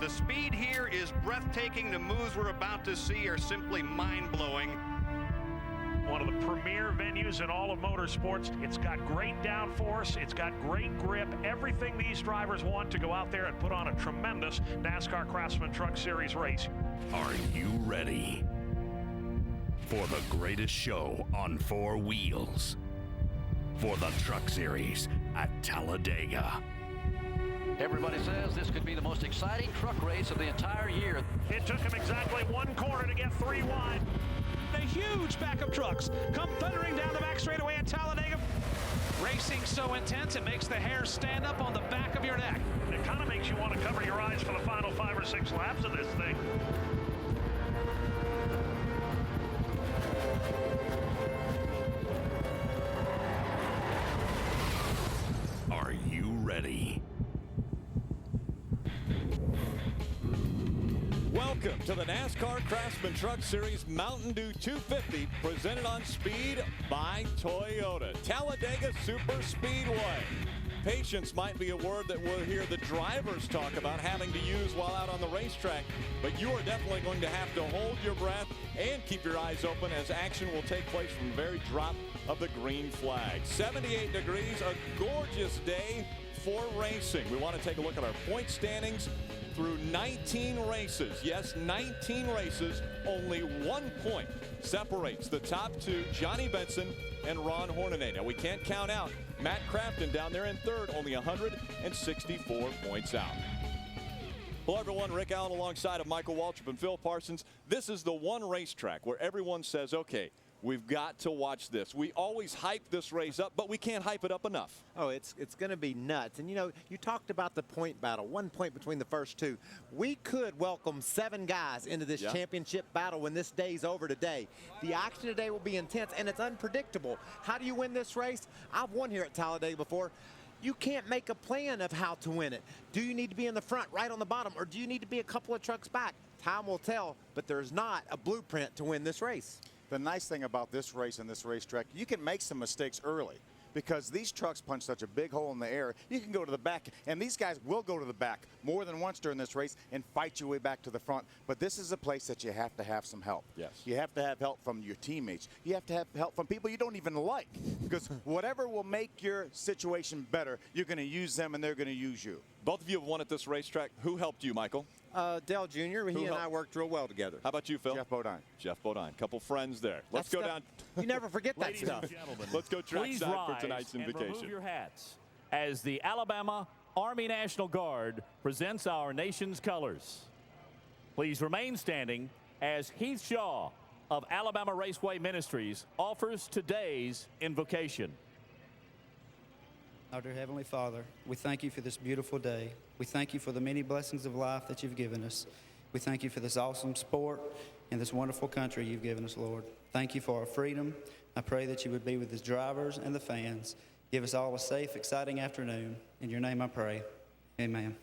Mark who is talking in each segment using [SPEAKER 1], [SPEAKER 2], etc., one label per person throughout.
[SPEAKER 1] The speed here is breathtaking. The moves we're about to see are simply mind-blowing.
[SPEAKER 2] One of the premier venues in all of motorsports. It's got great downforce. It's got great grip. Everything these drivers want to go out there and put on a tremendous NASCAR Craftsman Truck Series race.
[SPEAKER 3] Are you ready for the greatest show on four wheels? For the Truck Series at Talladega.
[SPEAKER 4] Everybody says this could be the most exciting truck race of the entire year.
[SPEAKER 2] It took him exactly one corner to get 3 wide.
[SPEAKER 5] The huge backup trucks come thundering down the back straightaway at Talladega. Racing so intense, it makes the hair stand up on the back of your neck.
[SPEAKER 2] It kind of makes you want to cover your eyes for the final 5 or 6 laps of this thing.
[SPEAKER 3] Are you ready?
[SPEAKER 6] Welcome to the NASCAR Craftsman Truck Series Mountain Dew 250, presented on speed by Toyota. Talladega Superspeedway. Patience might be a word that we'll hear the drivers talk about having to use while out on the racetrack, but you are definitely going to have to hold your breath and keep your eyes open as action will take place from the very drop of the green flag. 78 degrees, a gorgeous day for racing. We want to take a look at our point standings through 19 races. Yes, 19 races. Only 1 point separates the top two, Johnny Benson and Ron Hornaday. Now, we can't count out Matt Crafton down there in third, only 164 points out. Hello, everyone. Rick Allen alongside of Michael Waltrip and Phil Parsons. This is the one racetrack where everyone says, okay, we've got to watch this. We always hype this race up, but we can't hype it up enough.
[SPEAKER 7] Oh, it's going to be nuts. And, you know, you talked about the point battle, 1 point between the first two. We could welcome 7 guys into this championship battle when this day's over today. The action today will be intense, and it's unpredictable. How do you win this race? I've won here at Talladega before. You can't make a plan of how to win it. Do you need to be in the front, right on the bottom, or do you need to be a couple of trucks back? Time will tell, but there's not a blueprint to win this race.
[SPEAKER 8] The nice thing about this race and this racetrack, you can make some mistakes early because these trucks punch such a big hole in the air. You can go to the back, and these guys will go to the back more than once during this race and fight your way back to the front. But this is a place that you have to have some help.
[SPEAKER 6] Yes.
[SPEAKER 8] You have to have help from your teammates. You have to have help from people you don't even like, because whatever will make your situation better, you're going to use them and they're going to use you.
[SPEAKER 6] Both of you have won at this racetrack. Who helped you, Michael?
[SPEAKER 7] Dale Jr., he and I worked real well together.
[SPEAKER 6] How about you, Phil?
[SPEAKER 8] Jeff Bodine.
[SPEAKER 6] Jeff Bodine. Couple friends there. Let's go down.
[SPEAKER 7] You never forget that
[SPEAKER 2] Ladies
[SPEAKER 7] stuff.
[SPEAKER 2] and gentlemen,
[SPEAKER 6] Let's go
[SPEAKER 9] Please
[SPEAKER 6] trackside
[SPEAKER 9] rise
[SPEAKER 6] for tonight's
[SPEAKER 9] and
[SPEAKER 6] invocation.
[SPEAKER 9] remove your hats as the Alabama Army National Guard presents our nation's colors. Please remain standing as Heath Shaw of Alabama Raceway Ministries offers today's invocation.
[SPEAKER 10] Our dear Heavenly Father, we thank you for this beautiful day. We thank you for the many blessings of life that you've given us. We thank you for this awesome sport and this wonderful country you've given us, Lord. Thank you for our freedom. I pray that you would be with the drivers and the fans. Give us all a safe, exciting afternoon. In your name I pray. Amen.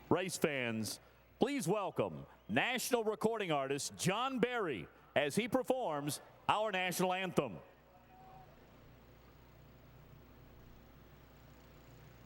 [SPEAKER 9] Race fans, please welcome national recording artist John Berry as he performs our national anthem.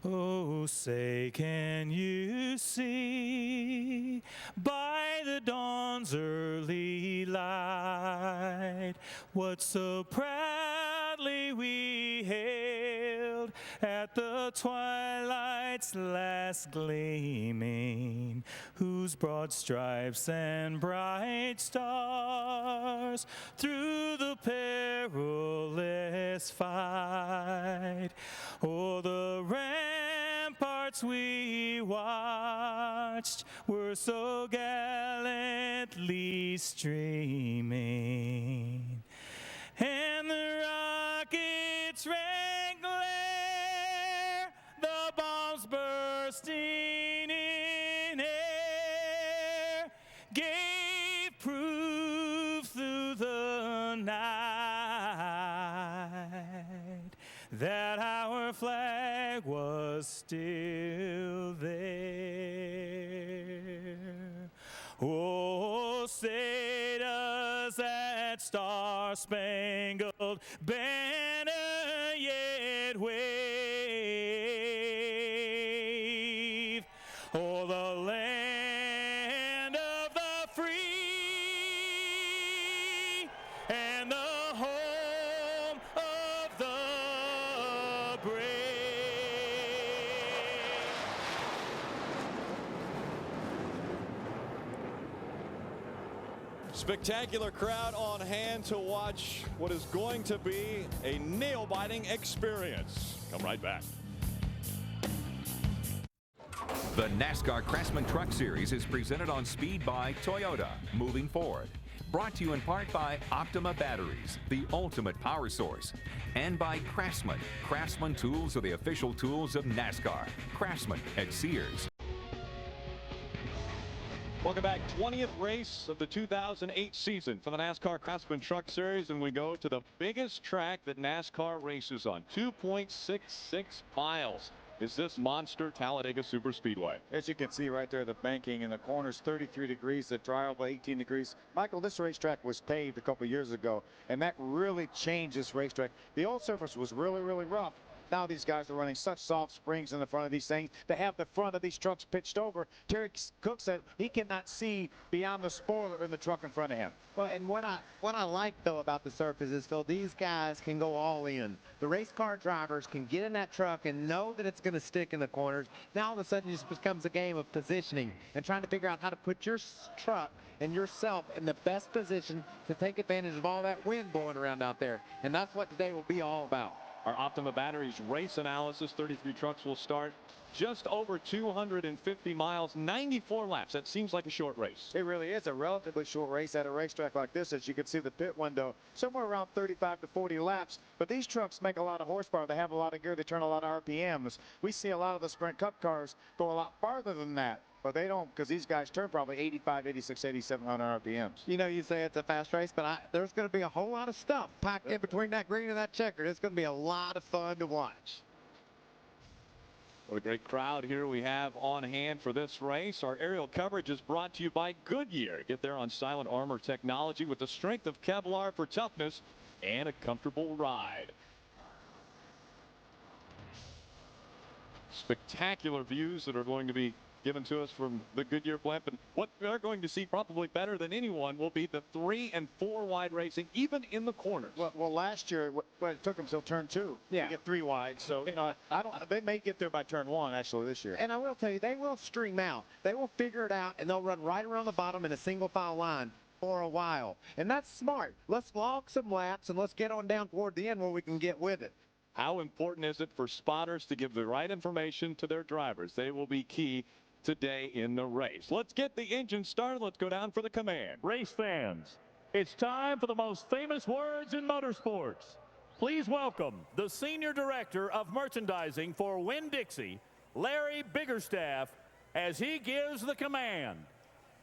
[SPEAKER 11] Oh, say, can you see by the dawn's early light what so proudly we hailed at the twilight's last gleaming, whose broad stripes and bright stars through the perilous fight o'er the ramparts we watched were so gallantly streaming, and the rockets rang glare, the bombs bursting in air gave proof through the night that our flag was still there. Oh, say does that star-spangled banner yet wave and the home of the brave.
[SPEAKER 6] Spectacular crowd on hand to watch what is going to be a nail-biting experience. Come right back.
[SPEAKER 12] The NASCAR Craftsman Truck Series is presented on speed by Toyota, moving forward. Brought to you in part by Optima Batteries, the ultimate power source. And by Craftsman. Craftsman tools are the official tools of NASCAR. Craftsman at Sears.
[SPEAKER 6] Welcome back. 20th race of the 2008 season for the NASCAR Craftsman Truck Series, and we go to the biggest track that NASCAR races on. 2.66 miles is this monster Talladega Superspeedway.
[SPEAKER 8] As you can see right there, the banking in the corners, 33 degrees, the drivable 18 degrees. Michael, this racetrack was paved a couple years ago, and that really changed this racetrack. The old surface was really, really rough. Now these guys are running such soft springs in the front of these things. To have the front of these trucks pitched over, Terry Cook said he cannot see beyond the spoiler in the truck in front of him.
[SPEAKER 7] Well, and what I like, though, about the surface is, Phil, these guys can go all in. The race car drivers can get in that truck and know that it's going to stick in the corners. Now, all of a sudden, it just becomes a game of positioning and trying to figure out how to put your truck and yourself in the best position to take advantage of all that wind blowing around out there. And that's what today will be all about.
[SPEAKER 6] Our Optima Batteries race analysis, 33 trucks will start just over 250 miles, 94 laps. That seems like a short race.
[SPEAKER 8] It really is a relatively short race at a racetrack like this. As you can see, the pit window, somewhere around 35 to 40 laps. But these trucks make a lot of horsepower. They have a lot of gear. They turn a lot of RPMs. We see a lot of the Sprint Cup cars go a lot farther than that. But they don't, because these guys turn probably 85, 86, 8700 RPMs.
[SPEAKER 7] You know, you say it's a fast race, but there's going to be a whole lot of stuff packed in between that green and that checkered. It's going to be a lot of fun to watch.
[SPEAKER 6] What a great crowd here we have on hand for this race. Our aerial coverage is brought to you by Goodyear. Get there on Silent Armor technology with the strength of Kevlar for toughness and a comfortable ride. Spectacular views that are going to be given to us from the Goodyear plant, but what we're going to see probably better than anyone will be the 3 and 4 wide racing, even in the corners.
[SPEAKER 8] Well, last year, it took them till turn 2 to get 3 wide. So, you know, they may get there by turn 1 actually this year.
[SPEAKER 7] And I will tell you, they will stream out. They will figure it out, and they'll run right around the bottom in a single file line for a while. And that's smart. Let's log some laps, and let's get on down toward the end where we can get with it.
[SPEAKER 6] How important is it for spotters to give the right information to their drivers? They will be key today in the race. Let's get the engine started. Let's go down for the command.
[SPEAKER 9] Race fans, it's time for the most famous words in motorsports. Please welcome the Senior Director of Merchandising for Winn-Dixie, Larry Biggerstaff, as he gives the command.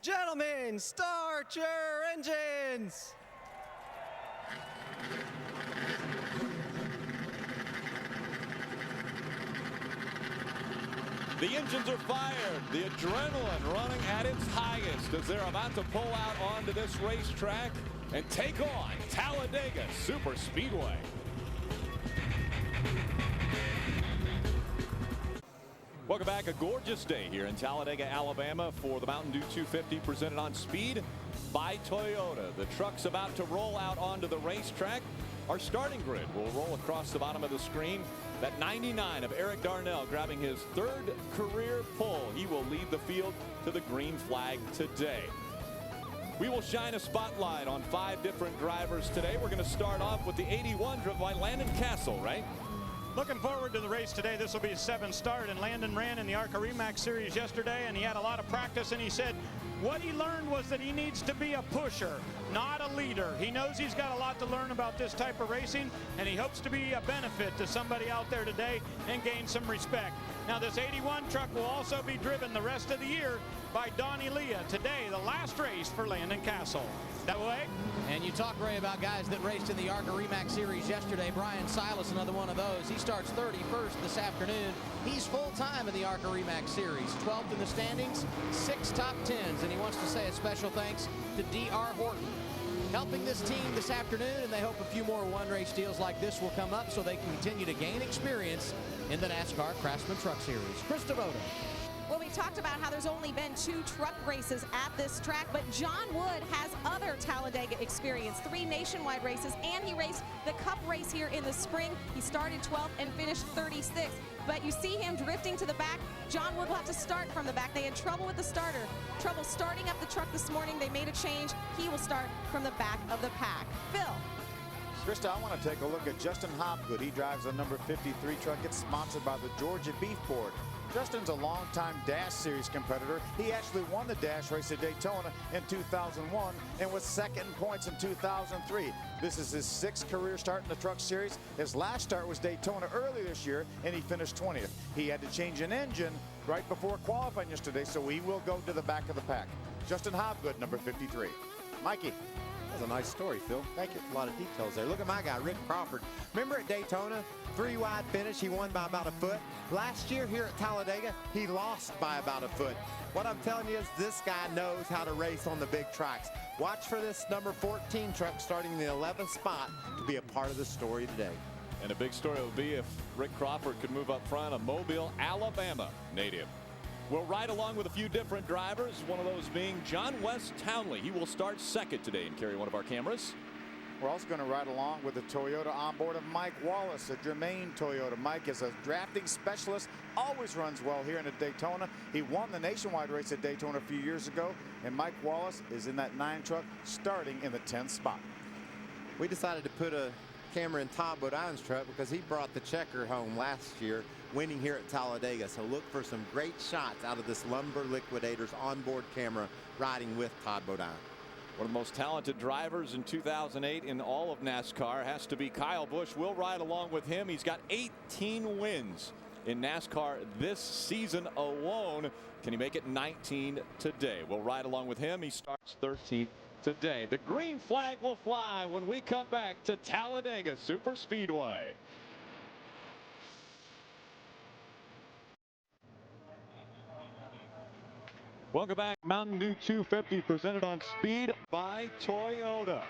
[SPEAKER 11] Gentlemen, start your engines.
[SPEAKER 6] The engines are fired. The adrenaline running at its highest as they're about to pull out onto this racetrack and take on Talladega Superspeedway. Welcome back. A gorgeous day here in Talladega, Alabama for the Mountain Dew 250 presented on speed by Toyota. The truck's about to roll out onto the racetrack. Our starting grid will roll across the bottom of the screen. That 99 of Eric Darnell grabbing his 3rd career pole. He will lead the field to the green flag today. We will shine a spotlight on 5 different drivers today. We're going to start off with the 81 driven by Landon Castle, right?
[SPEAKER 13] Looking forward to the race today. This will be his 7th start, and Landon ran in the ARCA REMAX Series yesterday, and he had a lot of practice, and he said what he learned was that he needs to be a pusher, not a leader. He knows he's got a lot to learn about this type of racing, and he hopes to be a benefit to somebody out there today and gain some respect. Now, this 81 truck will also be driven the rest of the year by Donnie Leah. Today, the last race for Landon Castle. That way.
[SPEAKER 14] And you talk, Ray, about guys that raced in the ARCA REMAX Series yesterday. Brian Silas, another one of those. He starts 31st this afternoon. He's full-time in the ARCA REMAX Series. 12th in the standings, 6 top 10s. And he wants to say a special thanks to D.R. Horton, helping this team this afternoon, and they hope a few more one-race deals like this will come up so they can continue to gain experience in the NASCAR Craftsman Truck Series. Chris Devoto.
[SPEAKER 15] Well, we we talked about how there's only been 2 truck races at this track, but John Wood has other Talladega experience, 3 nationwide races, and he raced the Cup race here in the spring. He started 12th and finished 36th. But you see him drifting to the back. John Wood will have to start from the back. They had trouble with the starter, trouble starting up the truck this morning. They made a change. He will start from the back of the pack. Phil.
[SPEAKER 8] Krista, I want to take a look at Justin Hobgood. He drives a number 53 truck. It's sponsored by the Georgia Beef Board. Justin's a longtime Dash Series competitor. He actually won the Dash race at Daytona in 2001 and was second in points in 2003. This is his 6th career start in the Truck Series. His last start was Daytona early this year, and he finished 20th. He had to change an engine right before qualifying yesterday, so he will go to the back of the pack. Justin Hobgood, number 53. Mikey.
[SPEAKER 7] That was a nice story, Phil. Thank you. A lot of details there. Look at my guy, Rick Crawford. Remember at Daytona, 3-wide finish, he won by about a foot. Last year here at Talladega, he lost by about a foot. What I'm telling you is this guy knows how to race on the big tracks. Watch for this number 14 truck starting in the 11th spot to be a part of the story today.
[SPEAKER 6] And a big story will be if Rick Crawford could move up front, a Mobile, Alabama native. We'll ride along with a few different drivers, one of those being John West Townley. He will start second today and carry one of our cameras.
[SPEAKER 8] We're also going to ride along with the Toyota onboard of Mike Wallace, a Germain Toyota. Mike is a drafting specialist, always runs well here in Daytona. He won the nationwide race at Daytona a few years ago, and Mike Wallace is in that 9 truck starting in the 10th spot.
[SPEAKER 7] We decided to put a camera in Todd Bodine's truck because he brought the checker home last year, winning here at Talladega. So look for some great shots out of this Lumber Liquidators onboard camera riding with Todd Bodine.
[SPEAKER 6] One of the most talented drivers in 2008 in all of NASCAR has to be Kyle Busch. We'll ride along with him. He's got 18 wins in NASCAR this season alone. Can he make it 19 today? We'll ride along with him. He starts 13th today. The green flag will fly when we come back to Talladega Superspeedway. Welcome back. Mountain Dew 250 presented on Speed by Toyota.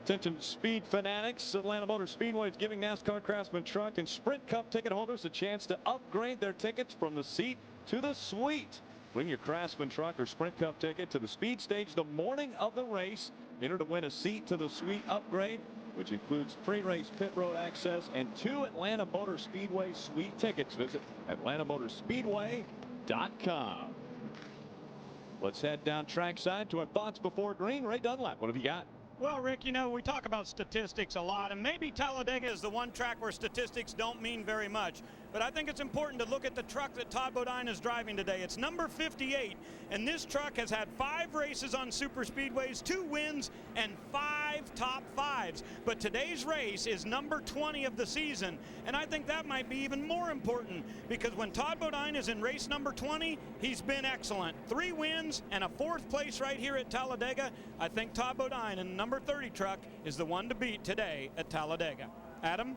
[SPEAKER 6] Attention Speed fanatics. Atlanta Motor Speedway is giving NASCAR Craftsman Truck and Sprint Cup ticket holders a chance to upgrade their tickets from the seat to the suite. Bring your Craftsman Truck or Sprint Cup ticket to the speed stage the morning of the race. Enter to win a seat to the suite upgrade, which includes pre-race pit road access and 2 Atlanta Motor Speedway suite tickets. Visit atlantamotorspeedway.com. Let's head down trackside to our thoughts before green. Ray Dunlap, what have you got?
[SPEAKER 13] Well, Rick, you know, we talk about statistics a lot, and maybe Talladega is the one track where statistics don't mean very much. But I think it's important to look at the truck that Todd Bodine is driving today. It's number 58, and this truck has had 5 races on super speedways, 2 wins, and 5 top 5s. But today's race is number 20 of the season, and I think that might be even more important because when Todd Bodine is in race number 20, he's been excellent. 3 wins and a 4th place right here at Talladega. I think Todd Bodine in the number 30 truck is the one to beat today at Talladega. Adam?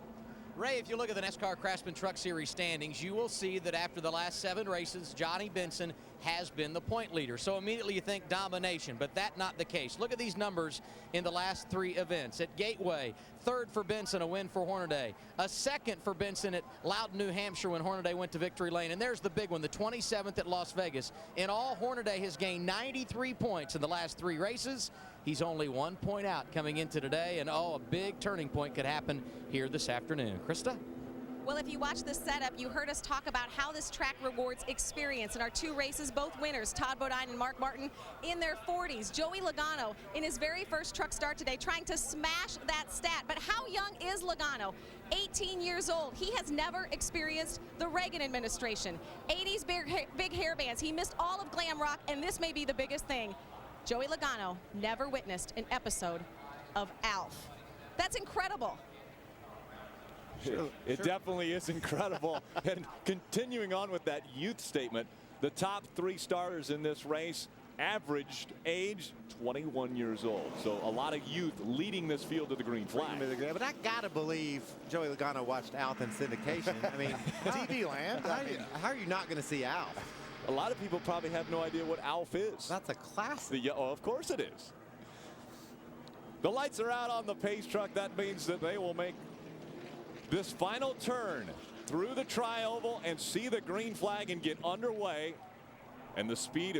[SPEAKER 14] Ray, if you look at the NASCAR Craftsman Truck Series standings, you will see that after the last 7 races, Johnny Benson has been the point leader. So immediately you think domination, but that's not the case. Look at these numbers in the last 3 events. At Gateway, 3rd for Benson, a win for Hornaday. A 2nd for Benson at Loudon, New Hampshire when Hornaday went to victory lane. And there's the big one, the 27th at Las Vegas. In all, Hornaday has gained 93 points in the last 3 races. He's only 1 point out coming into today, and a big turning point could happen here this afternoon. Krista?
[SPEAKER 15] Well, if you watch the setup, you heard us talk about how this track rewards experience. In our 2 races, both winners, Todd Bodine and Mark Martin, in their 40s. Joey Logano in his very first truck start today, trying to smash that stat. But how young is Logano? 18 years old. He has never experienced the Reagan administration. 80s big hair bands. He missed all of glam rock, and this may be the biggest thing. Joey Logano never witnessed an episode of Alf. That's incredible.
[SPEAKER 6] It definitely is incredible. And continuing on with that youth statement, the top 3 starters in this race averaged age 21 years old. So a lot of youth leading this field to the green flag.
[SPEAKER 7] But I gotta believe Joey Logano watched Alf in syndication. I mean, TV land. How are you not going to see Alf?
[SPEAKER 6] A lot of people probably have no idea what Alf is.
[SPEAKER 7] That's a classic.
[SPEAKER 6] Of course it is. The lights are out on the pace truck. That means that they will make this final turn through the tri-oval and see the green flag and get underway. And the speed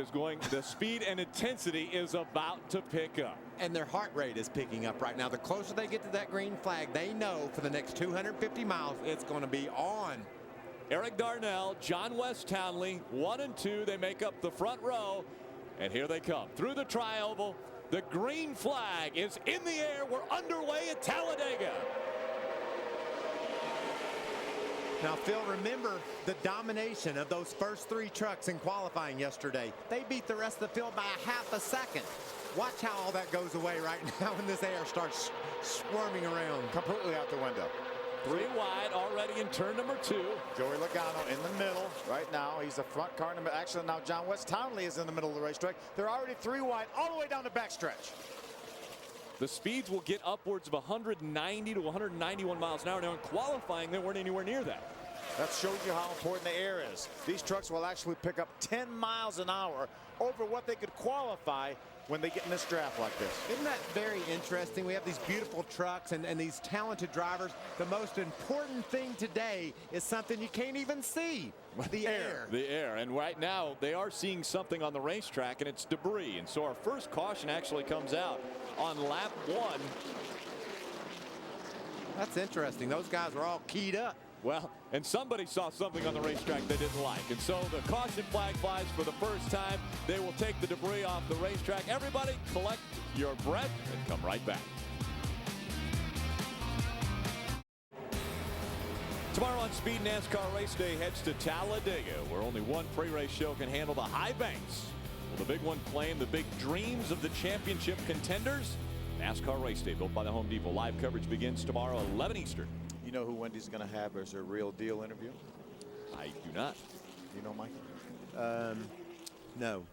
[SPEAKER 6] and intensity is about to pick up.
[SPEAKER 7] And their heart rate is picking up right now. The closer they get to that green flag, they know for the next 250 miles, it's going to be on.
[SPEAKER 6] Eric Darnell, John West Townley, 1 and 2. They make up the front row. And here they come through the tri-oval. The green flag is in the air. We're underway at Talladega.
[SPEAKER 7] Now, Phil, remember the domination of those first 3 trucks in qualifying yesterday. They beat the rest of the field by a half a second. Watch how all that goes away right now when this air starts squirming around.
[SPEAKER 8] Completely out the window.
[SPEAKER 6] 3 wide already in turn number 2.
[SPEAKER 8] Joey Logano in the middle right now. He's the front car. Actually, now John West Townley is in the middle of the racetrack. They're already 3 wide all the way down the backstretch.
[SPEAKER 6] The speeds will get upwards of 190 to 191 miles an hour. Now in qualifying, they weren't anywhere near that.
[SPEAKER 8] That shows you how important the air is. These trucks will actually pick up 10 miles an hour over what they could qualify when they get in this draft like this.
[SPEAKER 7] Isn't that very interesting? We have these beautiful trucks and these talented drivers. The most important thing today is something you can't even see. The air.
[SPEAKER 6] The air. And right now they are seeing something on the racetrack, and it's debris. And so our first caution actually comes out on lap 1.
[SPEAKER 7] That's interesting. Those guys were all keyed up.
[SPEAKER 6] Well, and somebody saw something on the racetrack they didn't like. And so the caution flag flies for the first time. They will take the debris off the racetrack. Everybody collect your breath and come right back. Tomorrow on Speed NASCAR Race Day heads to Talladega, where only one pre-race show can handle the high banks. Will the big one claim the big dreams of the championship contenders? NASCAR Race Day, built by the Home Depot. Live coverage begins tomorrow, 11 Eastern.
[SPEAKER 8] You know who Wendy's going to have as their real deal interview?
[SPEAKER 6] I do not.
[SPEAKER 8] You know, Mike?
[SPEAKER 7] No.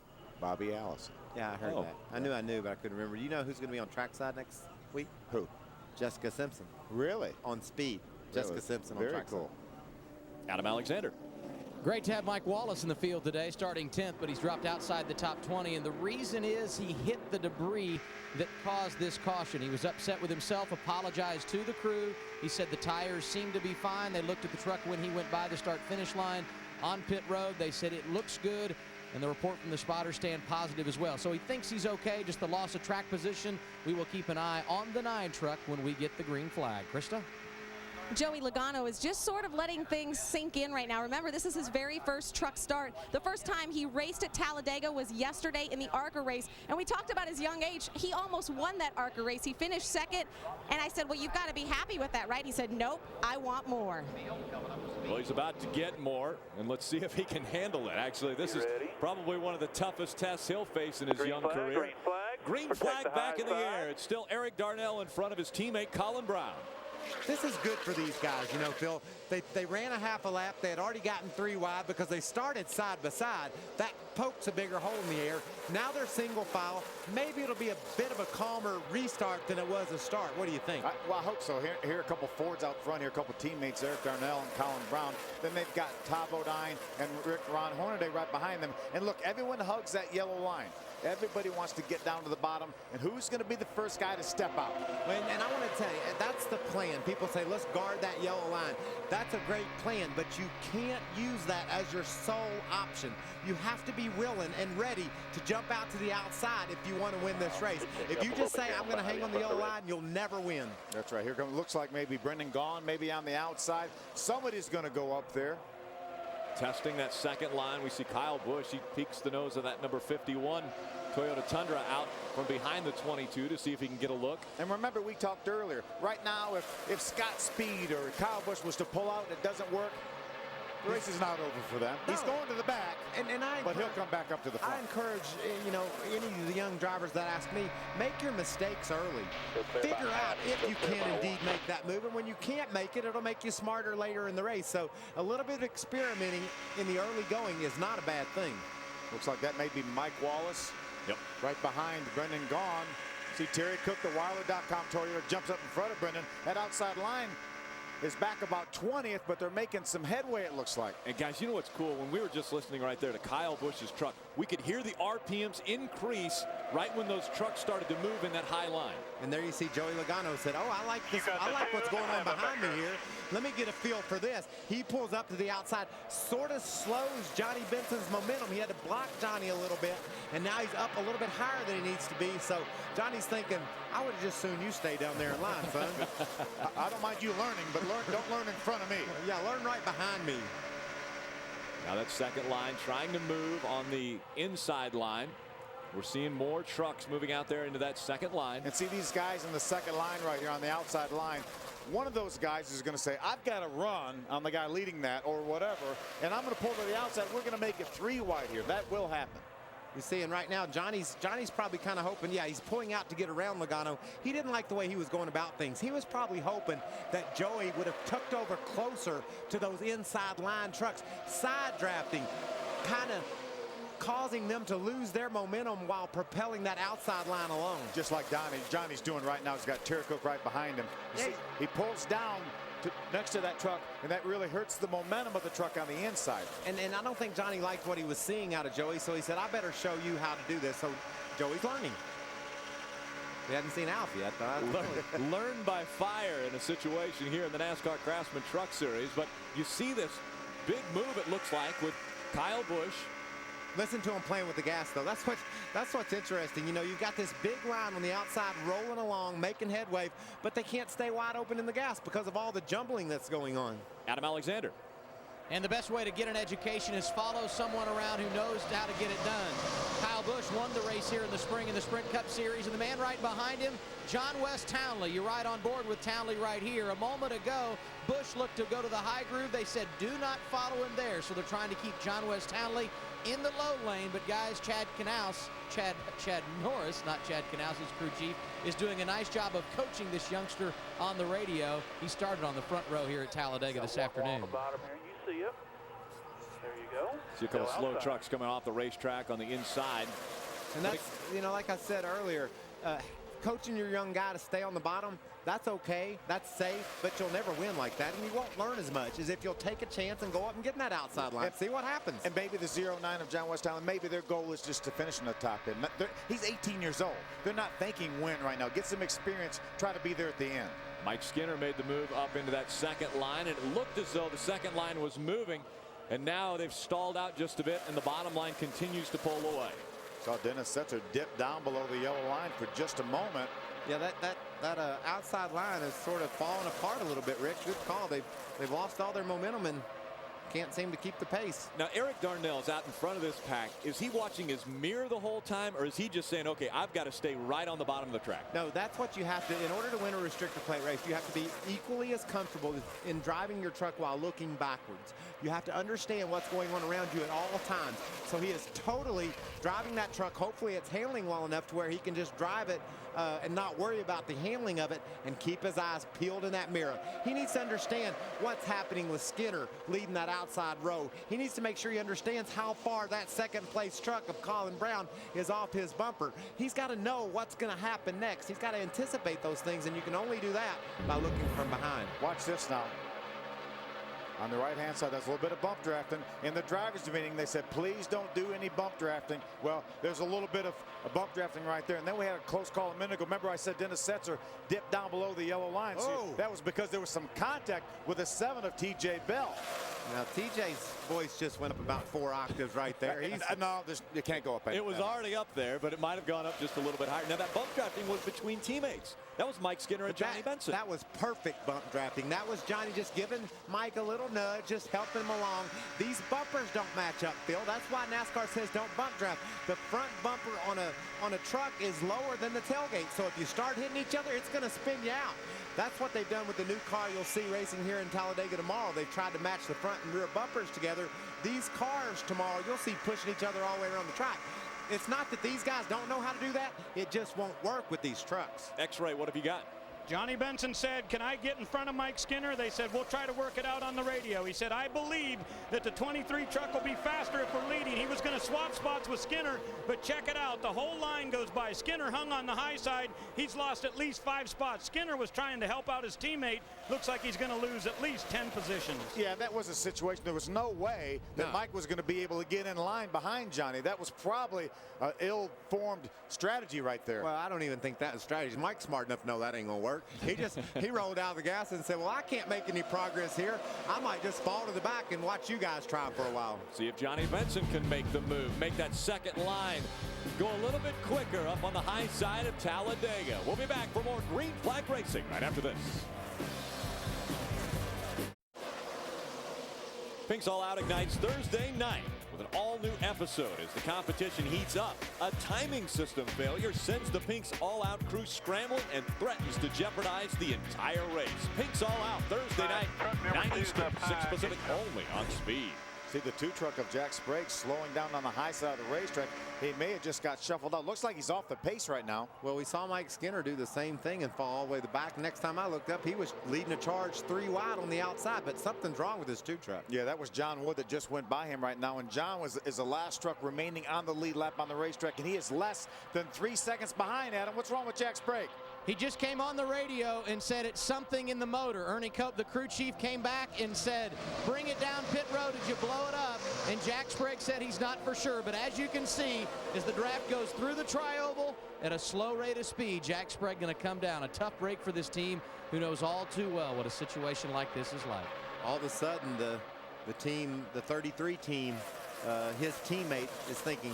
[SPEAKER 8] Bobby Allison.
[SPEAKER 7] Yeah, I heard that. I knew, but I couldn't remember. You know who's going to be on trackside next week?
[SPEAKER 8] Who?
[SPEAKER 7] Jessica Simpson.
[SPEAKER 8] Really?
[SPEAKER 7] On speed.
[SPEAKER 8] Really?
[SPEAKER 7] Jessica Simpson on
[SPEAKER 8] Very
[SPEAKER 7] trackside.
[SPEAKER 8] cool.
[SPEAKER 6] Adam Alexander.
[SPEAKER 14] Great to have Mike Wallace in the field today, starting 10th, but he's dropped outside the top 20, and the reason is he hit the debris that caused this caution. He was upset with himself, apologized to the crew. He said the tires seemed to be fine. They looked at the truck when he went by the start-finish line on pit road. They said it looks good, and the report from the spotter stand positive as well. So he thinks he's okay, just the loss of track position. We will keep an eye on the 9 truck when we get the green flag. Krista?
[SPEAKER 15] Joey Logano is just sort of letting things sink in right now. Remember, this is his very first truck start. The first time he raced at Talladega was yesterday in the ARCA race. And we talked about his young age. He almost won that ARCA race. He finished 2nd. And I said, well, you've got to be happy with that, right? He said, nope, I want more.
[SPEAKER 6] Well, he's about to get more, and let's see if he can handle it. Actually, this is probably one of the toughest tests he'll face in his young career. Green flag back in the air. It's still Eric Darnell in front of his teammate Colin Brown.
[SPEAKER 7] This is good for these guys, you know, Phil. They ran a half a lap. They had already gotten 3 wide because they started side by side. That pokes a bigger hole in the air. Now they're single file. Maybe it'll be a bit of a calmer restart than it was a start. What do you think?
[SPEAKER 8] Well, I hope so. Here are a couple Fords out front. Here are a couple teammates, Eric Darnell and Colin Brown. Then they've got Todd Bodine and Ron Hornaday right behind them. And look, everyone hugs that yellow line. Everybody wants to get down to the bottom, and who's going to be the first guy to step out?
[SPEAKER 7] And I want to tell you, that's the plan. People say, let's guard that yellow line. That's a great plan, but you can't use that as your sole option. You have to be willing and ready to jump out to the outside if you want to win this race. If you just say, I'm going to hang on the yellow line, you'll never win.
[SPEAKER 8] That's right. Here comes, looks like maybe Brendan Gaughan, maybe on the outside. Somebody's going to go up there.
[SPEAKER 6] Testing that second line, we see Kyle Busch. He peeks the nose of that number 51 Toyota Tundra out from behind the 22 to see if he can get a look.
[SPEAKER 8] And remember, we talked earlier, right now, if Scott Speed or Kyle Busch was to pull out and it doesn't work, the race is not over for them. No. He's going to the back, but he'll come back up to the front.
[SPEAKER 7] I encourage, you know, any of the young drivers that ask me, make your mistakes early. Figure out if you can indeed make that move, and when you can't make it, it'll make you smarter later in the race. So a little bit of experimenting in the early going is not a bad thing.
[SPEAKER 8] Looks like that may be Mike Wallace.
[SPEAKER 6] Yep.
[SPEAKER 8] Right behind Brendan Gaughan. See Terry Cook, the Wilder.com Toyota, jumps up in front of Brendan. That outside line is back about 20th, but they're making some headway, it looks like.
[SPEAKER 6] And guys, you know what's cool? When we were just listening right there to Kyle Busch's truck, we could hear the RPMs increase right when those trucks started to move in that high line.
[SPEAKER 7] And there you see Joey Logano said, oh, I like this. I like what's going on behind me here. Let me get a feel for this. He pulls up to the outside, sort of slows Johnny Benson's momentum. He had to block Johnny a little bit, and now he's up a little bit higher than he needs to be. So Johnny's thinking, I would have just soon you stay down there in line, son.
[SPEAKER 8] I don't mind you learning, but don't learn in front of me.
[SPEAKER 7] Yeah, learn right behind me.
[SPEAKER 6] Now that second line trying to move on the inside line. We're seeing more trucks moving out there into that second line.
[SPEAKER 8] And see these guys in the second line right here on the outside line. One of those guys is going to say, I've got to run on the guy leading that or whatever, and I'm going to pull to the outside. We're going to make it 3 wide here. That will happen.
[SPEAKER 7] You see, and right now, Johnny's probably kind of hoping, yeah, he's pulling out to get around Logano. He didn't like the way he was going about things. He was probably hoping that Joey would have tucked over closer to those inside line trucks, side drafting, kind of causing them to lose their momentum while propelling that outside line along.
[SPEAKER 8] Just like Johnny's doing right now. He's got Terry Cook right behind him. You see, he pulls down next to that truck, and that really hurts the momentum of the truck on the inside.
[SPEAKER 7] And I don't think Johnny liked what he was seeing out of Joey, so he said, I better show you how to do this. So Joey's learning. We hadn't seen Alf yet.
[SPEAKER 6] Learn by fire in a situation here in the NASCAR Craftsman Truck Series. But you see this big move, it looks like, with Kyle Busch.
[SPEAKER 7] Listen to him playing with the gas, though. That's what's interesting. You know, you've got this big line on the outside rolling along, making headway, but they can't stay wide open in the gas because of all the jumbling that's going on.
[SPEAKER 6] Adam Alexander.
[SPEAKER 14] And the best way to get an education is follow someone around who knows how to get it done. Kyle Busch won the race here in the spring in the Sprint Cup Series, and the man right behind him, John West Townley. You're right on board with Townley right here. A moment ago, Busch looked to go to the high groove. They said, do not follow him there. So they're trying to keep John West Townley in the low lane. But guys, Chad Norris, not Chad Knaus, his crew chief, is doing a nice job of coaching this youngster on the radio. He started on the front row here at Talladega this afternoon.
[SPEAKER 16] See it. There you go.
[SPEAKER 6] See a couple of slow trucks coming off the racetrack on the inside.
[SPEAKER 7] And that's, you know, like I said earlier, coaching your young guy to stay on the bottom, that's okay, that's safe, but you'll never win like that, and you won't learn as much as if you'll take a chance and go up and get in that outside line. See what happens.
[SPEAKER 8] And maybe the 09 of John West Townley, maybe their goal is just to finish in the top 10. He's 18 years old. They're not thinking win right now. Get some experience, try to be there at the end.
[SPEAKER 6] Mike Skinner made the move up into that second line, and it looked as though the second line was moving, and now they've stalled out just a bit, and the bottom line continues to pull away.
[SPEAKER 8] Saw Dennis Setzer dip down below the yellow line for just a moment.
[SPEAKER 7] Yeah, that outside line is sort of falling apart a little bit, Rick. Good call. They've lost all their momentum and can't seem to keep the pace.
[SPEAKER 6] Now, Eric Darnell's out in front of this pack. Is he watching his mirror the whole time, or is he just saying, okay, I've got to stay right on the bottom of the track?
[SPEAKER 7] No, that's what you have to, in order to win a restrictor plate race, you have to be equally as comfortable in driving your truck while looking backwards. You have to understand what's going on around you at all times. So he is totally driving that truck. Hopefully it's handling well enough to where he can just drive it and not worry about the handling of it and keep his eyes peeled in that mirror. He needs to understand what's happening with Skinner leading that outside row. He needs to make sure he understands how far that second place truck of Colin Brown is off his bumper. He's got to know what's going to happen next. He's got to anticipate those things, and you can only do that by looking from behind.
[SPEAKER 8] Watch this now. On the right-hand side, there's a little bit of bump drafting. In the drivers' meeting, they said, please don't do any bump drafting. Well, there's a little bit of bump drafting right there. And then we had a close call a minute ago. Remember I said Dennis Setzer dipped down below the yellow line.
[SPEAKER 7] Oh.
[SPEAKER 8] See, that was because there was some contact with a 7 of T.J. Bell.
[SPEAKER 7] Now, TJ's voice just went up about 4 octaves right there.
[SPEAKER 8] No, it can't go up.
[SPEAKER 6] It was already up there, but it might have gone up just a little bit higher. Now, that bump drafting was between teammates. That was Mike Skinner and Johnny Benson.
[SPEAKER 7] That was perfect bump drafting. That was Johnny just giving Mike a little nudge, just helping him along. These bumpers don't match up, Phil. That's why NASCAR says don't bump draft. The front bumper on a truck is lower than the tailgate. So if you start hitting each other, it's going to spin you out. That's what they've done with the new car you'll see racing here in Talladega tomorrow. They've tried to match the front and rear bumpers together. These cars tomorrow, you'll see pushing each other all the way around the track. It's not that these guys don't know how to do that. It just won't work with these trucks.
[SPEAKER 6] X-Ray, what have you got?
[SPEAKER 13] Johnny Benson said, can I get in front of Mike Skinner? They said, we'll try to work it out on the radio. He said, I believe that the 23 truck will be faster if we're leading. He was going to swap spots with Skinner, but check it out. The whole line goes by. Skinner hung on the high side. He's lost at least 5 spots. Skinner was trying to help out his teammate. Looks like he's going to lose at least 10 positions.
[SPEAKER 8] Yeah, that was a situation. There was no way that Mike was going to be able to get in line behind Johnny. That was probably an ill-formed strategy right there.
[SPEAKER 7] Well, I don't even think that was strategy. Mike's smart enough to know that ain't going to work. He rolled out of the gas and said, well, I can't make any progress here. I might just fall to the back and watch you guys try for a while.
[SPEAKER 6] See if Johnny Benson can make the move, make that second line go a little bit quicker up on the high side of Talladega. We'll be back for more Green Flag Racing right after this. Pink's All Out ignites Thursday night with an all-new episode as the competition heats up. A timing system failure sends the Pink's All Out crew scrambling and threatens to jeopardize the entire race. Pink's All Out Thursday night, 9 Eastern, 6 Pacific, only on Speed.
[SPEAKER 8] See the 2 truck of Jack Sprague slowing down on the high side of the racetrack. He may have just got shuffled out. Looks like he's off the pace right now.
[SPEAKER 7] Well, we saw Mike Skinner do the same thing and fall all the way to the back. Next time I looked up, he was leading a charge 3 wide on the outside, but something's wrong with his 2 truck.
[SPEAKER 8] Yeah, that was John Wood that just went by him right now, and John is the last truck remaining on the lead lap on the racetrack, and he is less than 3 seconds behind, Adam. What's wrong with Jack Sprague?
[SPEAKER 14] He just came on the radio and said it's something in the motor. Ernie Cope, the crew chief, came back and said, bring it down pit road as you blow it up. And Jack Sprague said he's not for sure. But as you can see, as the draft goes through the tri-oval at a slow rate of speed, Jack Sprague going to come down. A tough break for this team who knows all too well what a situation like this is like.
[SPEAKER 7] All of a sudden, the team, the 33 team, his teammate is thinking,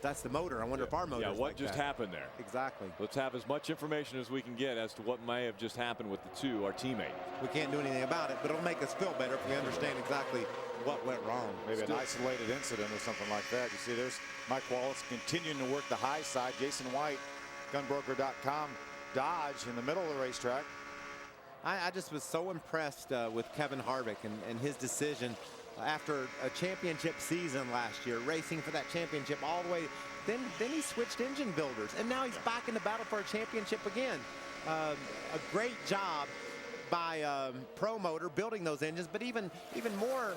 [SPEAKER 7] that's the motor. I wonder if our motor.
[SPEAKER 6] Yeah, what just happened there?
[SPEAKER 7] Exactly.
[SPEAKER 6] Let's have as much information as we can get as to what may have just happened with the 2, our teammate.
[SPEAKER 7] We can't do anything about it, but it'll make us feel better if we understand exactly what went wrong.
[SPEAKER 8] Maybe an isolated incident or something like that. You see, there's Mike Wallace continuing to work the high side. Jason White, gunbroker.com, Dodge in the middle of the racetrack.
[SPEAKER 7] I just was so impressed with Kevin Harvick and his decision after a championship season last year, racing for that championship all the way. Then he switched engine builders, and now he's back in the battle for a championship again. A great job by Pro Motor building those engines, but even more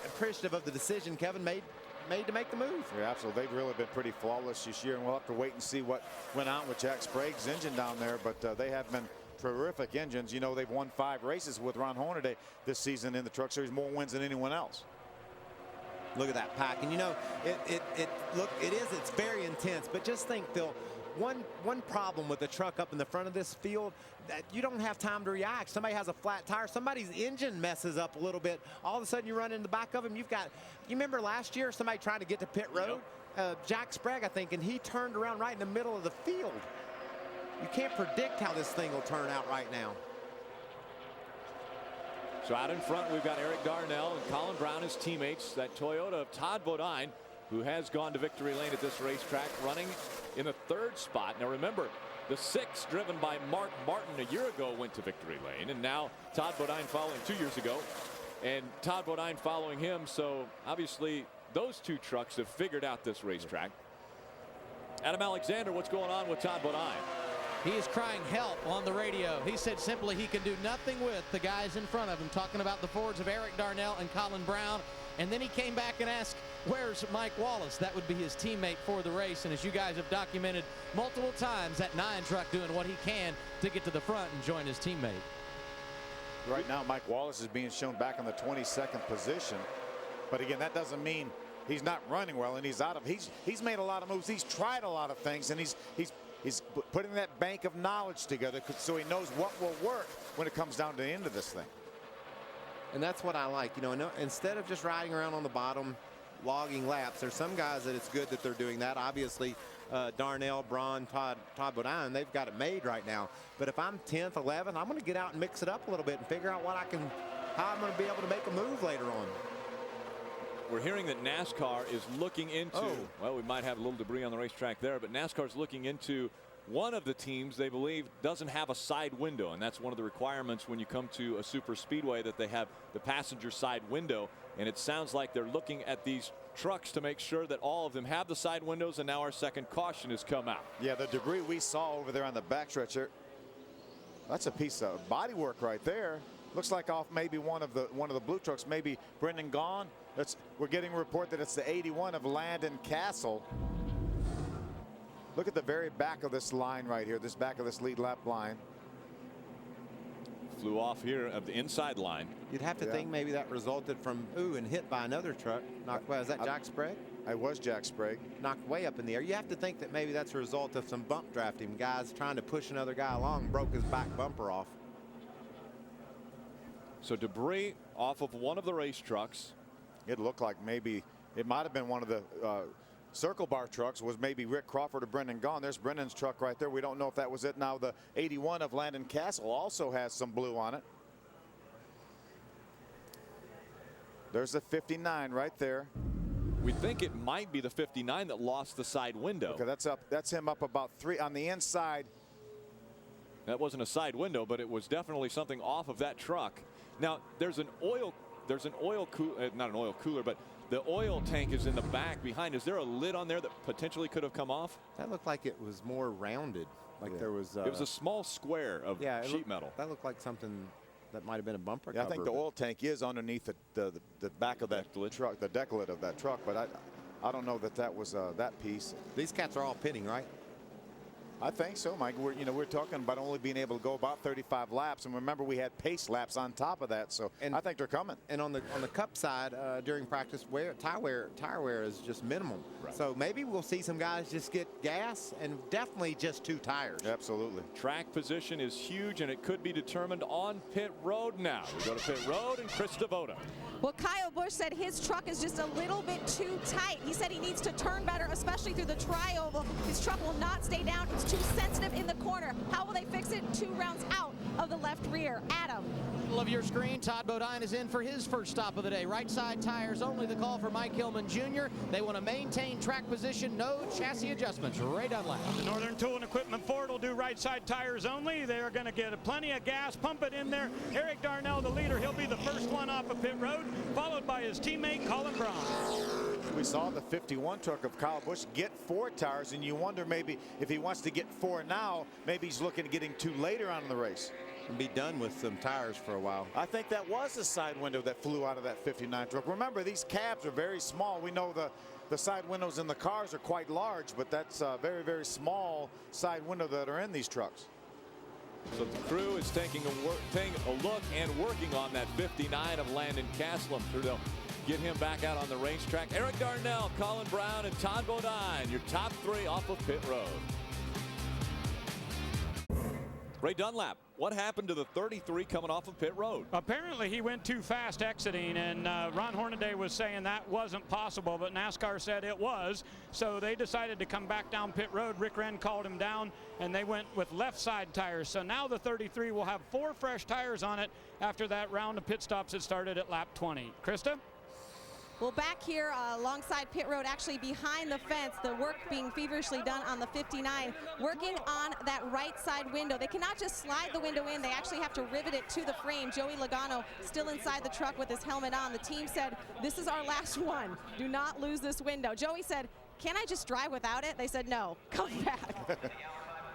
[SPEAKER 7] appreciative of the decision Kevin made to make the move.
[SPEAKER 8] Yeah, absolutely. They've really been pretty flawless this year, and we'll have to wait and see what went on with Jack Sprague's engine down there, but they have been terrific engines. You know, they've won 5 races with Ron Hornaday this season in the Truck Series, more wins than anyone else.
[SPEAKER 7] Look at that pack, and you know, it's very intense, but just think, Phil, one problem with the truck up in the front of this field, that you don't have time to react. Somebody has a flat tire, somebody's engine messes up a little bit, all of a sudden you run in the back of him. You remember last year somebody trying to get to pit road, Jack Sprague, I think, and he turned around right in the middle of the field. You can't predict how this thing will turn out right now.
[SPEAKER 6] So out in front, we've got Eric Darnell and Colin Brown, his teammates. That Toyota of Todd Bodine, who has gone to victory lane at this racetrack, running in the 3rd spot. Now remember, the 6 driven by Mark Martin a year ago went to victory lane, and now Todd Bodine following 2 years ago, and Todd Bodine following him. So obviously those 2 trucks have figured out this racetrack. Adam Alexander, what's going on with Todd Bodine?
[SPEAKER 14] He is crying help on the radio. He said simply he can do nothing with the guys in front of him, talking about the Fords of Eric Darnell and Colin Brown. And then he came back and asked, where's Mike Wallace? That would be his teammate for the race. And as you guys have documented multiple times, that 9 truck doing what he can to get to the front and join his teammate.
[SPEAKER 8] Right now, Mike Wallace is being shown back in the 22nd position. But again, that doesn't mean he's not running well, and he's made a lot of moves. He's tried a lot of things, and he's putting that bank of knowledge together so he knows what will work when it comes down to the end of this thing.
[SPEAKER 7] And that's what I like. You know, instead of just riding around on the bottom, logging laps, there's some guys that it's good that they're doing that. Obviously, Darnell, Braun, Todd Bodine, they've got it made right now. But if I'm 10th, 11th, I'm going to get out and mix it up a little bit and figure out how I'm going to be able to make a move later on.
[SPEAKER 6] We're hearing that NASCAR is looking into, well, we might have a little debris on the racetrack there, but NASCAR is looking into one of the teams they believe doesn't have a side window, and that's one of the requirements when you come to a super speedway, that they have the passenger side window. And it sounds like they're looking at these trucks to make sure that all of them have the side windows, and now our second caution has come out.
[SPEAKER 8] Yeah, the debris we saw over there on the backstretch there, That's a piece of body work right there. Looks like off maybe one of the blue trucks, maybe Brendan Gaughan. We're getting a report that it's the 81 of Landon Castle. Look at the very back of this line right here, this back of this lead lap line.
[SPEAKER 6] Flew off here of the inside line.
[SPEAKER 7] You'd have to think maybe that resulted from and hit by another truck. Knocked away. Is that Jack Sprague?
[SPEAKER 8] I was Jack Sprague.
[SPEAKER 7] Knocked way up in the air. You have to think that maybe that's a result of some bump drafting. Guys trying to push another guy along, broke his back bumper off.
[SPEAKER 6] So debris off of one of the race trucks.
[SPEAKER 8] It looked like maybe it might have been one of the circle bar trucks. Was maybe Rick Crawford or Brendan Gaughan. There's Brendan's truck right there. We don't know if that was it. Now the 81 of Landon Castle also has some blue on it. There's the 59 right there.
[SPEAKER 6] We think it might be the 59 that lost the side window.
[SPEAKER 8] Okay, that's him up about 3 on the inside.
[SPEAKER 6] That wasn't a side window, but it was definitely something off of that truck. Now there's an oil cooler, not an oil cooler, but the oil tank is in the back behind. Is there a lid on there that potentially could have come off?
[SPEAKER 7] That looked like it was more rounded. Like there was.
[SPEAKER 6] It was a small square of sheet metal.
[SPEAKER 7] That looked like something that might have been a bumper
[SPEAKER 8] Yeah,
[SPEAKER 7] cover.
[SPEAKER 8] I think the oil tank is underneath the back of that truck, the deck lid of that truck, but I don't know that was that piece.
[SPEAKER 7] These cats are all pitting, right?
[SPEAKER 8] I think so, Mike. We're talking about only being able to go about 35 laps, and remember we had pace laps on top of that, so I think they're coming.
[SPEAKER 7] And on the Cup side, during practice, tire wear is just minimal.
[SPEAKER 6] Right.
[SPEAKER 7] So maybe we'll see some guys just get gas and definitely just 2 tires.
[SPEAKER 8] Absolutely.
[SPEAKER 6] Track position is huge, and it could be determined on pit road now. We go to pit road, and Chris Devoto.
[SPEAKER 15] Well, Kyle Busch said his truck is just a little bit too tight. He said he needs to turn better, especially through the tri-oval. His truck will not stay down. It's too sensitive in the corner. How will they fix it? 2 rounds out of the left rear. Adam.
[SPEAKER 14] Middle of your screen, Todd Bodine is in for his first stop of the day. Right side tires only, the call for Mike Hillman Jr. They want to maintain track position, no chassis adjustments. Ray Dunlap.
[SPEAKER 13] The Northern Tool and Equipment Ford will do right side tires only. They're going to get plenty of gas, pump it in there. Eric Darnell, the leader, he'll be the first one off of pit road, followed by his teammate Colin Braun.
[SPEAKER 8] We saw the 51 truck of Kyle Busch get 4 tires, and you wonder maybe if he wants to get 4 now, maybe he's looking at getting 2 later on in the race.
[SPEAKER 7] And be done with some tires for a while.
[SPEAKER 8] I think that was the side window that flew out of that 59 truck. Remember, these cabs are very small. We know the side windows in the cars are quite large, but that's a very, very small side window that are in these trucks.
[SPEAKER 6] So the crew is taking a look and working on that 59 of Landon Castle. I'm sure they'll get him back out on the racetrack. Eric Darnell, Colin Braun, and Todd Bodine, your top 3 off of pit road. Ray Dunlap, what happened to the 33 coming off of pit road?
[SPEAKER 13] Apparently he went too fast exiting, and Ron Hornaday was saying that wasn't possible, but NASCAR said it was. So they decided to come back down pit road. Rick Wren called him down, and they went with left side tires. So now the 33 will have 4 fresh tires on it after that round of pit stops that started at lap 20. Krista?
[SPEAKER 15] Well, back here alongside pit road, actually behind the fence, the work being feverishly done on the 59, working on that right side window. They cannot just slide the window in. They actually have to rivet it to the frame. Joey Logano still inside the truck with his helmet on. The team said, this is our last one. Do not lose this window. Joey said, can I just drive without it? They said, no, come back.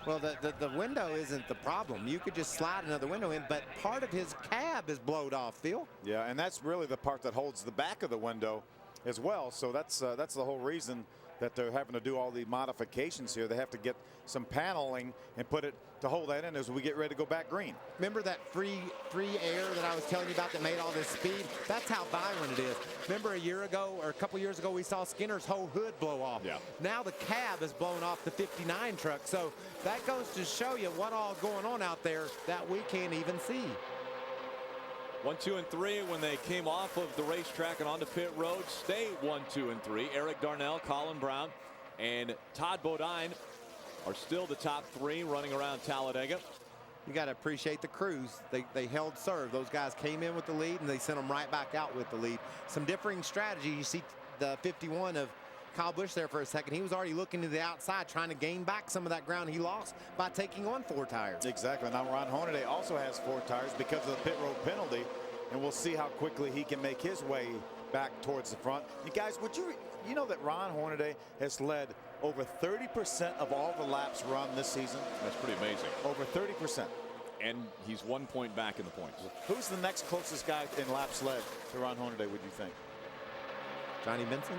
[SPEAKER 7] Well, the window isn't the problem. You could just slide another window in, but part of his cab is blowed off, Phil.
[SPEAKER 8] Yeah, and that's really the part that holds the back of the window as well. So that's the whole reason that they're having to do all the modifications here. They have to get some paneling and put it to hold that in as we get ready to go back green.
[SPEAKER 7] Remember that free air that I was telling you about that made all this speed? That's how violent it is. Remember a year ago or a couple years ago we saw Skinner's whole hood blow off.
[SPEAKER 6] Yeah.
[SPEAKER 7] Now the cab is blown off the 59 truck. So that goes to show you what all going on out there that we can't even see.
[SPEAKER 6] 1, 2, and 3 when they came off of the racetrack and onto pit road. Stay 1, 2, and 3. Eric Darnell, Colin Braun, and Todd Bodine are still the top 3 running around Talladega.
[SPEAKER 7] You got to appreciate the crews. They held serve. Those guys came in with the lead and they sent them right back out with the lead. Some differing strategy. You see the 51 of Kyle Busch there for a second. He was already looking to the outside, trying to gain back some of that ground he lost by taking on 4 tires.
[SPEAKER 8] Exactly. Now Ron Hornaday also has 4 tires because of the pit road penalty, and we'll see how quickly he can make his way back towards the front. And guys, would you know that Ron Hornaday has led over 30% of all the laps run this season?
[SPEAKER 6] That's pretty amazing.
[SPEAKER 8] Over 30%.
[SPEAKER 6] and he's 1 point back in the points.
[SPEAKER 8] Who's the next closest guy in laps led to Ron Hornaday, would you think?
[SPEAKER 7] Johnny Benson?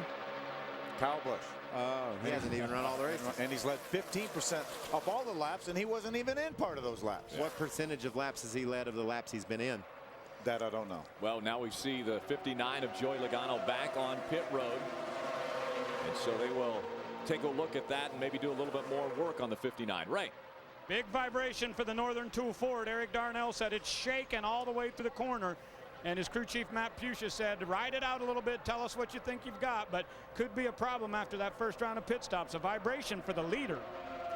[SPEAKER 8] Kyle Busch.
[SPEAKER 7] He hasn't even run all the races.
[SPEAKER 8] And he's led 15% of all the laps, and he wasn't even in part of those laps.
[SPEAKER 7] What percentage of laps has he led of the laps he's been in?
[SPEAKER 8] That I don't know.
[SPEAKER 6] Well, now we see the 59 of Joey Logano back on pit road. And so they will take a look at that and maybe do a little bit more work on the 59. Ray.
[SPEAKER 13] Big vibration for the Northern Tool Ford. Eric Darnell said it's shaking all the way to the corner. And his crew chief Matt Pusha said, ride it out a little bit, tell us what you think you've got, but could be a problem after that first round of pit stops. A vibration for the leader.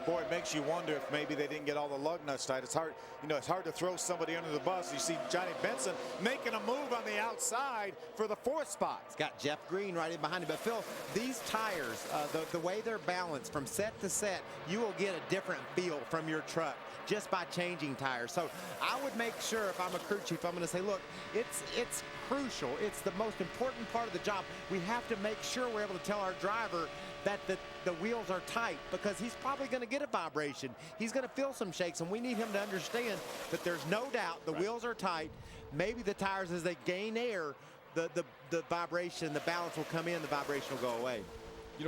[SPEAKER 8] Boy, it makes you wonder if maybe they didn't get all the lug nuts tight. It's hard, it's hard to throw somebody under the bus. You see Johnny Benson making a move on the outside for the 4th spot.
[SPEAKER 7] He's got Jeff Green right in behind him. But Phil, these tires, the way they're balanced from set to set, you will get a different feel from your truck just by changing tires. So I would make sure, if I'm a crew chief, I'm going to say, look, it's crucial. It's the most important part of the job. We have to make sure we're able to tell our driver that the wheels are tight, because he's probably going to get a vibration. He's going to feel some shakes, and we need him to understand that there's no doubt the wheels are tight. Maybe the tires, as they gain air, the vibration, the balance will come in, the vibration will go away.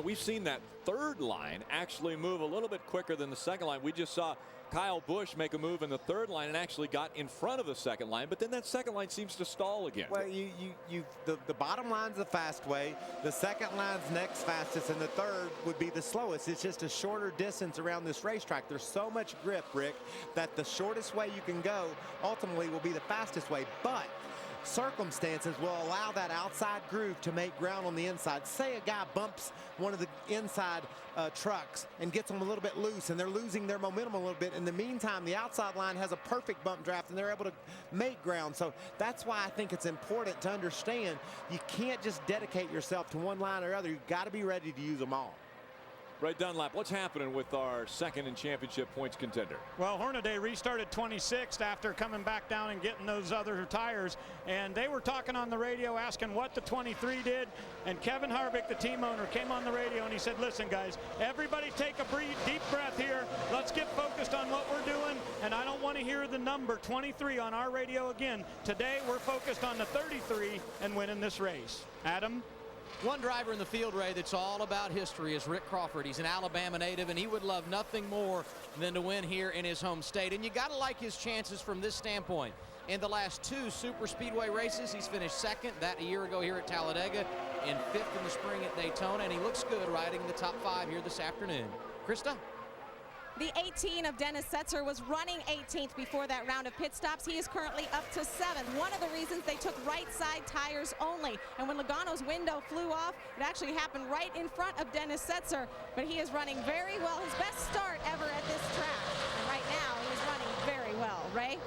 [SPEAKER 6] We've seen that third line actually move a little bit quicker than the second line. We just saw Kyle Busch make a move in the third line and actually got in front of the second line, but then that second line seems to stall again.
[SPEAKER 7] Well, the bottom line's the fast way, the second line's next fastest, and the third would be the slowest. It's just a shorter distance around this racetrack. There's so much grip, Rick, that the shortest way you can go ultimately will be the fastest way, but circumstances will allow that outside groove to make ground on the inside. Say a guy bumps one of the inside trucks and gets them a little bit loose, and they're losing their momentum a little bit. In the meantime, the outside line has a perfect bump draft, and they're able to make ground. So that's why I think it's important to understand you can't just dedicate yourself to one line or other. You've got to be ready to use them all.
[SPEAKER 6] Ray Dunlap, what's happening with our second in championship points contender?
[SPEAKER 13] Well, Hornaday restarted 26th after coming back down and getting those other tires, and they were talking on the radio asking what the 23 did, and Kevin Harvick, the team owner, came on the radio and he said, listen guys, everybody take a deep breath here. Let's get focused on what we're doing, and I don't want to hear the number 23 on our radio again. Today we're focused on the 33 and winning this race. Adam?
[SPEAKER 14] One driver in the field, Ray, that's all about history is Rick Crawford. He's an Alabama native, and he would love nothing more than to win here in his home state. And you got to like his chances from this standpoint. In the last 2 Superspeedway races, he's finished 2nd, that a year ago here at Talladega, and 5th in the spring at Daytona, and he looks good riding in the top 5 here this afternoon. Krista?
[SPEAKER 15] The 18 of Dennis Setzer was running 18th before that round of pit stops. He is currently up to 7th. One of the reasons they took right side tires only. And when Logano's window flew off, it actually happened right in front of Dennis Setzer. But he is running very well. His best start ever at this track. And right now, he is running very well. Ray?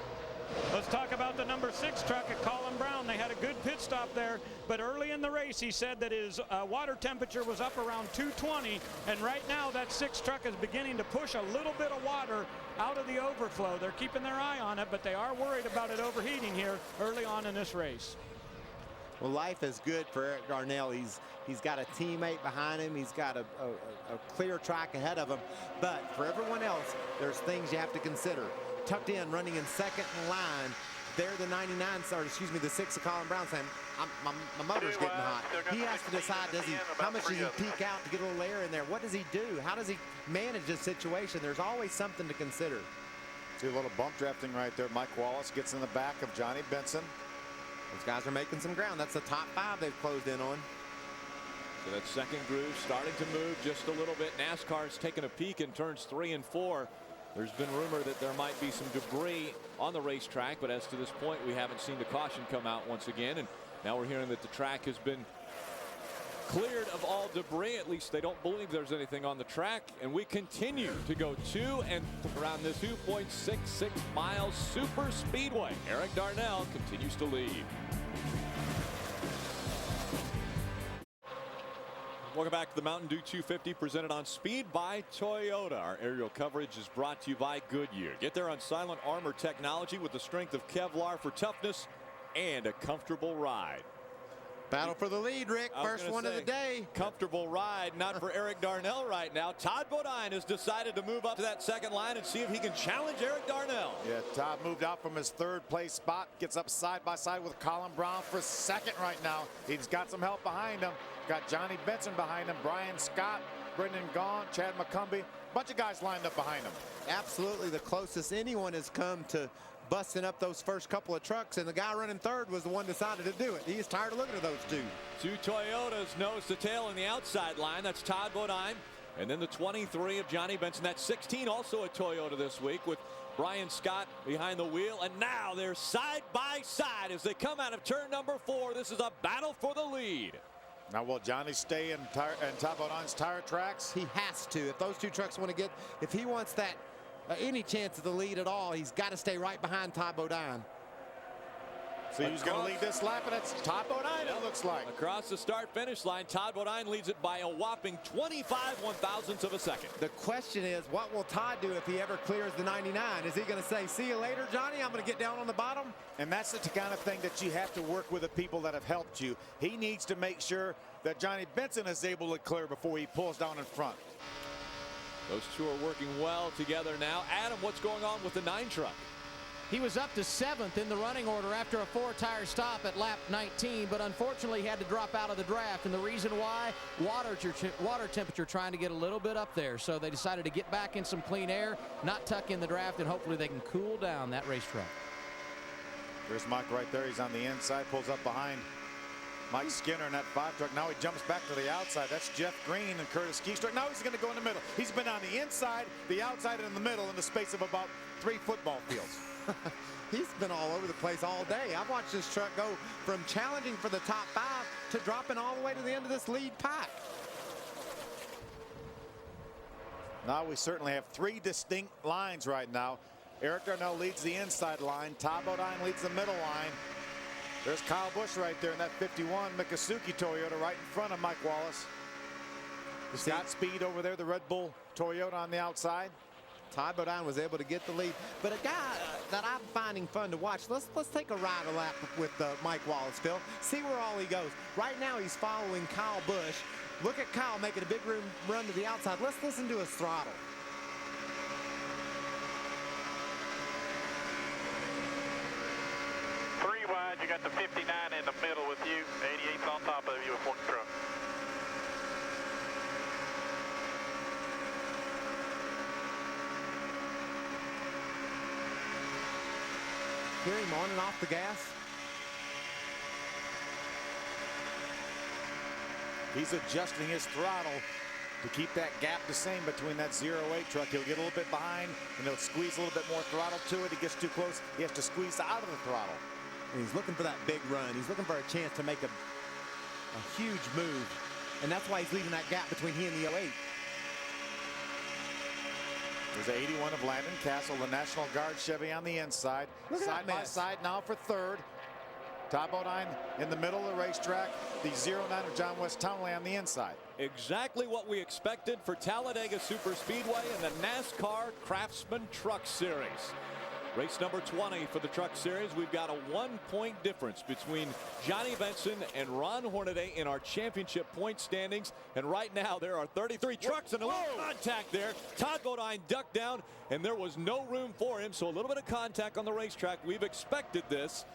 [SPEAKER 13] Let's talk about the number 6 truck at Colin Brown. They had a good pit stop there, but early in the race he said that his water temperature was up around 220, and right now that 6 truck is beginning to push a little bit of water out of the overflow. They're keeping their eye on it, but they are worried about it overheating here early on in this race.
[SPEAKER 7] Well, life is good for Eric Darnell. He's got a teammate behind him. He's got a clear track ahead of him. But for everyone else, there's things you have to consider. Tucked in, running in 2nd in line. They're the the 6 of Colin Brown saying, my motor's getting hot. He has to decide, how much does he peak out to get a little air in there? What does he do? How does he manage this situation? There's always something to consider.
[SPEAKER 8] See a little bump drafting right there. Mike Wallace gets in the back of Johnny Benson.
[SPEAKER 7] Those guys are making some ground. That's the top 5 they've closed in on.
[SPEAKER 6] So that second groove starting to move just a little bit. NASCAR's taking a peek in turns 3 and 4. There's been rumor that there might be some debris on the racetrack, but as to this point, we haven't seen the caution come out once again. And now we're hearing that the track has been cleared of all debris. At least they don't believe there's anything on the track. And we continue to go to and around the 2.66 mile super speedway. Eric Darnell continues to lead. Welcome back to the Mountain Dew 250 presented on Speed by Toyota. Our aerial coverage is brought to you by Goodyear. Get there on silent armor technology with the strength of Kevlar for toughness and a comfortable ride.
[SPEAKER 7] Battle for the lead, Rick. First one of the day.
[SPEAKER 6] Comfortable ride, not for Eric Darnell right now. Todd Bodine has decided to move up to that second line and see if he can challenge Eric Darnell.
[SPEAKER 8] Yeah, Todd moved out from his third place spot, gets up side by side with Colin Brown for second right now. He's got some help behind him. Got Johnny Benson behind him, Brian Scott, Brendan Gaughan, Chad McCumbee. Bunch of guys lined up behind him.
[SPEAKER 7] Absolutely the closest anyone has come to busting up those first couple of trucks, and the guy running third was the one decided to do it. He is tired of looking at those two.
[SPEAKER 6] Two Toyotas nose to tail in the outside line. That's Todd Bodine. And then the 23 of Johnny Benson. That's 16, also a Toyota this week, with Brian Scott behind the wheel. And now they're side by side as they come out of turn number 4. This is a battle for the lead.
[SPEAKER 8] Now, will Johnny stay in Todd Bodine's tire tracks?
[SPEAKER 7] He has to. If those two trucks want to get, if he wants that any chance of the lead at all, he's got to stay right behind Todd Bodine.
[SPEAKER 8] So he's going to lead this lap, and it's Todd Bodine, it looks like.
[SPEAKER 6] Across the start-finish line, Todd Bodine leads it by a whopping 25 one-thousandths of a second.
[SPEAKER 7] The question is, what will Todd do if he ever clears the 99? Is he going to say, see you later, Johnny, I'm going to get down on the bottom?
[SPEAKER 8] And that's the kind of thing that you have to work with the people that have helped you. He needs to make sure that Johnny Benson is able to clear before he pulls down in front.
[SPEAKER 6] Those two are working well together now. Adam, what's going on with the 9 truck?
[SPEAKER 14] He was up to 7th in the running order after a 4-tire stop at lap 19, but unfortunately he had to drop out of the draft. And the reason why, water temperature trying to get a little bit up there. So they decided to get back in some clean air, not tuck in the draft, and hopefully they can cool down that racetrack.
[SPEAKER 8] There's Mike right there. He's on the inside, pulls up behind Mike Skinner in that 5 truck. Now he jumps back to the outside. That's Jeff Green and Curtis Keystruck. Now he's going to go in the middle. He's been on the inside, the outside, and in the middle in the space of about 3 football fields.
[SPEAKER 7] He's been all over the place all day. I've watched this truck go from challenging for the top 5 to dropping all the way to the end of this lead pack.
[SPEAKER 8] Now we certainly have 3 distinct lines right now. Eric Darnell leads the inside line. Todd Bodine leads the middle line. There's Kyle Busch right there in that 51 Mikasuki Toyota right in front of Mike Wallace. Scott Speed over there, the Red Bull Toyota on the outside.
[SPEAKER 7] Todd Bodine was able to get the lead, but a guy that I'm finding fun to watch. Let's take a ride a lap with Mike Wallace, Phil. See where all he goes. Right now he's following Kyle Busch. Look at Kyle making a big run to the outside. Let's listen to his throttle.
[SPEAKER 16] Wide, you got the 59 in the middle with you, 88's on top of you with 1 truck.
[SPEAKER 7] Hear him on and off the gas.
[SPEAKER 8] He's adjusting his throttle to keep that gap the same between that 08 truck. He'll get a little bit behind, and he'll squeeze a little bit more throttle to it. He gets too close, he has to squeeze out of the throttle.
[SPEAKER 7] And he's looking for that big run. He's looking for a chance to make a huge move. And that's why he's leaving that gap between he and the 08.
[SPEAKER 8] There's the 81 of Landon Castle, the National Guard Chevy on the inside. Side by side now for 3rd. Todd Bodine in the middle of the racetrack. The 09 of John West Townley on the inside.
[SPEAKER 6] Exactly what we expected for Talladega Superspeedway and the NASCAR Craftsman Truck Series. Race number 20 for the Truck Series. We've got a 1-point difference between Johnny Benson and Ron Hornaday in our championship point standings. And right now there are 33 trucks and a little contact there. Todd Bodine ducked down and there was no room for him. So a little bit of contact on the racetrack. We've expected this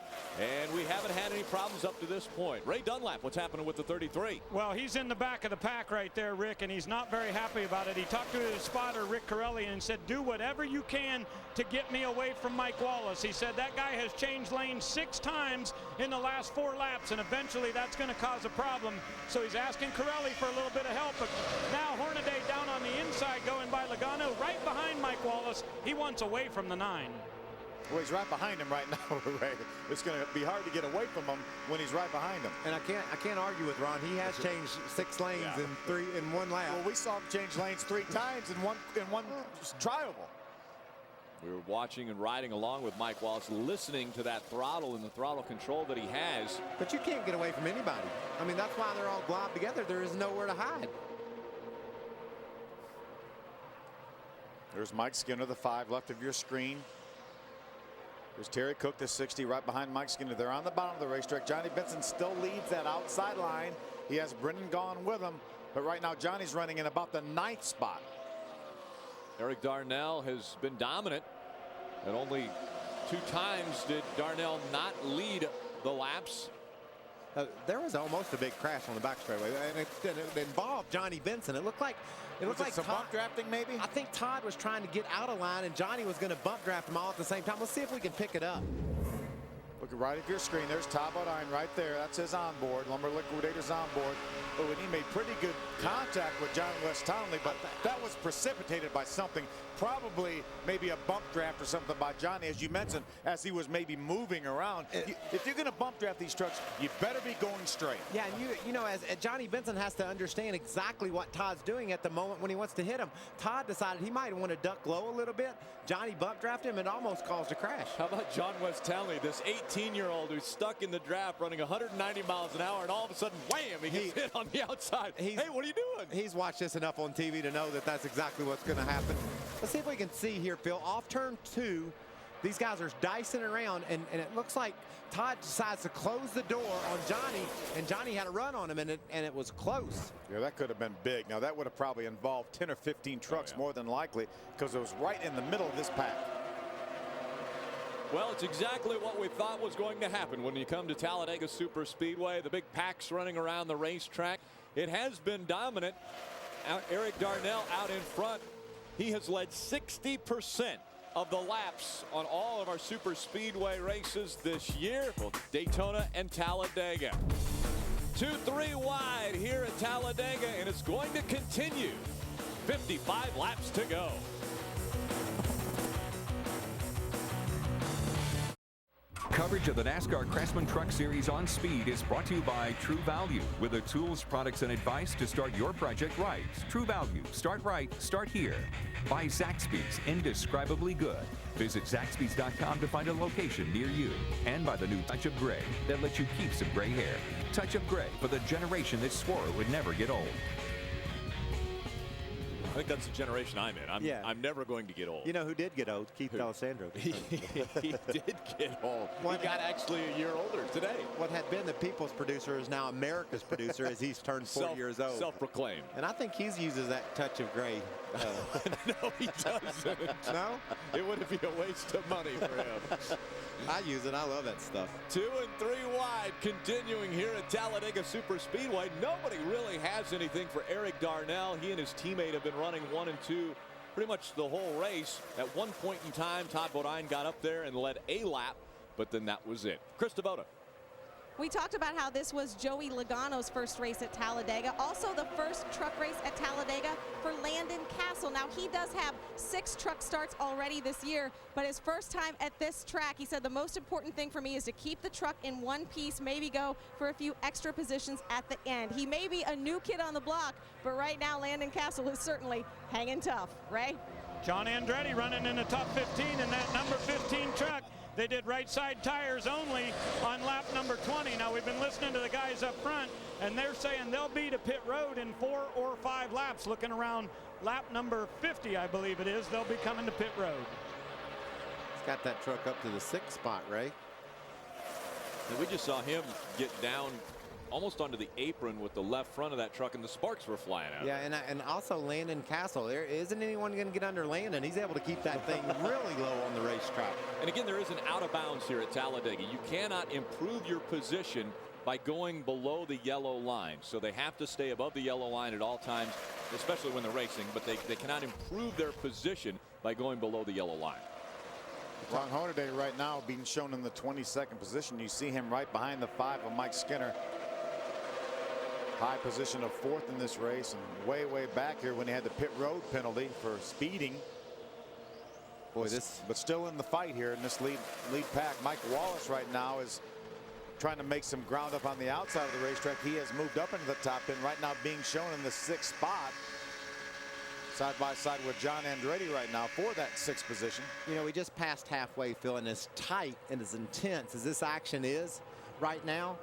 [SPEAKER 6] and we haven't had any problems up to this point. Ray Dunlap, what's happening with the 33?
[SPEAKER 13] Well, he's in the back of the pack right there, Rick, and he's not very happy about it. He talked to his spotter, Rick Corelli, and said, do whatever you can to get me away from Mike Wallace. He said that guy has changed lanes 6 times in the last 4 laps, and eventually that's going to cause a problem. So he's asking Corelli for a little bit of help. But now Hornaday down on the inside going by Logano right behind Mike Wallace. He wants away from the 9.
[SPEAKER 8] Well, he's right behind him right now, Ray. It's going to be hard to get away from him when he's right behind him.
[SPEAKER 7] And I can't argue with Ron. He has changed 6 lanes in 1 lap.
[SPEAKER 8] Well, we saw him change lanes 3 times in one trial.
[SPEAKER 6] We were watching and riding along with Mike Wallace, listening to that throttle and the throttle control that he has.
[SPEAKER 7] But you can't get away from anybody. I mean, that's why they're all globbed together. There is nowhere to hide.
[SPEAKER 8] There's Mike Skinner, the 5 left of your screen. There's Terry Cook, the 60, right behind Mike Skinner. They're on the bottom of the racetrack. Johnny Benson still leads that outside line. He has Brennan gone with him, but right now Johnny's running in about the 9th spot.
[SPEAKER 6] Eric Darnell has been dominant, and only 2 times did Darnell not lead the laps.
[SPEAKER 7] There was almost a big crash on the back straightaway, and it involved Johnny Benson. It looked like
[SPEAKER 8] some bump drafting, maybe.
[SPEAKER 7] I think Todd was trying to get out of line, and Johnny was going to bump draft them all at the same time. Let's see if we can pick it up.
[SPEAKER 8] Look right at your screen. There's Todd Bodine right there. That's his onboard. Lumber Liquidators onboard. But when he made pretty good contact with John West Townley, but that was precipitated by something, probably maybe a bump draft or something by Johnny, as you mentioned, as he was maybe moving around. If you're going to bump draft these trucks, you better be going straight.
[SPEAKER 7] Yeah, and you know, as Johnny Benson has to understand exactly what Todd's doing at the moment when he wants to hit him. Todd decided he might want to duck low a little bit. Johnny bump drafted him and almost caused a crash.
[SPEAKER 6] How about John West Townley, this 18-year-old who's stuck in the draft running 190 miles an hour, and all of a sudden, wham, he gets hit on the outside. Hey, what are you doing?
[SPEAKER 7] He's watched this enough on TV to know that that's exactly what's going to happen. Let's see if we can see here, Phil. Off turn 2, these guys are dicing around, and it looks like Todd decides to close the door on Johnny, and Johnny had a run on him, and it was close.
[SPEAKER 8] Yeah, that could have been big. Now, that would have probably involved 10 or 15 trucks more than likely, because it was right in the middle of this pack.
[SPEAKER 6] Well, it's exactly what we thought was going to happen when you come to Talladega Superspeedway. The big packs running around the racetrack. It has been dominant. Eric Darnell out in front. He has led 60% of the laps on all of our Superspeedway races this year, both Daytona and Talladega. 2-3 wide here at Talladega, and it's going to continue. 55 laps to go.
[SPEAKER 12] Coverage of the NASCAR Craftsman Truck Series on Speed is brought to you by True Value, with the tools, products, and advice to start your project right. True Value. Start right. Start here. By Zaxby's. Indescribably good. Visit Zaxby's.com to find a location near you. And by the new Touch of Gray that lets you keep some gray hair. Touch of Gray for the generation that swore it would never get old.
[SPEAKER 6] I think that's the generation I'm in. I'm never going to get old.
[SPEAKER 7] You know who did get old? Keith Alessandro.
[SPEAKER 6] He did get old. He got actually a year older today.
[SPEAKER 7] What had been the people's producer is now America's producer as he's turned 40 years old.
[SPEAKER 6] Self-proclaimed.
[SPEAKER 7] And I think he uses that touch of gray.
[SPEAKER 6] No, he doesn't.
[SPEAKER 7] No?
[SPEAKER 6] It would be a waste of money for him.
[SPEAKER 7] I use it. I love that stuff.
[SPEAKER 6] 2 and 3 wide, continuing here at Talladega Superspeedway. Nobody really has anything for Eric Darnell. He and his teammate have been running 1 and 2 pretty much the whole race. At one point in time, Todd Bodine got up there and led a lap, but then that was it. Chris Devoto.
[SPEAKER 15] We talked about how this was Joey Logano's first race at Talladega. Also the first truck race at Talladega for Landon Castle. Now he does have 6 truck starts already this year, but his first time at this track, he said the most important thing for me is to keep the truck in one piece, maybe go for a few extra positions at the end. He may be a new kid on the block, but right now Landon Castle is certainly hanging tough. Ray?
[SPEAKER 13] John Andretti running in the top 15 in that number 15 truck. They did right side tires only on lap number 20. Now we've been listening to the guys up front, and they're saying they'll be to pit road in 4 or 5 laps. Looking around lap number 50, I believe it is, they'll be coming to pit road.
[SPEAKER 7] He's got that truck up to the 6th spot, Ray.
[SPEAKER 6] And we just saw him get down almost onto the apron with the left front of that truck, and the sparks were flying out.
[SPEAKER 7] Yeah, and also Landon Castle. There isn't anyone going to get under Landon. He's able to keep that thing really low on the racetrack.
[SPEAKER 6] And again, there is an out of bounds here at Talladega. You cannot improve your position by going below the yellow line. So they have to stay above the yellow line at all times, especially when they're racing, but they cannot improve their position by going below the yellow line.
[SPEAKER 8] Ron Hornaday right now being shown in the 22nd position. You see him right behind the 5 of Mike Skinner. High position of 4th in this race, and way back here when he had the pit road penalty for speeding. Boy, but still in the fight here in this lead pack. Mike Wallace right now is trying to make some ground up on the outside of the racetrack. He has moved up into the top 10, right now being shown in the 6th spot. Side by side with John Andretti right now for that 6th position.
[SPEAKER 7] You know, we just passed halfway, Phil, and as tight and as intense as this action is right now,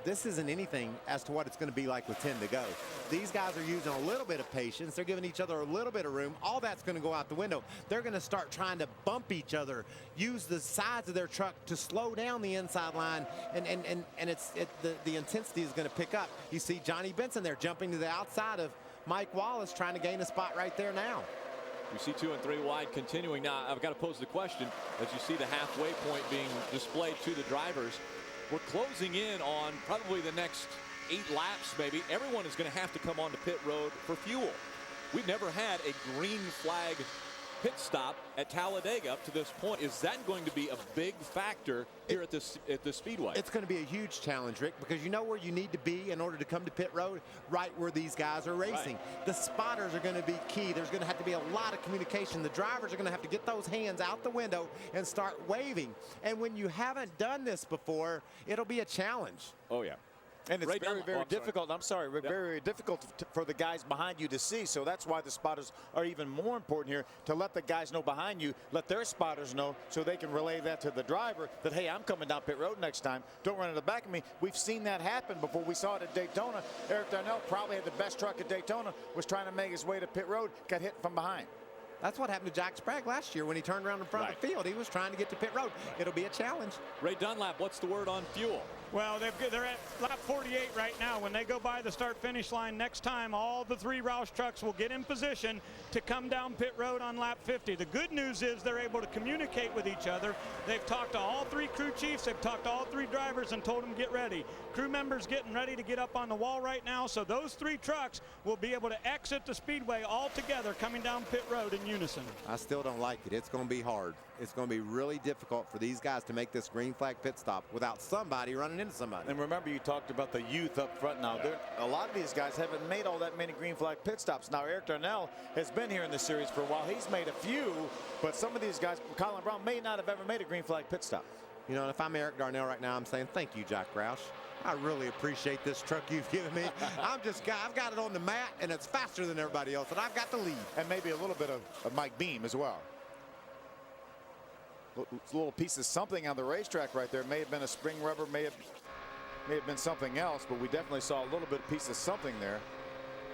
[SPEAKER 7] this isn't anything as to what it's going to be like with 10 to go. These guys are using a little bit of patience. They're giving each other a little bit of room. All that's going to go out the window. They're going to start trying to bump each other, use the sides of their truck to slow down the inside line, and the intensity is going to pick up. You see Johnny Benson there jumping to the outside of Mike Wallace, trying to gain a spot right there now.
[SPEAKER 6] We see 2 and 3 wide continuing. Now, I've got to pose the question, as you see the halfway point being displayed to the drivers. We're closing in on probably the next 8 laps, maybe. Everyone is going to have to come onto pit road for fuel. We've never had a green flag pit stop at Talladega up to this point. Is that going to be a big factor here at the Speedway?
[SPEAKER 7] It's going to be a huge challenge, Rick, because you know where you need to be in order to come to pit road, right where these guys are racing.
[SPEAKER 6] Right.
[SPEAKER 7] The spotters are going to be key. There's going to have to be a lot of communication. The drivers are going to have to get those hands out the window and start waving. And when you haven't done this before, it'll be a challenge.
[SPEAKER 6] Oh, yeah.
[SPEAKER 8] And it's very difficult. I'm sorry, Rick, very difficult for the guys behind you to see. So that's why the spotters are even more important here, to let the guys know behind you, let their spotters know, so they can relay that to the driver that, hey, I'm coming down pit road next time. Don't run in the back of me. We've seen that happen before. We saw it at Daytona. Eric Darnell probably had the best truck at Daytona, was trying to make his way to pit road, got hit from behind.
[SPEAKER 7] That's what happened to Jack Sprague last year when he turned around in front of the field. He was trying to get to pit road. It'll be a challenge.
[SPEAKER 6] Ray Dunlap, what's the word on fuel?
[SPEAKER 13] Well, they're at lap 48 right now. When they go by the start-finish line next time, all the 3 Roush trucks will get in position to come down pit road on lap 50. The good news is they're able to communicate with each other. They've talked to all 3 crew chiefs. They've talked to all 3 drivers and told them get ready. Crew members getting ready to get up on the wall right now. So those 3 trucks will be able to exit the speedway all together coming down pit road in unison.
[SPEAKER 7] I still don't like it. It's going to be hard. It's going to be really difficult for these guys to make this green flag pit stop without somebody running into somebody.
[SPEAKER 8] And remember, you talked about the youth up front now. A lot of these guys haven't made all that many green flag pit stops. Now, Eric Darnell has been here in the series for a while. He's made a few, but some of these guys, Colin Brown, may not have ever made a green flag pit stop.
[SPEAKER 7] You know, if I'm Eric Darnell right now, I'm saying, thank you, Jack Roush. I really appreciate this truck you've given me. I've got it on the mat, and it's faster than everybody else, and I've got the lead.
[SPEAKER 8] And maybe a little bit of Mike Beam as well. A little piece of something on the racetrack right there. May have been a spring rubber, may have been something else, but we definitely saw a little bit of piece of something there.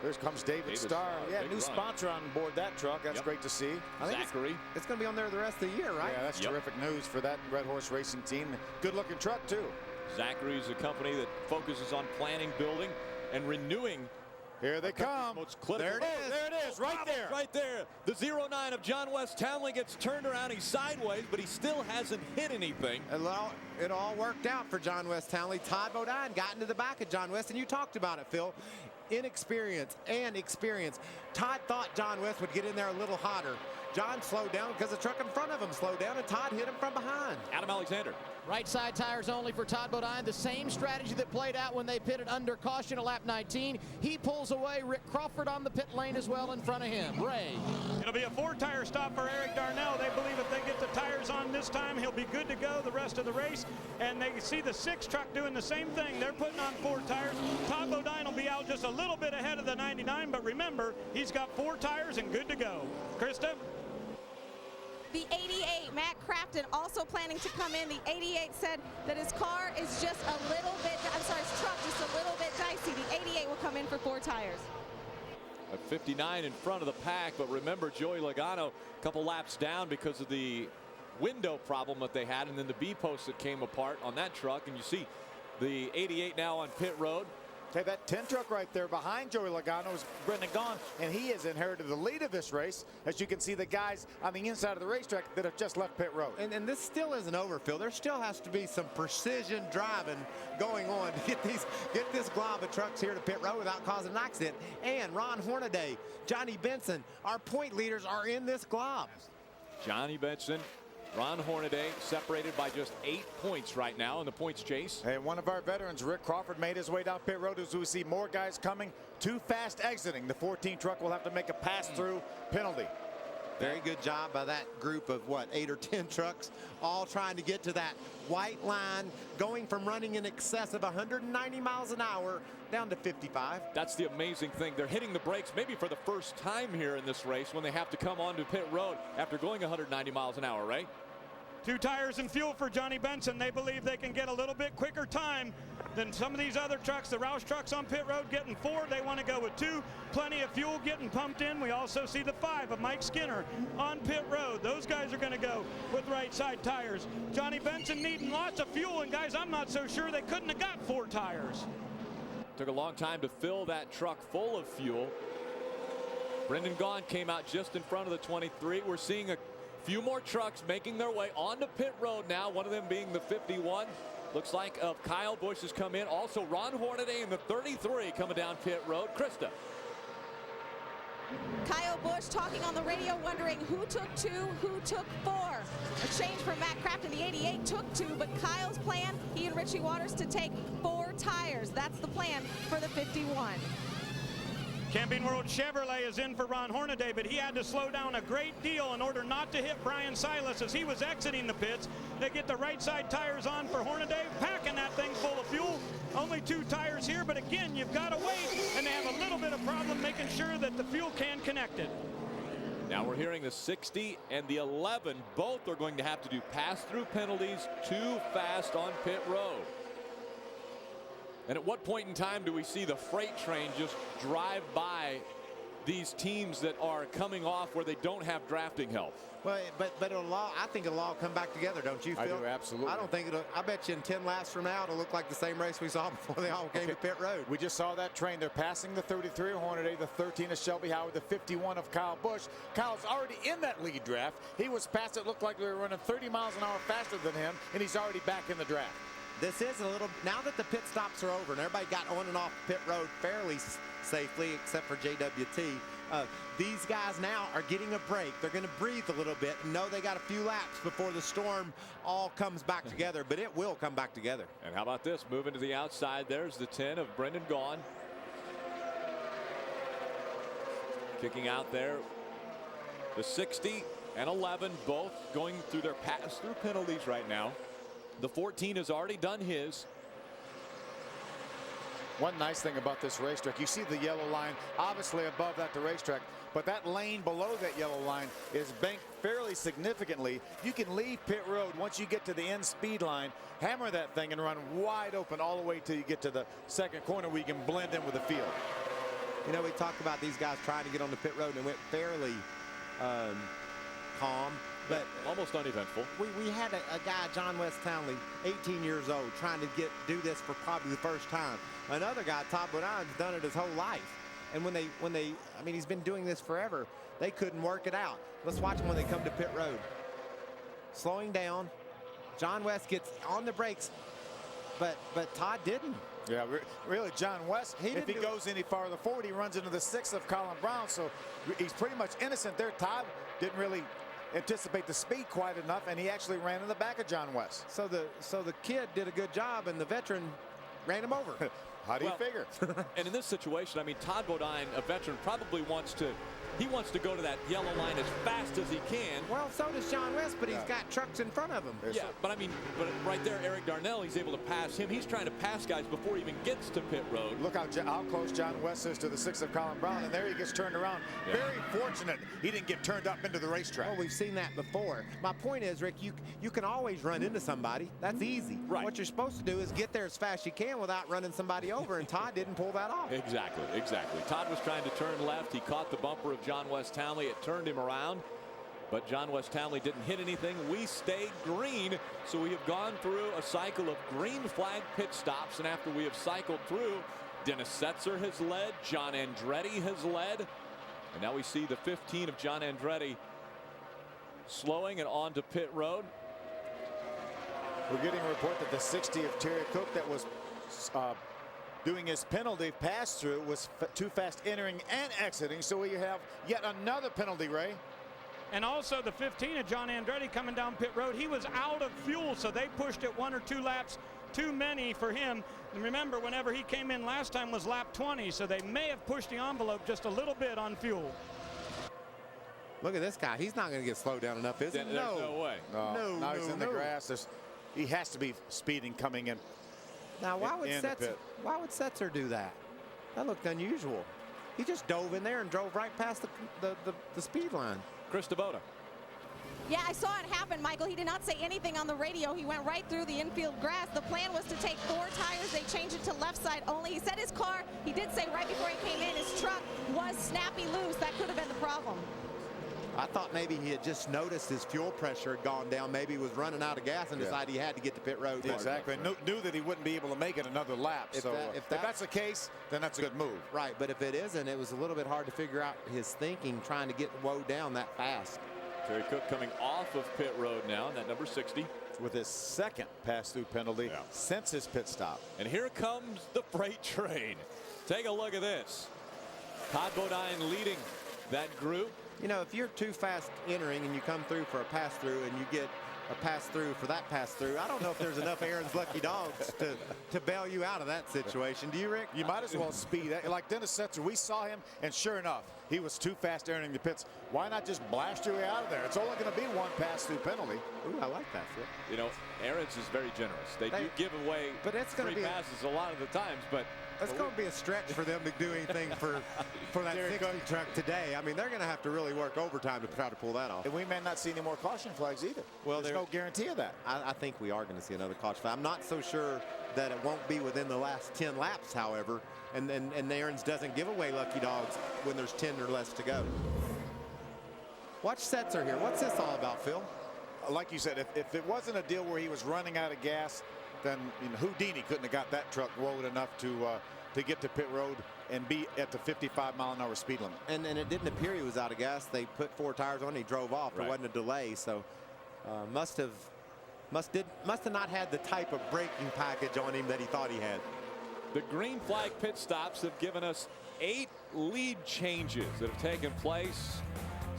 [SPEAKER 8] There comes David Starr. Yeah, new sponsor on board that truck. That's great to see.
[SPEAKER 7] I think
[SPEAKER 6] Zachary.
[SPEAKER 7] It's going to be on there the rest of the year, right?
[SPEAKER 8] Yeah, that's terrific news for that Red Horse Racing team. Good looking truck too.
[SPEAKER 6] Zachary is a company that focuses on planning, building, and renewing.
[SPEAKER 8] Here they come.
[SPEAKER 7] There it is.
[SPEAKER 8] There it is, right there.
[SPEAKER 6] Right there. The 09 of John West Townley gets turned around. He's sideways, but he still hasn't hit anything.
[SPEAKER 7] It all worked out for John West Townley. Todd Bodine got into the back of John West, and you talked about it, Phil. Inexperience and experience. Todd thought John West would get in there a little hotter. John slowed down because the truck in front of him slowed down, and Todd hit him from behind.
[SPEAKER 6] Adam Alexander.
[SPEAKER 14] Right side tires only for Todd Bodine. The same strategy that played out when they pitted under caution at lap 19. He pulls away. Rick Crawford on the pit lane as well in front of him. Ray.
[SPEAKER 13] It'll be a 4-tire stop for Eric Darnell. They believe if they get the tires on this time, he'll be good to go the rest of the race. And they see the 6 truck doing the same thing. They're putting on 4 tires. Todd Bodine will be out just a little bit ahead of the 99, but remember, he's got 4 tires and good to go. Krista?
[SPEAKER 15] The 88, Matt Crafton, also planning to come in. The 88 said that his car is just a little bit, his truck just a little bit dicey. The 88 will come in for 4 tires.
[SPEAKER 6] A 59 in front of the pack, but remember Joey Logano a couple laps down because of the window problem that they had, and then the B post that came apart on that truck. And you see the 88 now on pit road.
[SPEAKER 8] Okay, that 10 truck right there behind Joey Logano is Brendan Gaughan, and he has inherited the lead of this race. As you can see, the guys on the inside of the racetrack that have just left pit road.
[SPEAKER 7] And this still isn't over, Phil. There still has to be some precision driving going on to get this glob of trucks here to pit road without causing an accident. And Ron Hornaday, Johnny Benson, our point leaders are in this glob.
[SPEAKER 6] Johnny Benson, Ron Hornaday separated by just 8 points right now in the points chase.
[SPEAKER 8] And one of our veterans, Rick Crawford, made his way down pit road as we see more guys coming. Too fast exiting. The 14 truck will have to make a pass-through penalty.
[SPEAKER 7] Very good job by that group of, 8 or 10 trucks, all trying to get to that white line, going from running in excess of 190 miles an hour down to 55.
[SPEAKER 6] That's the amazing thing. They're hitting the brakes maybe for the first time here in this race when they have to come onto pit road after going 190 miles an hour, right?
[SPEAKER 13] 2 tires and fuel for Johnny Benson. They believe they can get a little bit quicker time than some of these other trucks. The Roush trucks on pit road getting 4. They want to go with 2. Plenty of fuel getting pumped in. We also see the 5 of Mike Skinner on pit road. Those guys are going to go with right side tires. Johnny Benson needing lots of fuel, and guys, I'm not so sure they couldn't have got 4 tires.
[SPEAKER 6] Took a long time to fill that truck full of fuel. Brendan Gaughan came out just in front of the 23. We're seeing a few more trucks making their way onto pit road now, one of them being the 51. Looks like Kyle Busch has come in. Also, Ron Hornaday in the 33 coming down pit road. Krista.
[SPEAKER 15] Kyle Busch talking on the radio, wondering who took 2, who took 4. A change from Matt Kraft in the 88 took 2, but Kyle's plan, he and Richie Waters, to take 4 tires. That's the plan for the 51.
[SPEAKER 13] Camping World Chevrolet is in for Ron Hornaday, but he had to slow down a great deal in order not to hit Brian Silas as he was exiting the pits. They get the right side tires on for Hornaday, packing that thing full of fuel. Only 2 tires here, but again, you've got to wait, and they have a little bit of problem making sure that the fuel can connected.
[SPEAKER 6] Now we're hearing the 60 and the 11 both are going to have to do pass-through penalties too fast on pit road. And at what point in time do we see the freight train just drive by these teams that are coming off where they don't have drafting help?
[SPEAKER 7] Well, but I think it'll all come back together, don't you, Phil?
[SPEAKER 8] I do, absolutely.
[SPEAKER 7] I don't think it'll. I bet you in 10 laps from now it'll look like the same race we saw before they all came to pit road.
[SPEAKER 8] We just saw that train. They're passing the 33 of Hornaday, the 13 of Shelby Howard, the 51 of Kyle Busch. Kyle's already in that lead draft. He was past it. Looked like they were running 30 miles an hour faster than him, and he's already back in the draft.
[SPEAKER 7] This is a little, now that the pit stops are over and everybody got on and off pit road fairly safely, except for JWT, these guys now are getting a break. They're going to breathe a little bit and know they got a few laps before the storm all comes back together, but it will come back together.
[SPEAKER 6] And how about this? Moving to the outside, there's the 10 of Brendan Gaughan. Kicking out there, the 60 and 11 both going through their pass-through penalties right now. The 14 has already done his.
[SPEAKER 8] One nice thing about this racetrack, you see the yellow line obviously above that the racetrack, but that lane below that yellow line is banked fairly significantly. You can leave pit road once you get to the end speed line, hammer that thing and run wide open all the way till you get to the second corner where you can blend in with the field.
[SPEAKER 7] You know, we talked about these guys trying to get on the pit road and it went fairly calm. But
[SPEAKER 6] almost uneventful.
[SPEAKER 7] We had a guy, John West Townley, 18 years old, trying to do this for probably the first time. Another guy, Todd Bodine's done it his whole life. And when they, I mean, he's been doing this forever. They couldn't work it out. Let's watch them when they come to pit road. Slowing down. John West gets on the brakes, but Todd didn't.
[SPEAKER 8] Yeah, really, John West, if he goes any farther forward, he runs into the 6 of Colin Brown. So he's pretty much innocent there. Todd didn't really anticipate the speed quite enough, and he actually ran in the back of John West.
[SPEAKER 7] So the kid did a good job, and the veteran ran him over.
[SPEAKER 8] How do you figure?
[SPEAKER 6] And in this situation, I mean, Todd Bodine, a veteran, probably wants to go to that yellow line as fast as he can.
[SPEAKER 7] Well, so does John West, but he's got trucks in front of him.
[SPEAKER 6] Yeah, but I mean, right there, Eric Darnell, he's able to pass him. He's trying to pass guys before he even gets to pit road.
[SPEAKER 8] Look how close John West is to the 6 of Colin Brown, and there he gets turned around. Yeah. Very fortunate he didn't get turned up into the racetrack.
[SPEAKER 7] Well, we've seen that before. My point is, Rick, you can always run into somebody. That's easy.
[SPEAKER 6] Right.
[SPEAKER 7] What you're supposed to do is get there as fast as you can without running somebody over, and Todd didn't pull that off.
[SPEAKER 6] Exactly. Todd was trying to turn left. He caught the bumper of John West Townley. It turned him around, but John West Townley didn't hit anything. We stayed green, so we have gone through a cycle of green flag pit stops, and after we have cycled through, Dennis Setzer has led, John Andretti has led, and now we see the 15 of John Andretti slowing and on to pit road.
[SPEAKER 8] We're getting a report that the 60 of Terry Cook that was doing his penalty pass-through was too fast entering and exiting, so we have yet another penalty, Ray.
[SPEAKER 13] And also the 15 of John Andretti coming down pit road. He was out of fuel, so they pushed it 1 or 2 laps too many for him. And remember, whenever he came in last time was lap 20, so they may have pushed the envelope just a little bit on fuel.
[SPEAKER 7] Look at this guy. He's not going to get slowed down enough, is he?
[SPEAKER 6] There's no way.
[SPEAKER 8] No, he's in the grass. He has to be speeding coming in.
[SPEAKER 7] Now, why would Setzer do that? That looked unusual. He just dove in there and drove right past the speed line.
[SPEAKER 6] Chris Devoto.
[SPEAKER 15] Yeah, I saw it happen, Michael. He did not say anything on the radio. He went right through the infield grass. The plan was to take 4 tires. They changed it to left side only. He said his car, he did say right before he came in, his truck was snappy loose. That could have been the problem.
[SPEAKER 7] I thought maybe he had just noticed his fuel pressure had gone down. Maybe he was running out of gas and decided he had to get to pit road.
[SPEAKER 8] Exactly. Knew that he wouldn't be able to make it another lap. If that's the case, then that's a good move.
[SPEAKER 7] Right, but if it isn't, it was a little bit hard to figure out his thinking trying to get Woe down that fast.
[SPEAKER 6] Terry Cook coming off of pit road now, that number 60.
[SPEAKER 8] With his second pass-through penalty since his pit stop.
[SPEAKER 6] And here comes the freight train. Take a look at this. Todd Bodine leading that group.
[SPEAKER 7] You know, if you're too fast entering and you come through for a pass-through and you get a pass-through for that pass-through, I don't know if there's enough Aaron's Lucky Dogs to bail you out of that situation. Do you, Rick?
[SPEAKER 8] You might as well speed. Like Dennis Setzer, we saw him, and sure enough, he was too fast entering the pits. Why not just blast your way out of there? It's only going to be one pass-through penalty.
[SPEAKER 7] Ooh, I like that, Phil.
[SPEAKER 6] You know, Aaron's is very generous. They do give away free passes a lot of the times, but
[SPEAKER 7] it's going to be a stretch for them to do anything for that 60 truck today. I mean, they're going to have to really work overtime to try to pull that off.
[SPEAKER 8] And we may not see any more caution flags either. Well, there's no guarantee of that.
[SPEAKER 7] I think we are going to see another caution flag. I'm not so sure that it won't be within the last 10 laps, however. And Aaron's doesn't give away Lucky Dogs when there's 10 or less to go. Watch Setzer here. What's this all about, Phil?
[SPEAKER 8] Like you said, if it wasn't a deal where he was running out of gas, then Houdini couldn't have got that truck rolled enough to get to pit road and be at the 55-mile-an-hour speed limit.
[SPEAKER 7] And it didn't appear he was out of gas. They put 4 tires on. He drove off. There wasn't a delay, so must have not had the type of braking package on him that he thought he had.
[SPEAKER 6] The green flag pit stops have given us 8 lead changes that have taken place.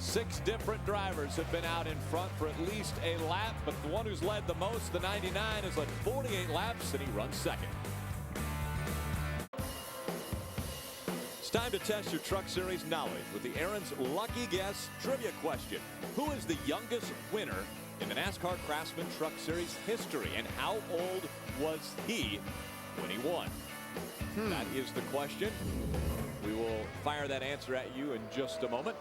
[SPEAKER 6] 6 different drivers have been out in front for at least a lap, but the one who's led the most, the 99, has led 48 laps, and he runs second. It's time to test your Truck Series knowledge with the Aaron's Lucky Guess trivia question. Who is the youngest winner in the NASCAR Craftsman Truck Series history, and how old was he when he won? That is the question. We will fire that answer at you in just a moment.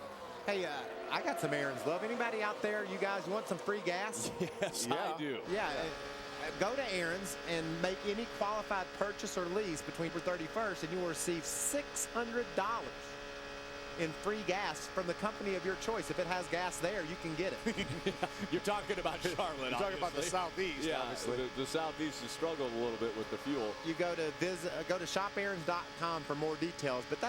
[SPEAKER 7] Hey, I got some Aaron's love. Anybody out there, you guys want some free gas?
[SPEAKER 6] Yes, I do.
[SPEAKER 7] Yeah. Go to Aaron's and make any qualified purchase or lease between the 31st, and you will receive $600 in free gas from the company of your choice. If it has gas there, you can get it.
[SPEAKER 6] You're talking about Charlotte.
[SPEAKER 8] You're talking about the Southeast.
[SPEAKER 6] Yeah,
[SPEAKER 8] obviously.
[SPEAKER 6] The Southeast has struggled a little bit with the fuel.
[SPEAKER 7] You go to shopaarons.com for more details, but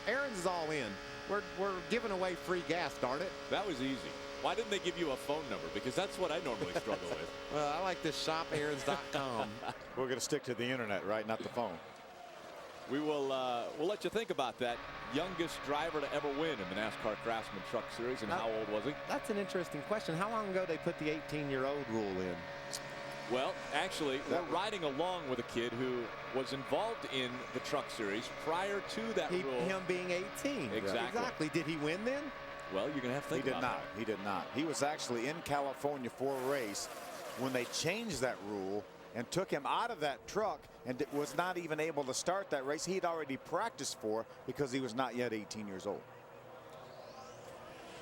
[SPEAKER 7] Aaron's is all in. We're giving away free gas, darn it.
[SPEAKER 6] That was easy. Why didn't they give you a phone number? Because that's what I normally struggle with.
[SPEAKER 7] Well, I like this shopaarons.com.
[SPEAKER 8] We're going to stick to the internet, right? Not the phone.
[SPEAKER 6] We will we'll let you think about that. Youngest driver to ever win in the NASCAR Craftsman Truck Series, and how old was he?
[SPEAKER 7] That's an interesting question. How long ago they put the 18-year-old rule in?
[SPEAKER 6] Well, actually, we're riding along with a kid who was involved in the Truck Series prior to that rule.
[SPEAKER 7] Him being 18. Exactly. Did he win then?
[SPEAKER 6] Well, you're going to have to think about that.
[SPEAKER 8] He did not. He was actually in California for a race when they changed that rule and took him out of that truck and was not even able to start that race he'd already practiced for because he was not yet 18 years old.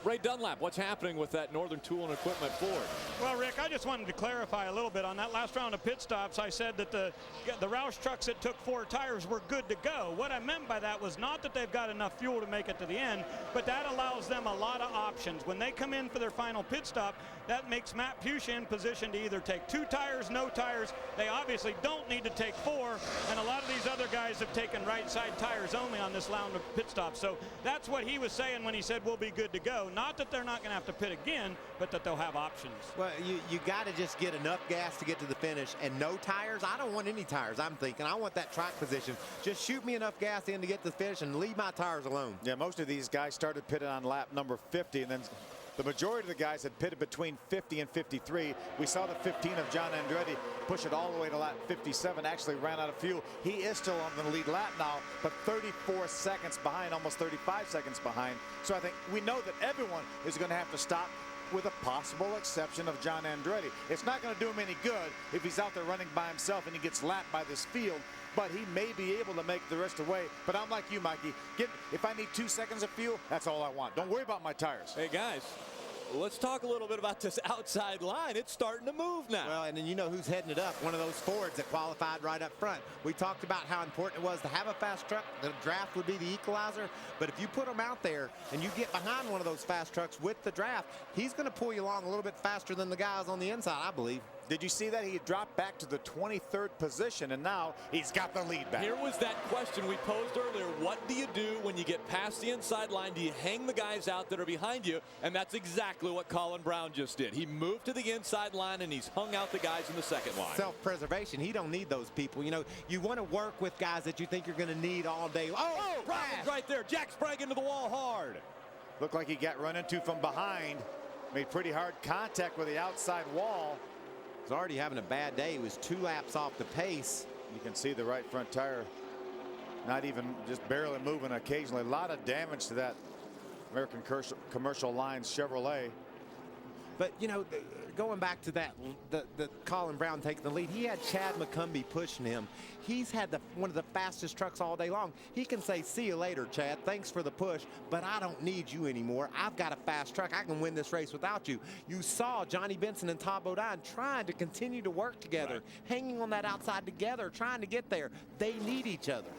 [SPEAKER 6] Ray Dunlap, what's happening with that Northern Tool and Equipment Ford?
[SPEAKER 13] Well, Rick, I just wanted to clarify a little bit on that last round of pit stops. I said that the Roush trucks that took 4 tires were good to go. What I meant by that was not that they've got enough fuel to make it to the end, but that allows them a lot of options. When they come in for their final pit stop, that makes Matt Puccia in position to either take 2 tires, no tires. They obviously don't need to take 4, and a lot of these other guys have taken right side tires only on this round of pit stops. So that's what he was saying when he said we'll be good to go. Not that they're not going to have to pit again, but that they'll have options.
[SPEAKER 7] Well, you got to just get enough gas to get to the finish, and no tires. I don't want any tires. I'm thinking I want that track position. Just shoot me enough gas in to get to the finish and leave my tires alone.
[SPEAKER 8] Yeah, most of these guys started pitting on lap number 50, and then the majority of the guys had pitted between 50 and 53. We saw the 15 of John Andretti push it all the way to lap 57, actually ran out of fuel. He is still on the lead lap now, but 34 seconds behind, almost 35 seconds behind. So I think we know that everyone is going to have to stop, with a possible exception of John Andretti. It's not going to do him any good if he's out there running by himself and he gets lapped by this field, but he may be able to make the rest of the way. But I'm like you, Mikey. If I need 2 seconds of fuel, that's all I want. Don't worry about my tires.
[SPEAKER 6] Hey, guys, let's talk a little bit about this outside line. It's starting to move now.
[SPEAKER 7] Well, and then you know who's heading it up. One of those Fords that qualified right up front. We talked about how important it was to have a fast truck. The draft would be the equalizer. But if you put them out there and you get behind one of those fast trucks with the draft, he's going to pull you along a little bit faster than the guys on the inside, I believe.
[SPEAKER 8] Did you see that? He dropped back to the 23rd position, and now he's got the lead back.
[SPEAKER 6] Here was that question we posed earlier. What do you do when you get past the inside line? Do you hang the guys out that are behind you? And that's exactly what Colin Brown just did. He moved to the inside line, and he's hung out the guys in the second line.
[SPEAKER 7] Self-preservation. He don't need those people. You know, you want to work with guys that you think you're going to need all day.
[SPEAKER 6] Oh, Brown's right there. Jack Sprague into the wall hard.
[SPEAKER 8] Looked like he got run into from behind. Made pretty hard contact with the outside wall.
[SPEAKER 7] He's already having a bad day. He was 2 laps off the pace.
[SPEAKER 8] You can see the right front tire not even just barely moving occasionally. A lot of damage to that American Commercial Lines Chevrolet.
[SPEAKER 7] But, you know, going back to that, the Colin Brown taking the lead, he had Chad McCumbee pushing him. He's had one of the fastest trucks all day long. He can say, see you later, Chad. Thanks for the push, but I don't need you anymore. I've got a fast truck. I can win this race without you. You saw Johnny Benson and Todd Bodine trying to continue to work together, hanging on that outside together, trying to get there. They need each other.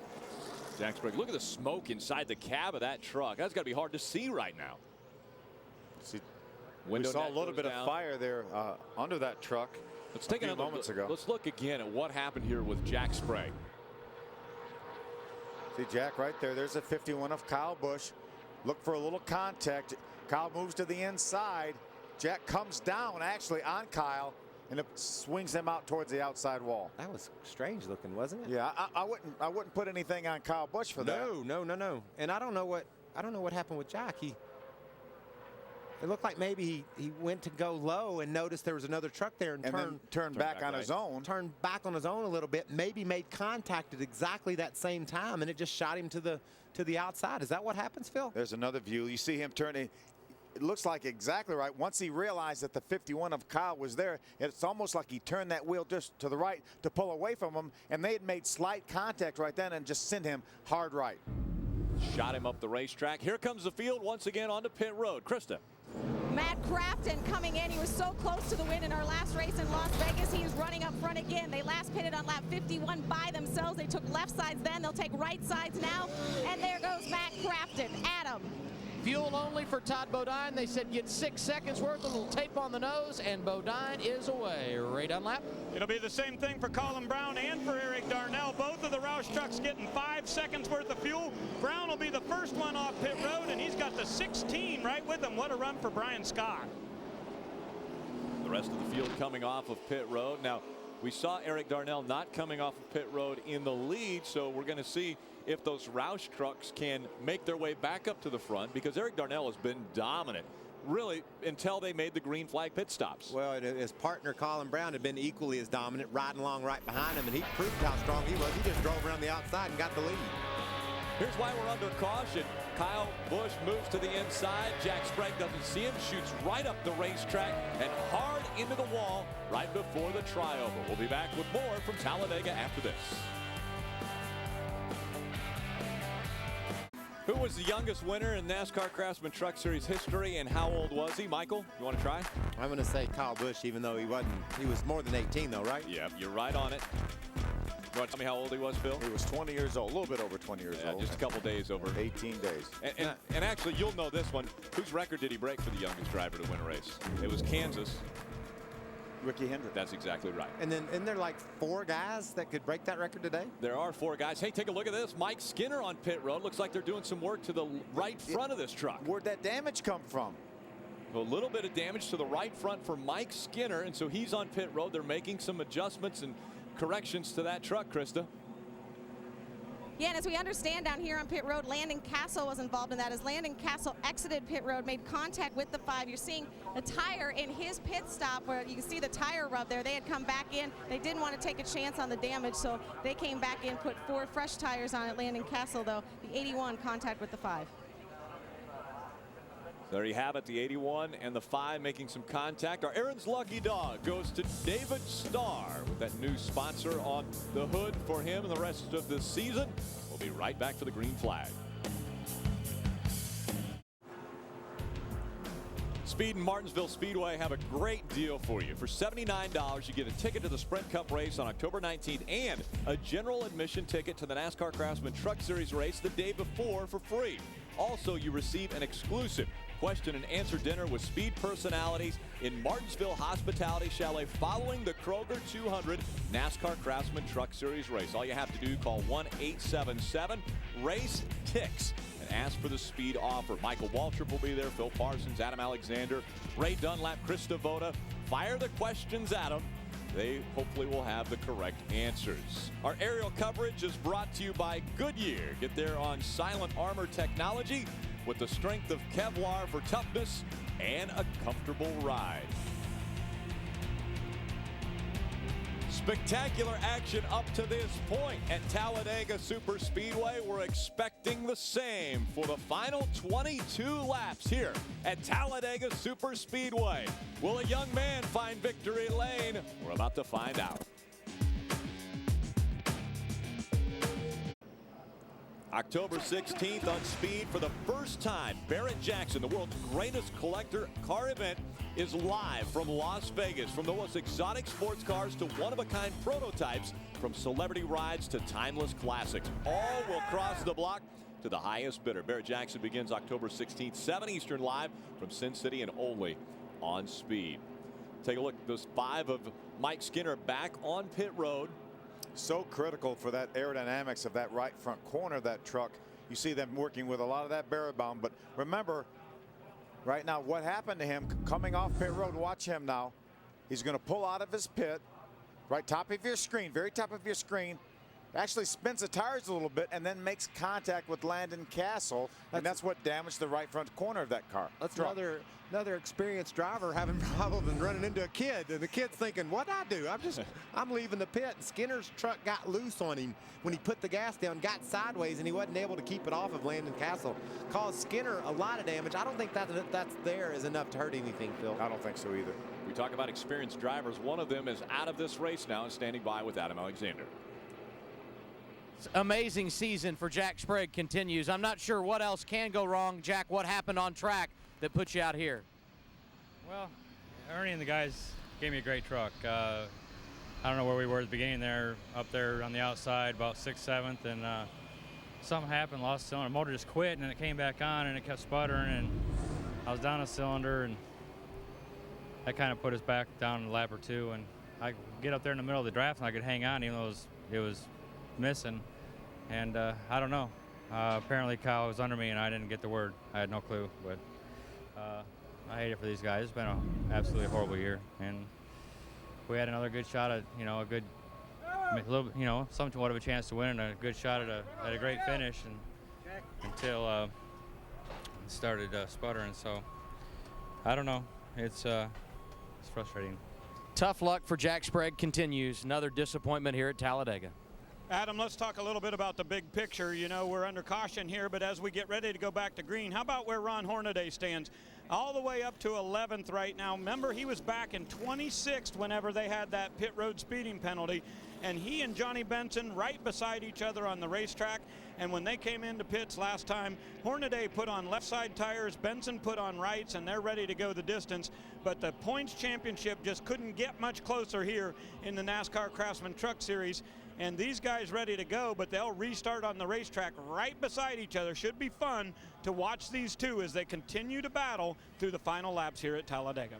[SPEAKER 6] Jack Sprague, look at the smoke inside the cab of that truck. That's got to be hard to see right now.
[SPEAKER 8] See, we saw a little bit of fire there under that truck.
[SPEAKER 6] Let's take another moments ago. Let's look again at what happened here with Jack Sprague.
[SPEAKER 8] See Jack right there. There's a 51 of Kyle Busch. Look for a little contact. Kyle moves to the inside. Jack comes down actually on Kyle, and it swings him out towards the outside wall.
[SPEAKER 7] That was strange looking, wasn't it?
[SPEAKER 8] Yeah, I wouldn't put anything on Kyle Busch for that.
[SPEAKER 7] No. And I don't know what happened with Jack. It looked like maybe he went to go low and noticed there was another truck there and
[SPEAKER 8] turned back on his own.
[SPEAKER 7] Turned back on his own a little bit. Maybe made contact at exactly that same time, and it just shot him to the outside. Is that what happens, Phil?
[SPEAKER 8] There's another view. You see him turning. It looks like exactly right. Once he realized that the 51 of Kyle was there, it's almost like he turned that wheel just to the right to pull away from him, and they had made slight contact right then and just sent him hard right.
[SPEAKER 6] Shot him up the racetrack. Here comes the field once again onto pit road. Krista.
[SPEAKER 15] Matt Crafton coming in. He was so close to the win in our last race in Las Vegas. He's running up front again. They last pitted on lap 51 by themselves. They took left sides then. They'll take right sides now. And there goes Matt Crafton. Adam.
[SPEAKER 14] Fuel only for Todd Bodine. They said get 6 seconds worth, a little tape on the nose, and Bodine is away. Ray Dunlap.
[SPEAKER 13] It'll be the same thing for Colin Brown and for Eric Darnell. Both of the Roush trucks getting 5 seconds worth of fuel. Brown will be the first one off pit road, and he's got the 16 right with him. What a run for Brian Scott.
[SPEAKER 6] The rest of the field coming off of pit road. Now, we saw Eric Darnell not coming off of pit road in the lead, so we're going to see if those Roush trucks can make their way back up to the front, because Eric Darnell has been dominant really until they made the green flag pit stops.
[SPEAKER 7] Well, his partner Colin Brown had been equally as dominant, riding along right behind him, and he proved how strong he was. He just drove around the outside and got the lead.
[SPEAKER 6] Here's why we're under caution. Kyle Busch moves to the inside. Jack Sprague doesn't see him, shoots right up the racetrack and hard into the wall right before the trioval. We'll be back with more from Talladega after this. Who was the youngest winner in NASCAR Craftsman Truck Series history, and how old was he? Michael, you want to try?
[SPEAKER 7] I'm going to say Kyle Busch, even though he was more than 18 though, right?
[SPEAKER 6] Yeah, you're right on it. You want to tell me how old he was, Phil?
[SPEAKER 8] He was 20 years old, a little bit over 20 years old.
[SPEAKER 6] Just a couple days over.
[SPEAKER 8] 18 days.
[SPEAKER 6] And actually, you'll know this one. Whose record did he break for the youngest driver to win a race? It was Kansas.
[SPEAKER 8] Ricky Hendrick.
[SPEAKER 6] That's exactly right.
[SPEAKER 7] And then, isn't there like 4 guys that could break that record today?
[SPEAKER 6] There are 4 guys. Hey, take a look at this. Mike Skinner on pit road. Looks like they're doing some work to the right front of this truck.
[SPEAKER 8] Where'd that damage come from?
[SPEAKER 6] A little bit of damage to the right front for Mike Skinner, and so he's on pit road. They're making some adjustments and corrections to that truck, Krista.
[SPEAKER 15] Yeah, and as we understand down here on pit road, Landon Castle was involved in that. As Landon Castle exited pit road, made contact with the 5. You're seeing a tire in his pit stop where you can see the tire rub there. They had come back in. They didn't want to take a chance on the damage, so they came back in, put 4 fresh tires on it. Landon Castle, though, the 81 contact with the 5.
[SPEAKER 6] There you have it, the 81 and the 5 making some contact. Our Aaron's Lucky Dog goes to David Starr with that new sponsor on the hood for him and the rest of the season. We'll be right back for the green flag. Speed and Martinsville Speedway have a great deal for you. For $79, you get a ticket to the Sprint Cup race on October 19th and a general admission ticket to the NASCAR Craftsman Truck Series race the day before for free. Also, you receive an exclusive question and answer dinner with Speed personalities in Martinsville Hospitality Chalet following the Kroger 200 NASCAR Craftsman Truck Series race. All you have to do, call 1-877-RACE-TICKS and ask for the Speed offer. Michael Waltrip will be there, Phil Parsons, Adam Alexander, Ray Dunlap, Chris Devoda. Fire the questions at them. They hopefully will have the correct answers. Our aerial coverage is brought to you by Goodyear. Get there on silent armor technology with the strength of Kevlar for toughness and a comfortable ride. Spectacular action up to this point at Talladega Superspeedway. We're expecting the same for the final 22 laps here at Talladega Superspeedway. Will a young man find victory lane? We're about to find out. October 16th on Speed for the first time. Barrett Jackson, the world's greatest collector car event, is live from Las Vegas. From the most exotic sports cars to one-of-a-kind prototypes, from celebrity rides to timeless classics, all will cross the block to the highest bidder. Barrett Jackson begins October 16th, 7 Eastern, live from Sin City and only on Speed. Take a look at those 5 of Mike Skinner back on pit road.
[SPEAKER 8] So critical for that aerodynamics of that right front corner of that truck. You see them working with a lot of that barrel bound. But remember, right now, what happened to him coming off pit road? Watch him now. He's going to pull out of his pit. Right top of your screen, very top of your screen. Actually spins the tires a little bit and then makes contact with Landon Castle. And that's what damaged the right front corner of that car.
[SPEAKER 7] That's another experienced driver having problems and running into a kid, and the kid's thinking, what I do? I'm leaving the pit. Skinner's truck got loose on him when he put the gas down, got sideways, and he wasn't able to keep it off of Landon Castle. Caused Skinner a lot of damage. I don't think that's there is enough to hurt anything, Phil.
[SPEAKER 8] I don't think so either.
[SPEAKER 6] We talk about experienced drivers. One of them is out of this race now and standing by with Adam Alexander.
[SPEAKER 14] Amazing season for Jack Sprague continues. I'm not sure what else can go wrong. Jack, what happened on track that put you out here?
[SPEAKER 17] Well, Ernie and the guys gave me a great truck. I don't know where we were at the beginning there, up there on the outside, about 6th, 7th, and something happened, lost a cylinder. The motor just quit, and then it came back on, and it kept sputtering, and I was down a cylinder, and that kind of put us back down a lap or two, and I could get up there in the middle of the draft, and I could hang on, even though it was missing. And I don't know. Apparently Kyle was under me and I didn't get the word. I had no clue, but I hate it for these guys. It's been an absolutely horrible year, and we had another good shot at, a good, somewhat of a chance to win and a good shot at a great finish, and until it started sputtering. So I don't know. It's frustrating.
[SPEAKER 14] Tough luck for Jack Sprague continues. Another disappointment here at Talladega.
[SPEAKER 13] Adam, let's talk a little bit about the big picture. We're under caution here, but as we get ready to go back to green, how about where Ron Hornaday stands? All the way up to 11th right now. Remember, he was back in 26th whenever they had that pit road speeding penalty, and he and Johnny Benson right beside each other on the racetrack. And when they came into pits last time, Hornaday put on left side tires, Benson put on rights, and they're ready to go the distance. But the points championship just couldn't get much closer here in the NASCAR Craftsman Truck Series. And these guys ready to go, but they'll restart on the racetrack right beside each other. Should be fun to watch these two as they continue to battle through the final laps here at Talladega.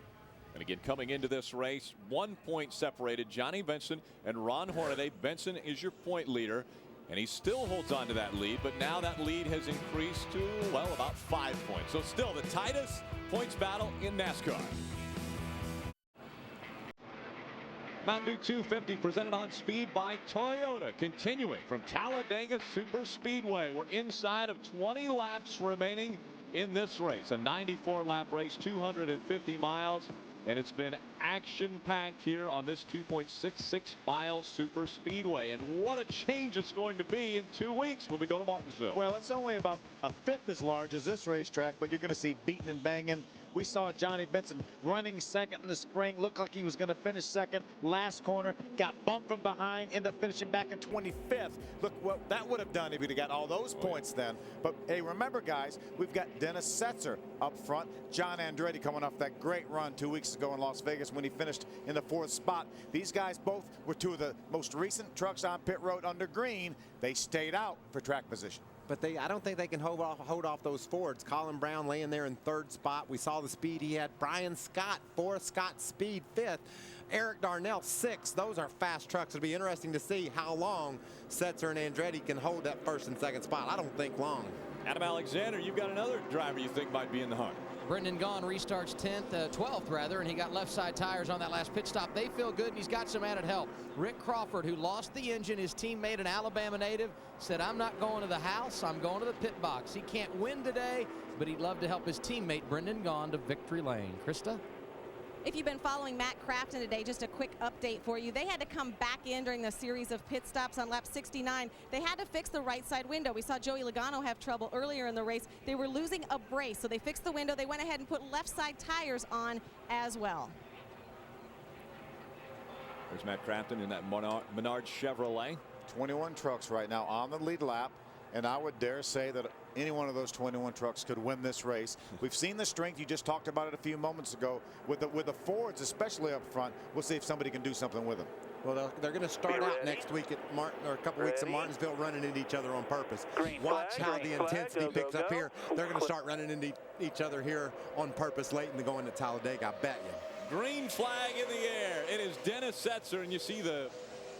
[SPEAKER 6] And again, coming into this race, 1 point separated Johnny Benson and Ron Hornaday. Benson is your point leader, and he still holds on to that lead, but now that lead has increased to, well, about 5 points. So still the tightest points battle in NASCAR. Mountain Dew 250 presented on Speed by Toyota. Continuing from Talladega Superspeedway. We're inside of 20 laps remaining in this race. A 94-lap race, 250 miles. And it's been action-packed here on this 2.66-mile Superspeedway. And what a change it's going to be in 2 weeks when we go to Martinsville.
[SPEAKER 8] Well, it's only about a fifth as large as this racetrack, but you're going to see beating and banging.
[SPEAKER 18] We saw Johnny Benson running second in the spring, looked like he was going to finish second. Last corner, got bumped from behind, ended up finishing back in
[SPEAKER 8] 25th. Look what that would have done if he'd have got all those points then. But hey, remember guys, we've got Dennis Setzer up front. John Andretti coming off that great run 2 weeks ago in Las Vegas when he finished in the 4th spot. These guys both were two of the most recent trucks on pit road under green. They stayed out for track position.
[SPEAKER 7] But I don't think they can hold off those Fords. Colin Brown laying there in 3rd spot. We saw the speed he had. Brian Scott 4th. Scott Speed 5th. Eric Darnell 6th. Those are fast trucks. It'll be interesting to see how long Setzer and Andretti can hold that 1st and 2nd spot. I don't think long.
[SPEAKER 6] Adam Alexander, you've got another driver you think might be in the hunt.
[SPEAKER 14] Brendan Gaughan restarts 12th rather, and he got left side tires on that last pit stop. They feel good, and he's got some added help. Rick Crawford, who lost the engine, his teammate, an Alabama native, said, "I'm not going to the house, I'm going to the pit box." He can't win today, but he'd love to help his teammate Brendan Gaughan to victory lane. Krista?
[SPEAKER 15] If you've been following Matt Crafton today, just a quick update for you. They had to come back in during the series of pit stops on lap 69. They had to fix the right side window. We saw Joey Logano have trouble earlier in the race. They were losing a brace, so they fixed the window. They went ahead and put left side tires on as well.
[SPEAKER 6] There's Matt Crafton in that Menard Chevrolet.
[SPEAKER 8] 21 trucks right now on the lead lap. And I would dare say that any one of those 21 trucks could win this race. We've seen the strength. You just talked about it a few moments ago with the Fords, especially up front. We'll see if somebody can do something with them.
[SPEAKER 7] Well, they're going to start out next week at a couple weeks in Martinsville running into each other on purpose. Watch how the intensity picks up here. They're going to start running into each other here on purpose late in the going to Talladega, I bet you.
[SPEAKER 6] Green flag in the air. It is Dennis Setzer, and you see the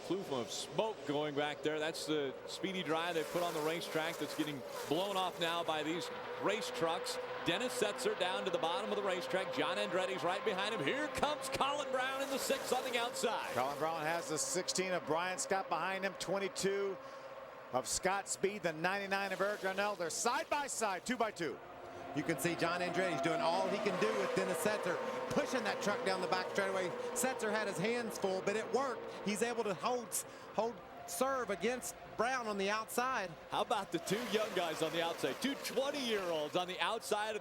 [SPEAKER 6] plume of smoke going back there. That's the speedy dry they put on the racetrack that's getting blown off now by these race trucks. Dennis Setzer down to the bottom of the racetrack. John Andretti's right behind him. Here comes Colin Brown in the 6th on the outside.
[SPEAKER 8] Colin Brown has the 16 of Brian Scott behind him, 22 of Scott Speed, the 99 of Eric Darnell. They're side by side, 2 by 2.
[SPEAKER 7] You can see John Andretti's doing all he can do with Dennis Setzer, pushing that truck down the back straightaway. Setzer had his hands full, but it worked. He's able to hold serve against Brown on the outside.
[SPEAKER 6] How about the 2 young guys on the outside? 2 20-year-olds on the outside of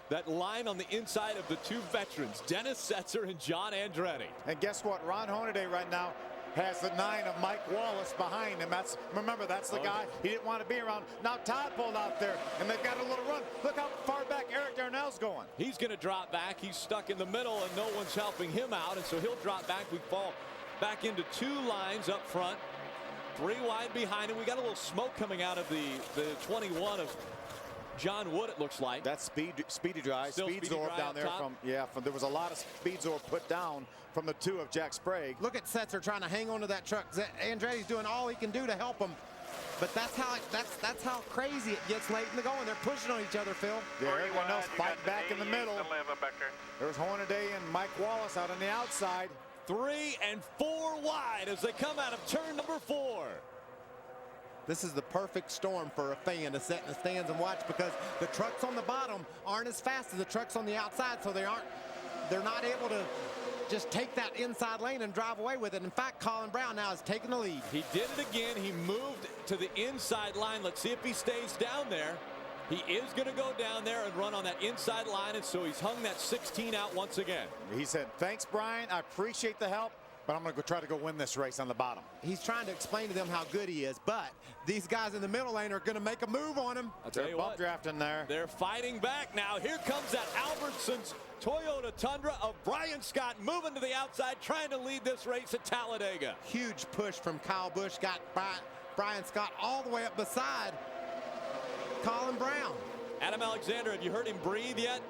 [SPEAKER 6] that line on the inside of the 2 veterans, Dennis Setzer and John Andretti.
[SPEAKER 8] And guess what? Ron Hornaday right now has the 9 of Mike Wallace behind him. Remember, that's the guy he didn't want to be around. Now Todd pulled out there, and they've got a little run. Look how far back Eric Darnell's going.
[SPEAKER 6] He's going to drop back. He's stuck in the middle, and no one's helping him out, and so he'll drop back. We fall back into 2 lines up front, 3 wide behind him. We got a little smoke coming out of the 21 of John Wood, it looks like.
[SPEAKER 8] That's speedy dry. Speed Zorb down there
[SPEAKER 6] top.
[SPEAKER 8] There was a lot of Speed Zorb put down from the 2 of Jack Sprague.
[SPEAKER 7] Look at Setzer trying to hang on to that truck. Andretti's doing all he can do to help him. But that's how crazy it gets late in the going. They're pushing on each other, Phil.
[SPEAKER 8] Yeah, everyone else fighting back in the middle. There's Hornaday and Mike Wallace out on the outside.
[SPEAKER 6] 3 and 4 wide as they come out of turn number 4.
[SPEAKER 7] This is the perfect storm for a fan to sit in the stands and watch, because the trucks on the bottom aren't as fast as the trucks on the outside, so they're not able to just take that inside lane and drive away with it. In fact, Colin Brown now is taking the lead.
[SPEAKER 6] He did it again. He moved to the inside line. Let's see if he stays down there. He is going to go down there and run on that inside line, and so he's hung that 16 out once again.
[SPEAKER 8] He said, "Thanks, Brian. I appreciate the help, but I'm going to try to go win this race on the bottom."
[SPEAKER 7] He's trying to explain to them how good he is, but these guys in the middle lane are going to make a move on him.
[SPEAKER 6] I'll tell you what,
[SPEAKER 8] drafting there.
[SPEAKER 6] They're fighting back now. Here comes that Albertsons Toyota Tundra of Brian Scott moving to the outside, trying to lead this race at Talladega.
[SPEAKER 7] Huge push from Kyle Busch got Brian Scott all the way up beside Colin Brown.
[SPEAKER 6] Adam Alexander, have you heard him breathe yet?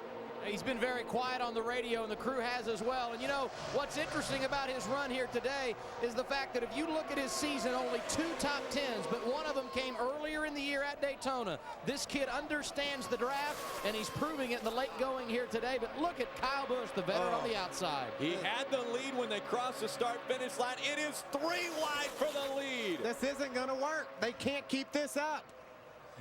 [SPEAKER 14] He's been very quiet on the radio, and the crew has as well. And you know, what's interesting about his run here today is the fact that if you look at his season, only 2 top 10s, but one of them came earlier in the year at Daytona. This kid understands the draft, and he's proving it in the late going here today. But look at Kyle Busch, the veteran on the outside.
[SPEAKER 6] He had the lead when they crossed the start-finish line. It is 3 wide for the lead.
[SPEAKER 7] This isn't going to work. They can't keep this up.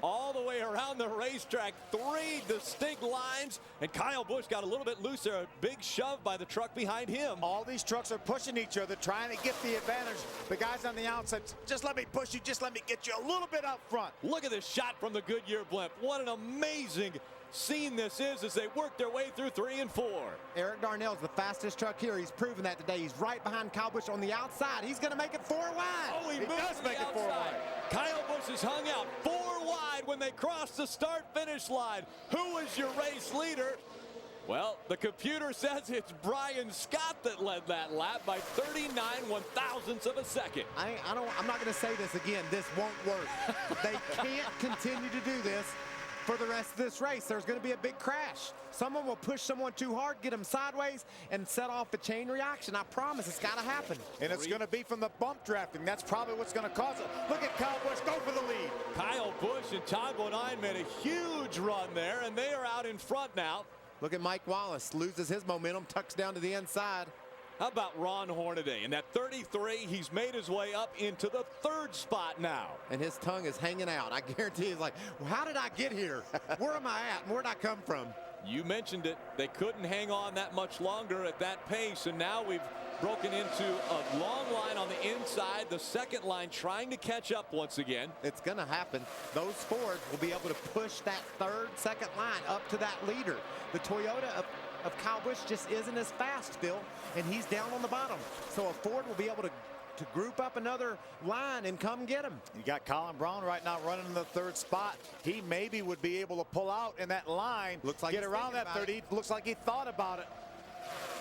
[SPEAKER 6] All the way around the racetrack, 3 distinct lines, and Kyle Busch got a little bit loose there. A big shove by the truck behind him.
[SPEAKER 8] All these trucks are pushing each other, trying to get the advantage. The guys on the outside, just let me push you, just let me get you a little bit out front.
[SPEAKER 6] Look at this shot from the Goodyear blimp. What an amazing scene this is as they work their way through 3 and 4.
[SPEAKER 7] Eric Darnell's the fastest truck here. He's proven that today. He's right behind Kyle Busch on the outside. He's going to make it 4 wide.
[SPEAKER 6] Oh, he does make it 4 wide. Kyle Busch is hung out 4 wide when they cross the start-finish line. Who is your race leader? Well, the computer says it's Brian Scott that led that lap by 39 1/1000ths of a second.
[SPEAKER 7] I'm not going to say this again. This won't work. They can't continue to do this for the rest of this race. There's going to be a big crash. Someone will push someone too hard, get them sideways, and set off a chain reaction. I promise it's got to happen.
[SPEAKER 8] And it's going to be from the bump drafting. That's probably what's going to cause it. Look at Kyle Busch go for the lead.
[SPEAKER 6] Kyle Busch and Todd Bodine made a huge run there, and they are out in front now.
[SPEAKER 7] Look at Mike Wallace, loses his momentum, tucks down to the inside.
[SPEAKER 6] How about Ron Hornaday? In that 33, he's made his way up into the 3rd spot now.
[SPEAKER 7] And his tongue is hanging out. I guarantee he's like, well, how did I get here? Where am I at? And where'd I come from?
[SPEAKER 6] You mentioned it. They couldn't hang on that much longer at that pace, and now we've broken into a long line on the inside. The second line trying to catch up once again.
[SPEAKER 7] It's going to happen. Those Fords will be able to push that second line up to that leader. The Toyota of Kyle Busch just isn't as fast, Phil, and he's down on the bottom. So a Ford will be able to group up another line and come get him.
[SPEAKER 8] You got Colin Brown right now running in the 3rd spot. He maybe would be able to pull out in that line,
[SPEAKER 7] looks like
[SPEAKER 8] get around that 30. Looks like he thought about it.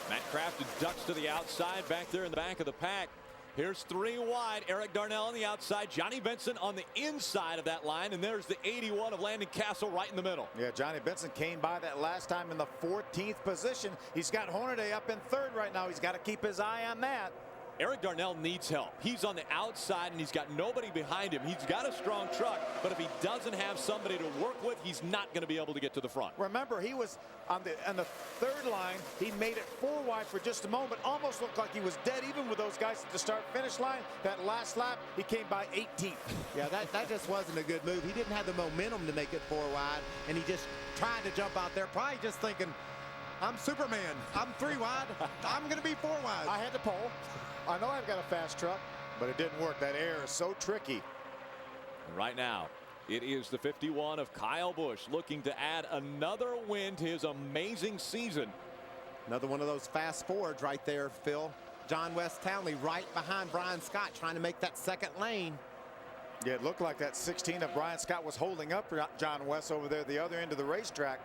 [SPEAKER 6] Matt Crafton ducks to the outside back there in the back of the pack. Here's 3 wide. Eric Darnell on the outside. Johnny Benson on the inside of that line. And there's the 81 of Landon Castle right in the middle.
[SPEAKER 8] Yeah, Johnny Benson came by that last time in the 14th position. He's got Hornaday up in 3rd right now. He's got to keep his eye on that.
[SPEAKER 6] Eric Darnell needs help. He's on the outside and he's got nobody behind him. He's got a strong truck, but if he doesn't have somebody to work with, he's not going to be able to get to the front.
[SPEAKER 8] Remember, he was on the 3rd line. He made it 4 wide for just a moment. Almost looked like he was dead even with those guys at the start-finish line. That last lap, he came by 18th.
[SPEAKER 7] Yeah, that just wasn't a good move. He didn't have the momentum to make it 4 wide, and he just tried to jump out there, probably just thinking, I'm Superman. I'm 3 wide. I'm going to be 4 wide.
[SPEAKER 8] I had to pole. I know I've got a fast truck, but it didn't work. That air is so tricky.
[SPEAKER 6] And right now, it is the 51 of Kyle Busch looking to add another win to his amazing season.
[SPEAKER 7] Another one of those fast Fords right there, Phil. John West Townley right behind Brian Scott trying to make that 2nd lane.
[SPEAKER 8] Yeah, it looked like that 16 of Brian Scott was holding up John West over there at the other end of the racetrack.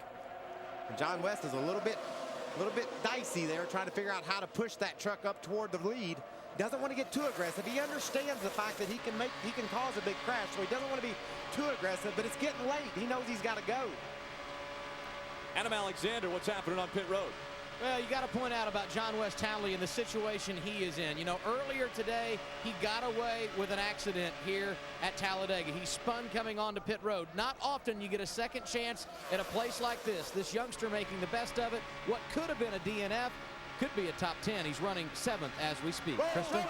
[SPEAKER 7] And John West is a little bit dicey there, trying to figure out how to push that truck up toward the lead. Doesn't want to get too aggressive. He understands the fact that he can cause a big crash, so he doesn't want to be too aggressive, but it's getting late. He knows he's got to go.
[SPEAKER 6] Adam Alexander, what's happening on pit road?
[SPEAKER 14] Well, you got to point out about John West Townley and the situation he is in. You know, earlier today, he got away with an accident here at Talladega. He spun coming onto pit road. Not often you get a second chance at a place like this. This youngster making the best of it. What could have been a DNF could be a top 10. He's running 7th as we speak. Crystal?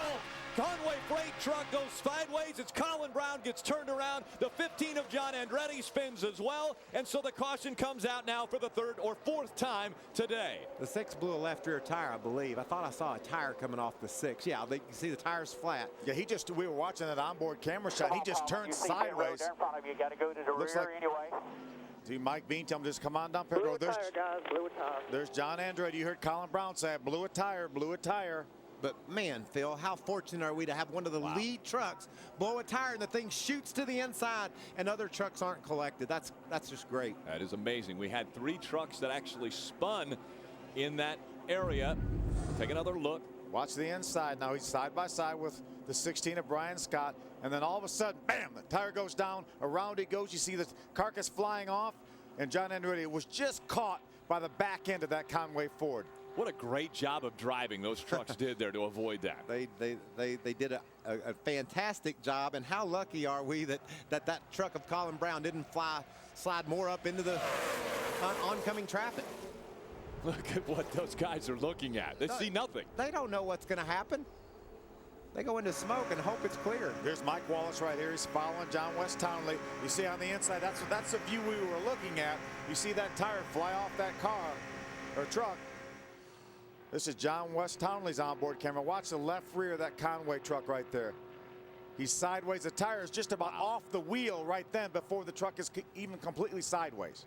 [SPEAKER 6] Conway freight truck goes sideways. It's Colin Brown gets turned around. The 15 of John Andretti spins as well. And so the caution comes out now for the 3rd or 4th time today.
[SPEAKER 7] The 6 blew a left rear tire, I believe. I thought I saw a tire coming off the 6. Yeah, you can see the tire's flat.
[SPEAKER 8] Yeah, we were watching that onboard camera shot. He just turned sideways.
[SPEAKER 16] In front of you, got to go to the rear anyway.
[SPEAKER 8] See Mike Bean tell him just come on down pit road. There's John Andretti. You heard Colin Brown say it. Blew a tire.
[SPEAKER 7] But man, Phil, how fortunate are we to have one of the lead trucks blow a tire and the thing shoots to the inside and other trucks aren't collected. That's just great.
[SPEAKER 6] That is amazing. We had 3 trucks that actually spun in that area. Take another look.
[SPEAKER 8] Watch the inside now. He's side by side with the 16 of Brian Scott. And then all of a sudden, bam, the tire goes down. Around it goes. You see the carcass flying off. And John Andretti was just caught by the back end of that Conway Ford.
[SPEAKER 6] What a great job of driving those trucks did there to avoid that.
[SPEAKER 7] They did a fantastic job, and how lucky are we that truck of Colin Brown didn't slide more up into the oncoming traffic.
[SPEAKER 6] Look at what those guys are looking at. They see nothing.
[SPEAKER 7] They don't know what's going to happen. They go into smoke and hope it's clear.
[SPEAKER 8] Here's Mike Wallace right here. He's following John West Townley. You see on the inside, that's the view we were looking at. You see that tire fly off that car or truck. This is John West Townley's onboard camera. Watch the left rear of that Conway truck right there. He's sideways. The tire is just about off the wheel right then before the truck is even completely sideways.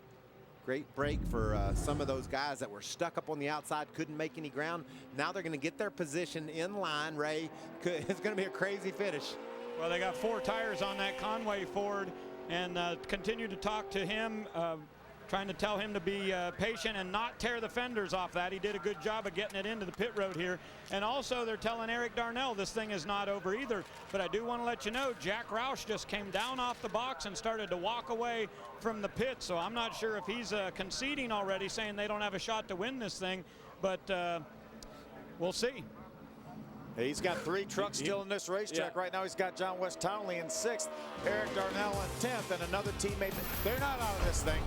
[SPEAKER 7] Great break for some of those guys that were stuck up on the outside, couldn't make any ground. Now they're going to get their position in line, Ray. It's going to be a crazy finish.
[SPEAKER 13] Well, they got 4 tires on that Conway Ford, and continue to talk to him, trying to tell him to be patient and not tear the fenders off that. He did a good job of getting it into the pit road here. And also they're telling Eric Darnell this thing is not over either. But I do want to let you know, Jack Roush just came down off the box and started to walk away from the pit. So I'm not sure if he's conceding already, saying they don't have a shot to win this thing. But we'll see.
[SPEAKER 8] He's got 3 trucks still in this racetrack. Right now he's got John West Townley in 6th, Eric Darnell in 10th, and another teammate. They're not out of this thing.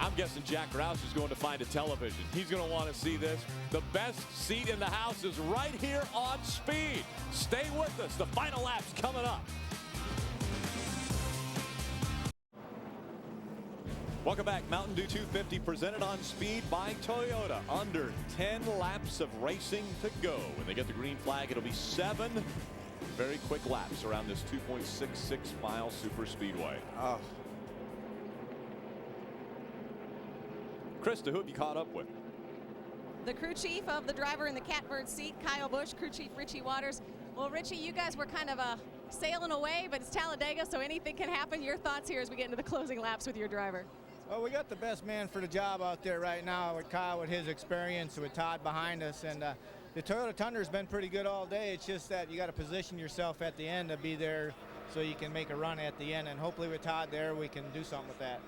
[SPEAKER 6] I'm guessing Jack Roush is going to find a television. He's going to want to see this. The best seat in the house is right here on Speed. Stay with us. The final lap's coming up. Welcome back. Mountain Dew 250 presented on Speed by Toyota. Under 10 laps of racing to go. When they get the green flag, it'll be 7 very quick laps around this 2.66 mile super speedway. Krista, who have you caught up with?
[SPEAKER 15] The crew chief of the driver in the catbird seat, Kyle Busch, crew chief Richie Waters. Well, Richie, you guys were kind of sailing away, but it's Talladega, so anything can happen. Your thoughts here as we get into the closing laps with your driver?
[SPEAKER 19] Well, we got the best man for the job out there right now with Kyle, with his experience, with Todd behind us. And the Toyota Tundra has been pretty good all day. It's just that you got to position yourself at the end to be there so you can make a run at the end. And hopefully with Todd there, we can do something with that.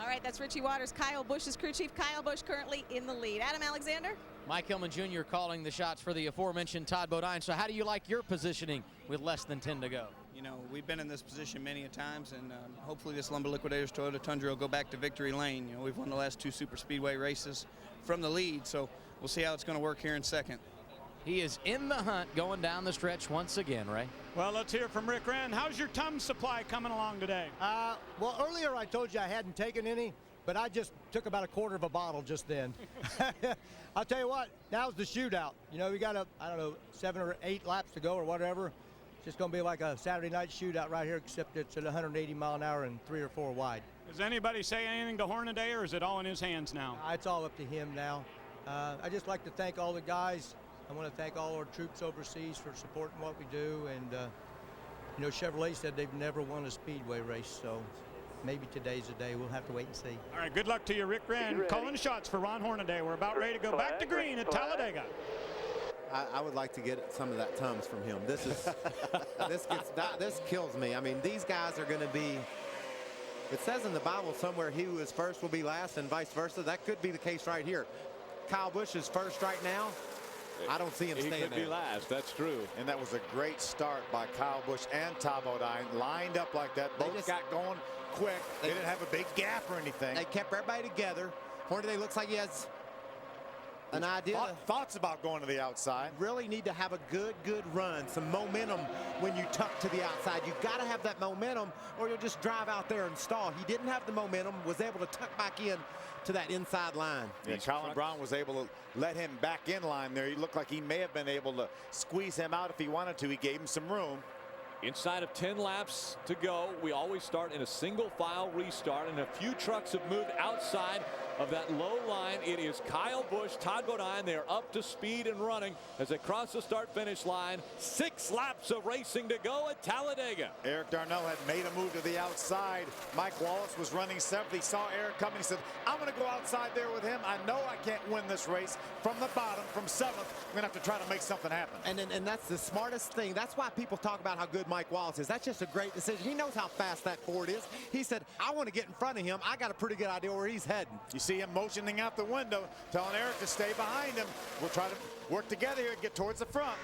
[SPEAKER 15] All right, that's Richie Waters, Kyle Busch's crew chief. Kyle Busch currently in the lead. Adam Alexander?
[SPEAKER 14] Mike Hillman Jr. calling the shots for the aforementioned Todd Bodine. So how do you like your positioning with less than 10 to go?
[SPEAKER 20] You know, we've been in this position many a times, and hopefully this Lumber Liquidators Toyota Tundra will go back to victory lane. You know, we've won the last 2 super speedway races from the lead, so we'll see how it's going to work here in second.
[SPEAKER 14] He is in the hunt going down the stretch once again, Ray.
[SPEAKER 13] Well, let's hear from Rick Wren. How's your Tums supply coming along today?
[SPEAKER 21] Well, earlier I told you I hadn't taken any, but I just took about a quarter of a bottle just then. I'll tell you what, now's the shootout. You know, we got, I don't know, 7 or 8 laps to go or whatever. It's just going to be like a Saturday night shootout right here, except it's at 180 mile an hour and 3 or 4 wide.
[SPEAKER 13] Does anybody say anything to Hornaday, or is it all in his hands now?
[SPEAKER 21] It's all up to him now. I just like to thank all the guys. I want to thank all our troops overseas for supporting what we do. And, you know, Chevrolet said they've never won a speedway race, so maybe today's the day. We'll have to wait and see.
[SPEAKER 13] All right, good luck to you, Rick Wren. Calling the shots for Ron Hornaday. We're about ready to go back to green at Talladega.
[SPEAKER 7] I would like to get some of that Tums from him. This is this kills me. I mean, these guys are going to be. It says in the Bible somewhere, he who is first will be last, and vice versa. That could be the case right here. Kyle Busch is first right now. I don't see him staying there.
[SPEAKER 6] He could be last. That's true.
[SPEAKER 8] And that was a great start by Kyle Busch and Todd Bodine, lined up like that. Both got going quick. They didn't have a big gap or anything.
[SPEAKER 7] They kept everybody together. Hornaday looks like he has an idea.
[SPEAKER 8] Thoughts about going to the outside.
[SPEAKER 7] Really need to have a good run, some momentum when you tuck to the outside. You've got to have that momentum, or you'll just drive out there and stall. He didn't have the momentum, was able to tuck back in to that inside line.
[SPEAKER 8] Yeah, Colin Brown was able to let him back in line there. He looked like he may have been able to squeeze him out if he wanted to. He gave him some room.
[SPEAKER 6] Inside of 10 laps to go, we always start in a single file restart, and a few trucks have moved outside of that low line. It is Kyle Busch, Todd Bodine. They're up to speed and running as they cross the start-finish line. 6 laps of racing to go at Talladega.
[SPEAKER 8] Eric Darnell had made a move to the outside. Mike Wallace was running 7th. He saw Eric coming. He said, I'm going to go outside there with him. I know I can't win this race from the bottom, from 7th. I'm going to have to try to make something happen.
[SPEAKER 7] And that's the smartest thing. That's why people talk about how good Mike Wallace is. That's just a great decision. He knows how fast that Ford is. He said, I want to get in front of him. I got a pretty good idea where he's heading.
[SPEAKER 8] You see him motioning out the window, telling Eric to stay behind him. We'll try to work together here and get towards the front.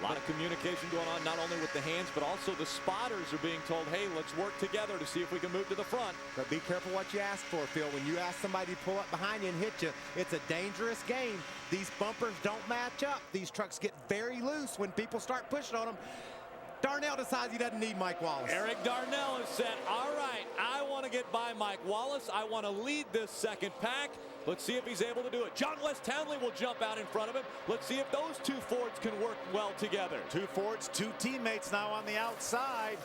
[SPEAKER 6] A lot of communication going on, not only with the hands, but also the spotters are being told, hey, let's work together to see if we can move to the front.
[SPEAKER 7] But be careful what you ask for, Phil. When you ask somebody to pull up behind you and hit you, it's a dangerous game. These bumpers don't match up. These trucks get very loose when people start pushing on them. Darnell decides he doesn't need Mike Wallace.
[SPEAKER 6] Eric Darnell has said, all right, I want to get by Mike Wallace. I want to lead this second pack. Let's see if he's able to do it. John West Townley will jump out in front of him. Let's see if those 2 Fords can work well together.
[SPEAKER 8] 2 Fords, 2 teammates now on the outside.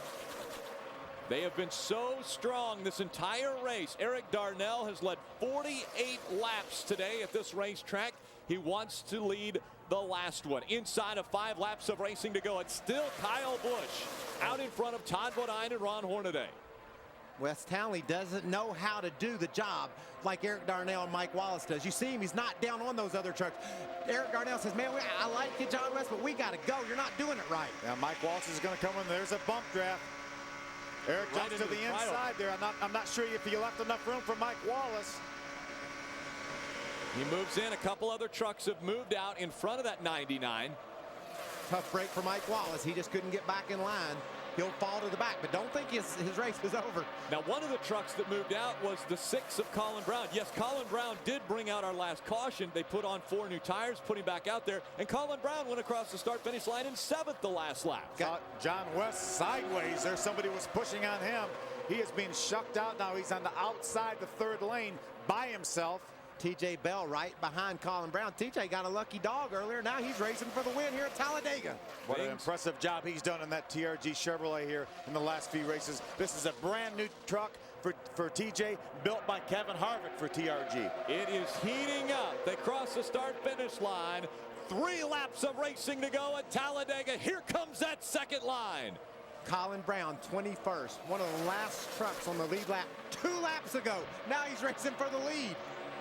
[SPEAKER 6] They have been so strong this entire race. Eric Darnell has led 48 laps today at this racetrack. He wants to lead the last one. Inside of 5 laps of racing to go. It's still Kyle Busch out in front of Todd Bodine and Ron Hornaday.
[SPEAKER 7] Wes Townley doesn't know how to do the job like Eric Darnell and Mike Wallace does. You see him, he's not down on those other trucks. Eric Darnell says, man, I like you, John West, but we got to go. You're not doing it right.
[SPEAKER 8] Now Mike Wallace is going to come in. There's a bump draft. Eric
[SPEAKER 6] Right
[SPEAKER 8] jumps to the inside there. I'm not sure if he left enough room for Mike Wallace.
[SPEAKER 6] He moves in. A couple other trucks have moved out in front of that 99.
[SPEAKER 7] Tough break for Mike Wallace. He just couldn't get back in line. He'll fall to the back, but don't think his race is over.
[SPEAKER 6] Now, one of the trucks that moved out was the 6 of Colin Brown. Yes, Colin Brown did bring out our last caution. They put on 4 new tires, put him back out there, and Colin Brown went across the start-finish line in 7th the last lap.
[SPEAKER 8] Got John West sideways there. Somebody was pushing on him. He is being shucked out now. He's on the outside, the 3rd lane by himself.
[SPEAKER 7] TJ Bell right behind Colin Brown. TJ got a lucky dog earlier. Now he's racing for the win here at Talladega.
[SPEAKER 8] What an impressive job he's done in that TRG Chevrolet here in the last few races. This is a brand new truck for TJ, built by Kevin Harvick for TRG.
[SPEAKER 6] It is heating up. They cross the start-finish line. 3 laps of racing to go at Talladega. Here comes that 2nd line.
[SPEAKER 7] Colin Brown, 21st, one of the last trucks on the lead lap 2 laps ago. Now he's racing for the lead.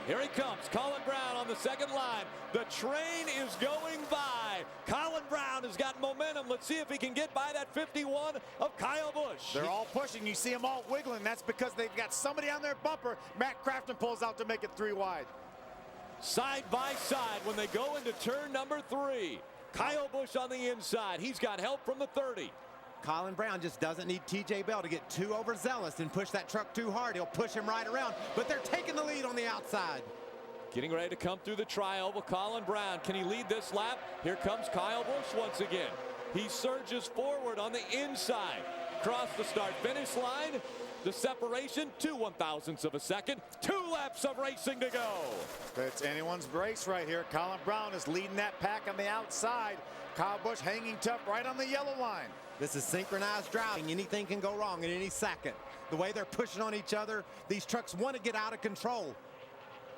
[SPEAKER 6] Here he comes, Colin Brown on the 2nd line. The train is going by. Colin Brown has got momentum. Let's see if he can get by that 51 of Kyle Busch.
[SPEAKER 8] They're all pushing. You see them all wiggling. That's because they've got somebody on their bumper. Matt Crafton pulls out to make it 3 wide.
[SPEAKER 6] Side by side when they go into turn number 3. Kyle Busch on the inside. He's got help from the 30.
[SPEAKER 7] Colin Brown just doesn't need TJ Bell to get too overzealous and push that truck too hard. He'll push him right around, but they're taking the lead on the outside.
[SPEAKER 6] Getting ready to come through the tri-oval. Colin Brown, can he lead this lap? Here comes Kyle Busch once again. He surges forward on the inside. Across the start-finish line. The separation, 2 1/1000ths of a second. 2 laps of racing to go.
[SPEAKER 8] It's anyone's race right here. Colin Brown is leading that pack on the outside. Kyle Busch hanging tough right on the yellow line.
[SPEAKER 7] This is synchronized driving. Anything can go wrong at any second. The way they're pushing on each other, these trucks want to get out of control.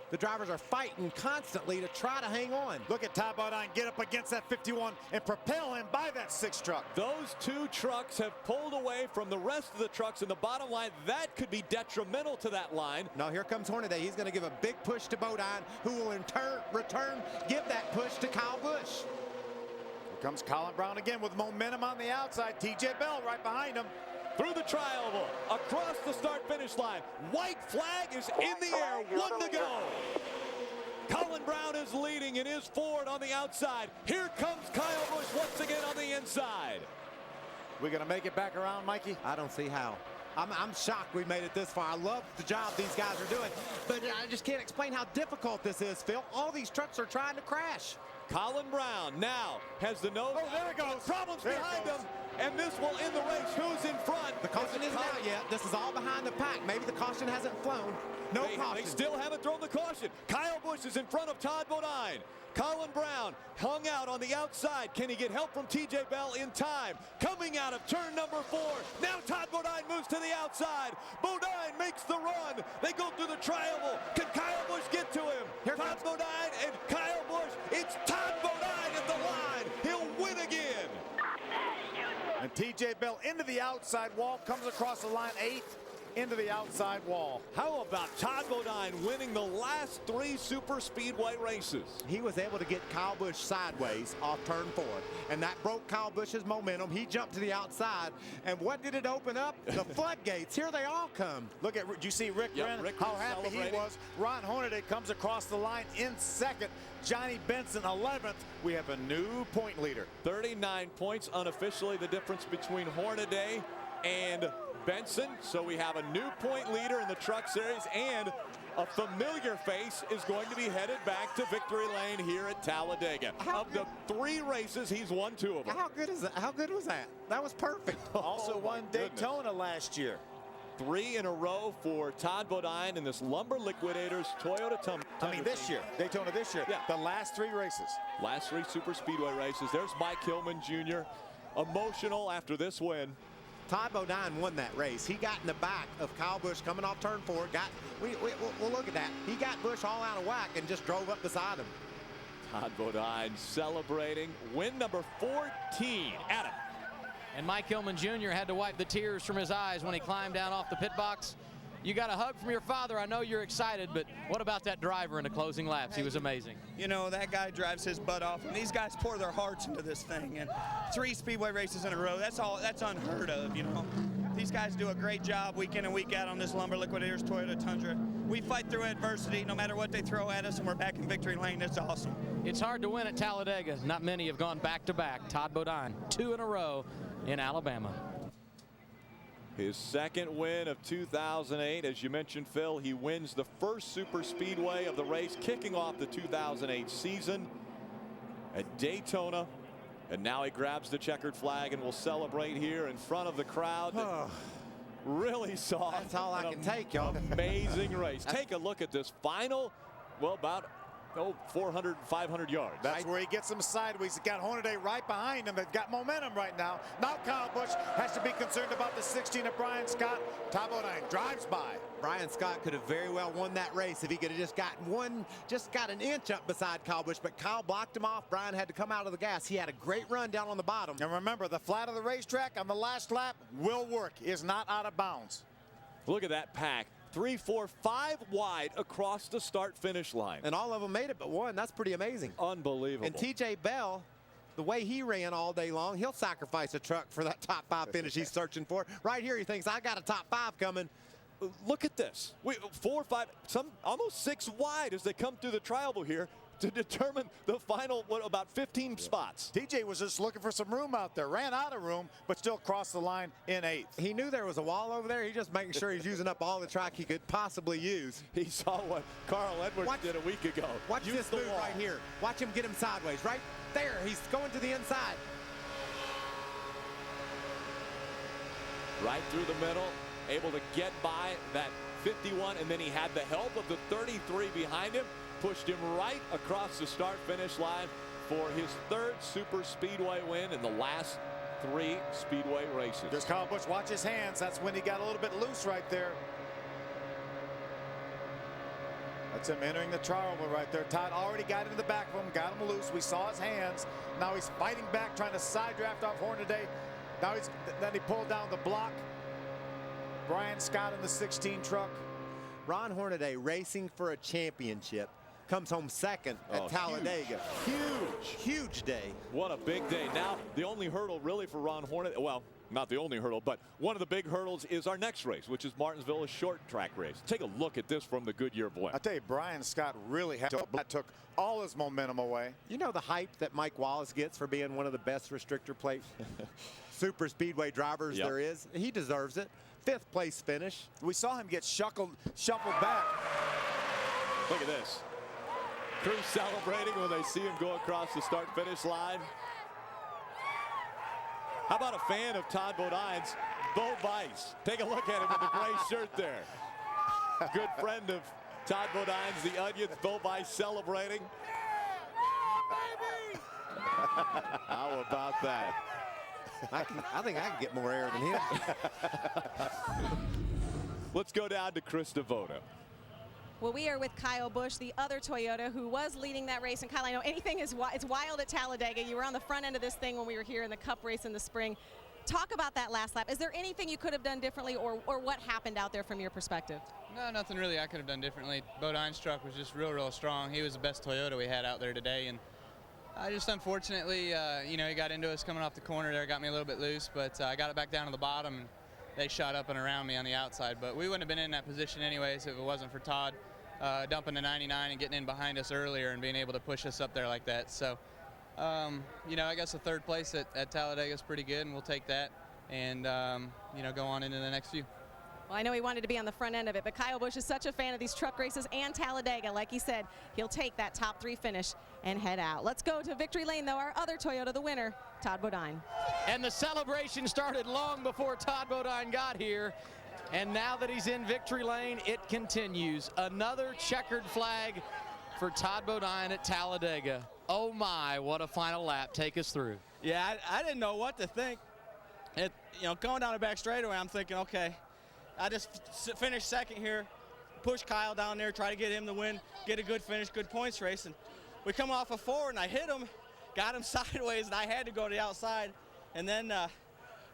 [SPEAKER 7] The drivers are fighting constantly to try to hang on.
[SPEAKER 8] Look at Todd Bodine get up against that 51 and propel him by that 6 truck.
[SPEAKER 6] Those 2 trucks have pulled away from the rest of the trucks in the bottom line. That could be detrimental to that line.
[SPEAKER 7] Now here comes Hornaday. He's going to give a big push to Bodine, who will in return give that push to Kyle Busch.
[SPEAKER 8] Here comes Colin Brown again with momentum on the outside. TJ Bell right behind him.
[SPEAKER 6] Through the tri-oval, across the start-finish line. White flag is in the air, 1 to go. Colin Brown is leading in his Ford on the outside. Here comes Kyle Busch once again on the inside.
[SPEAKER 8] We're going to make it back around, Mikey?
[SPEAKER 7] I don't see how. I'm shocked we made it this far. I love the job these guys are doing, but I just can't explain how difficult this is, Phil. All these trucks are trying to crash.
[SPEAKER 6] Colin Brown now has the nose.
[SPEAKER 8] Oh, there it goes.
[SPEAKER 6] Problems behind him, and this will end the race. Who's in front?
[SPEAKER 7] The caution isn't out yet. This is all behind the pack. Maybe the caution hasn't flown. No caution.
[SPEAKER 6] They still haven't thrown the caution. Kyle Busch is in front of Todd Bodine. Colin Brown hung out on the outside. Can he get help from TJ Bell in time? Coming out of turn number 4. Now Todd Bodine moves to the outside. Bodine makes the run. They go through the tri-oval. Can Kyle Busch get to him?
[SPEAKER 7] Here
[SPEAKER 6] Todd Bodine and Kyle Busch. It's Todd Bodine at the line. He'll win again.
[SPEAKER 8] And TJ Bell into the outside wall, comes across the line 8th. Into the outside wall.
[SPEAKER 6] How about Todd Bodine winning the last 3 super speedway races?
[SPEAKER 7] He was able to get Kyle Busch sideways off turn 4, and that broke Kyle Busch's momentum. He jumped to the outside, and what did it open up? The floodgates. Here they all come.
[SPEAKER 8] Look at, do you see Rick Wren? How happy he was. Ron Hornaday comes across the line in 2nd. Johnny Benson 11th. We have a new point leader.
[SPEAKER 6] 39 points unofficially, the difference between Hornaday and Benson. So we have a new point leader in the Truck Series, and a familiar face is going to be headed back to victory lane here at Talladega. Of the 3 races, he's won 2 of them.
[SPEAKER 7] How good is that? How good was that? That was perfect.
[SPEAKER 8] Also won Daytona last year.
[SPEAKER 6] 3 in a row for Todd Bodine in this Lumber Liquidators Toyota Tundra.
[SPEAKER 8] I mean this year, Daytona this year.
[SPEAKER 6] Yeah.
[SPEAKER 8] The last 3 races.
[SPEAKER 6] Last 3 super speedway races. There's Mike Hillman Jr. emotional after this win.
[SPEAKER 7] Todd Bodine won that race. He got in the back of Kyle Busch coming off turn 4. We'll look at that. He got Busch all out of whack and just drove up beside him.
[SPEAKER 6] Todd Bodine celebrating win number 14. Adam.
[SPEAKER 14] And Mike Hillman Jr. had to wipe the tears from his eyes when he climbed down off the pit box. You got a hug from your father. I know you're excited, but what about that driver in the closing laps? He was amazing.
[SPEAKER 20] You know, that guy drives his butt off, and these guys pour their hearts into this thing. And 3 Speedway races in a row, that's unheard of, you know. These guys do a great job week in and week out on this Lumber Liquidators Toyota Tundra. We fight through adversity no matter what they throw at us, and we're back in victory lane. It's awesome.
[SPEAKER 14] It's hard to win at Talladega. Not many have gone back-to-back. Todd Bodine, 2 in a row in Alabama.
[SPEAKER 6] His second win of 2008. As you mentioned, Phil, he wins the first Super Speedway of the race, kicking off the 2008 season at Daytona. And now he grabs the checkered flag and will celebrate here in front of the crowd. Really saw.
[SPEAKER 7] That's all I can take, y'all.
[SPEAKER 6] Amazing race. Take a look at this final, well, about 400, 500 yards.
[SPEAKER 8] That's where he gets them sideways. He's got Hornaday right behind him. They've got momentum right now. Now Kyle Busch has to be concerned about the 16 of Brian Scott. Todd Bodine drives by.
[SPEAKER 7] Brian Scott could have very well won that race if he could have just got an inch up beside Kyle Busch, but Kyle blocked him off. Brian had to come out of the gas. He had a great run down on the bottom.
[SPEAKER 8] And remember, the flat of the racetrack on the last lap will work. Is not out of bounds.
[SPEAKER 6] Look at that pack. 3, 4, 5 wide across the start-finish line.
[SPEAKER 7] And all of them made it but one. That's pretty amazing.
[SPEAKER 6] Unbelievable.
[SPEAKER 7] And TJ Bell, the way he ran all day long, he'll sacrifice a truck for that top 5 finish he's searching for. Right here, he thinks, I got a top 5 coming.
[SPEAKER 6] Look at this. 4, 5, some almost 6 wide as they come through the tri-oval here to determine the final, about 15 spots.
[SPEAKER 8] TJ was just looking for some room out there. Ran out of room, but still crossed the line in 8th.
[SPEAKER 7] He knew there was a wall over there. He's just making sure he's using up all the track he could possibly use.
[SPEAKER 6] He saw what Carl Edwards did a week ago.
[SPEAKER 7] Watch this move right here. Watch him get him sideways. Right there. He's going to the inside.
[SPEAKER 6] Right through the middle. Able to get by that 51, and then he had the help of the 33 behind him. Pushed him right across the start-finish line for his 3rd Super Speedway win in the last 3 Speedway races.
[SPEAKER 8] Does Kyle Busch watch his hands? That's when he got a little bit loose right there. That's him entering the tri-oval right there. Todd already got into the back of him, got him loose. We saw his hands. Now he's fighting back, trying to side draft off Hornaday. Now then he pulled down the block. Brian Scott in the 16 truck.
[SPEAKER 7] Ron Hornaday racing for a championship. Comes home 2nd at Talladega. Huge day.
[SPEAKER 6] What a big day. Now, the only hurdle really for Ron Hornaday, well, not the only hurdle, but one of the big hurdles is our next race, which is Martinsville, a short track race. Take a look at this from the Goodyear blend.
[SPEAKER 8] I tell you, Brian Scott really took all his momentum away.
[SPEAKER 7] You know the hype that Mike Wallace gets for being one of the best restrictor plate Super Speedway drivers there is? He deserves it. 5th place finish.
[SPEAKER 8] We saw him get shuffled back.
[SPEAKER 6] Look at this. Crew celebrating when they see him go across the start-finish line. How about a fan of Todd Bodine's, Bo Weiss? Take a look at him in the gray shirt there. Good friend of Todd Bodine's, the Onions, Bo Weiss celebrating. How about that?
[SPEAKER 7] I think I can get more air than him.
[SPEAKER 6] Let's go down to Chris Devoto.
[SPEAKER 15] Well, we are with Kyle Busch, the other Toyota, who was leading that race. And Kyle, I know anything is it's wild at Talladega. You were on the front end of this thing when we were here in the Cup race in the spring. Talk about that last lap. Is there anything you could have done differently, or what happened out there from your perspective?
[SPEAKER 1] No, nothing really I could have done differently. Bodine's truck was just real strong. He was the best Toyota we had out there today, and I just unfortunately, he got into us coming off the corner there, got me a little bit loose, but I got it back down to the bottom, and they shot up and around me on the outside. But we wouldn't have been in that position anyways if it wasn't for Todd dumping the 99 and getting in behind us earlier and being able to push us up there like that. So, I guess the 3rd place at Talladega is pretty good, and we'll take that and, go on into the next few.
[SPEAKER 15] Well, I know he wanted to be on the front end of it, but Kyle Busch is such a fan of these truck races and Talladega. Like he said, he'll take that top 3 finish and head out. Let's go to victory lane, though. Our other Toyota, the winner, Todd Bodine.
[SPEAKER 14] And the celebration started long before Todd Bodine got here. And now that he's in victory lane, it continues. Another checkered flag for Todd Bodine at Talladega. Oh, my, what a final lap. Take us through.
[SPEAKER 11] Yeah, I didn't know what to think.
[SPEAKER 20] Going down the back straightaway, I'm thinking, okay, I just finished second here, push Kyle down there, try to get him to win, get a good finish, good points race. And we come off a 4, and I hit him, got him sideways, and I had to go to the outside. And then I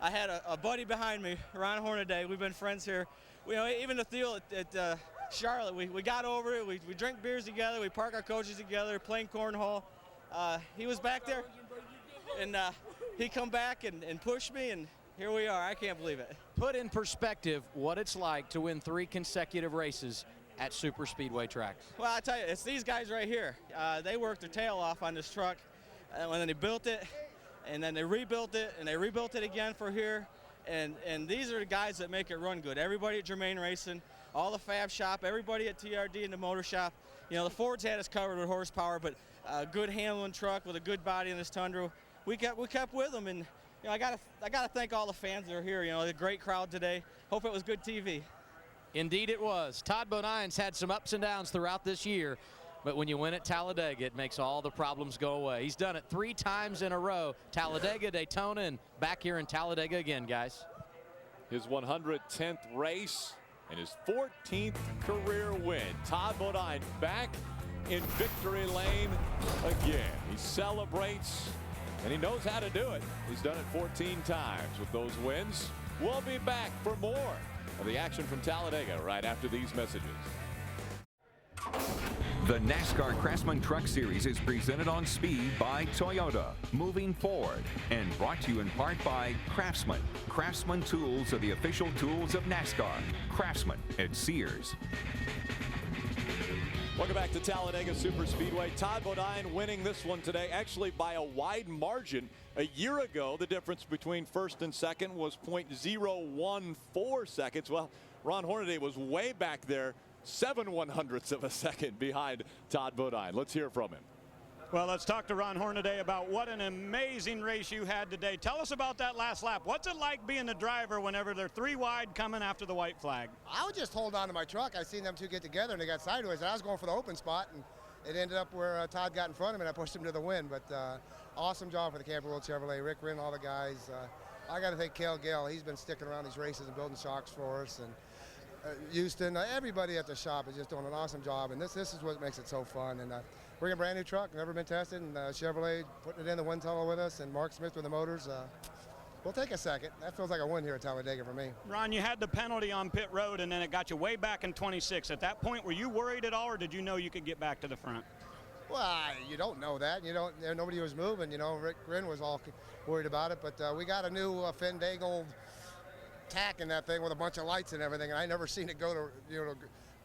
[SPEAKER 20] had a buddy behind me, Ron Hornaday. We've been friends here. Even the deal at Charlotte, we got over it. We drink beers together. We park our coaches together, playing cornhole. He was back there, and he come back and pushed me, and here we are. I can't believe it.
[SPEAKER 14] Put in perspective what it's like to win 3 consecutive races at Superspeedway tracks.
[SPEAKER 20] Well, I tell you, it's these guys right here. They worked their tail off on this truck, and when they built it, and then they rebuilt it, and they rebuilt it again for here. And these are the guys that make it run good. Everybody at Germain Racing, all the Fab Shop, everybody at TRD and the Motor Shop. The Fords had us covered with horsepower, but a good handling truck with a good body in this Tundra. We kept with them, and I gotta thank all the fans that are here. The great crowd today. Hope it was good TV.
[SPEAKER 14] Indeed it was. Todd Bodine's had some ups and downs throughout this year, but when you win at Talladega, it makes all the problems go away. He's done it 3 times in a row. Talladega, Daytona, and back here in Talladega again, guys.
[SPEAKER 6] His 110th race and his 14th career win. Todd Bodine back in victory lane again. He celebrates, and he knows how to do it. He's done it 14 times with those wins. We'll be back for more of the action from Talladega right after these messages.
[SPEAKER 12] The NASCAR Craftsman Truck Series is presented on speed by Toyota, moving forward, and brought to you in part by Craftsman. Craftsman tools are the official tools of NASCAR. Craftsman at Sears.
[SPEAKER 6] Welcome back to Talladega Superspeedway. Todd Bodine winning this one today, actually by a wide margin. A year ago, the difference between first and second was .014 seconds. Well, Ron Hornaday was way back there, 7/100ths of a second behind Todd Bodine. Let's hear from him.
[SPEAKER 13] Well, let's talk to Ron Hornaday about what an amazing race you had today. Tell us about that last lap. What's it like being the driver whenever they're 3 wide coming after the white flag?
[SPEAKER 4] I would just hold on to my truck. I seen them two get together and they got sideways, and I was going for the open spot, and it ended up where Todd got in front of me and I pushed him to the win. But awesome job for the Camping World Chevrolet, Rick Winn, all the guys. I got to thank Cale Gale. He's been sticking around these races and building shocks for us. And Houston, everybody at the shop is just doing an awesome job, and this is what makes it so fun. And bringing a brand new truck, never been tested, and Chevrolet putting it in the wind tunnel with us, and Mark Smith with the motors. We'll take a second. That feels like a win here at Talladega for me.
[SPEAKER 13] Ron, you had the penalty on pit road, and then it got you way back in 26. At that point, were you worried at all, or did you know you could get back to the front?
[SPEAKER 4] Well, you don't know that. Nobody was moving. Rick Winn was all worried about it, but we got a new Fandangle tack in that thing with a bunch of lights and everything, and I never seen it go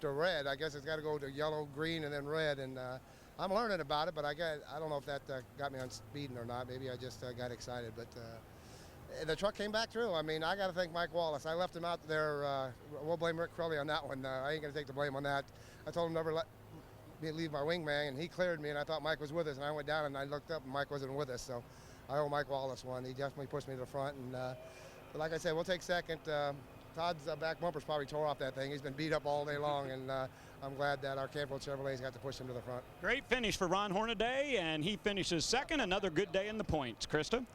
[SPEAKER 4] to red. I guess it's got to go to yellow, green, and then red. And I'm learning about it, but I don't know if that got me on speeding or not. Maybe I just got excited, but the truck came back through. I mean, I got to thank Mike Wallace. I left him out there. We'll blame Rick Crowley on that one. I ain't going to take the blame on that. I told him never let me leave my wingman, and he cleared me, and I thought Mike was with us, and I went down and I looked up and Mike wasn't with us, so I owe Mike Wallace one. He definitely pushed me to the front, and but like I said, we'll take second. Todd's back bumper's probably tore off that thing. He's been beat up all day long, and I'm glad that our Campbell Chevrolets got to push him to the front.
[SPEAKER 13] Great finish for Ron Hornaday, and he finishes second. Another good day in the points. Krista?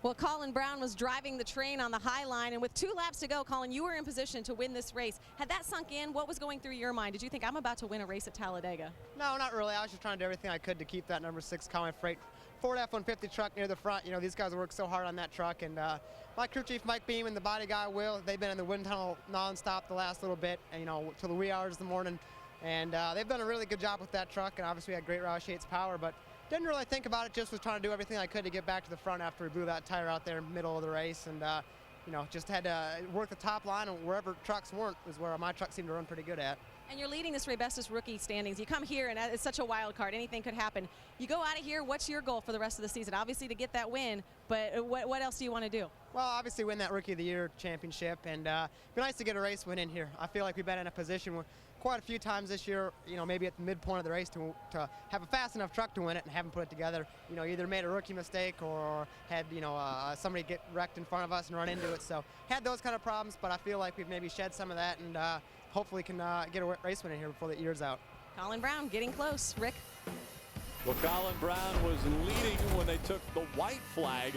[SPEAKER 15] Well, Colin Brown was driving the train on the high line, and with 2 laps to go, Colin, you were in position to win this race. Had that sunk in? What was going through your mind? Did you think, I'm about to win a race at Talladega?
[SPEAKER 22] No, not really. I was just trying to do everything I could to keep that number 6 Common Freight Ford F-150 truck near the front. These guys work so hard on that truck, and my crew chief Mike Beam and the body guy Will, they've been in the wind tunnel nonstop the last little bit, and till the wee hours of the morning, and they've done a really good job with that truck. And obviously we had great Roush Yates power, but didn't really think about it. Just was trying to do everything I could to get back to the front after we blew that tire out there in the middle of the race, and just had to work the top line, and wherever trucks weren't is where my truck seemed to run pretty good at.
[SPEAKER 15] And you're leading this Raybestos rookie standings. You come here, and it's such a wild card. Anything could happen. You go out of here, what's your goal for the rest of the season? Obviously to get that win, but what else do you want to do?
[SPEAKER 22] Well, obviously win that Rookie of the Year championship, and it'd be nice to get a race win in here. I feel like we've been in a position where quite a few times this year, maybe at the midpoint of the race to have a fast enough truck to win it and haven't put it together. Either made a rookie mistake or had, somebody get wrecked in front of us and run into it. So had those kind of problems, but I feel like we've maybe shed some of that, and hopefully can get a race win in here before the year's out.
[SPEAKER 15] Colin Brown getting close. Rick?
[SPEAKER 6] Well, Colin Brown was leading when they took the white flag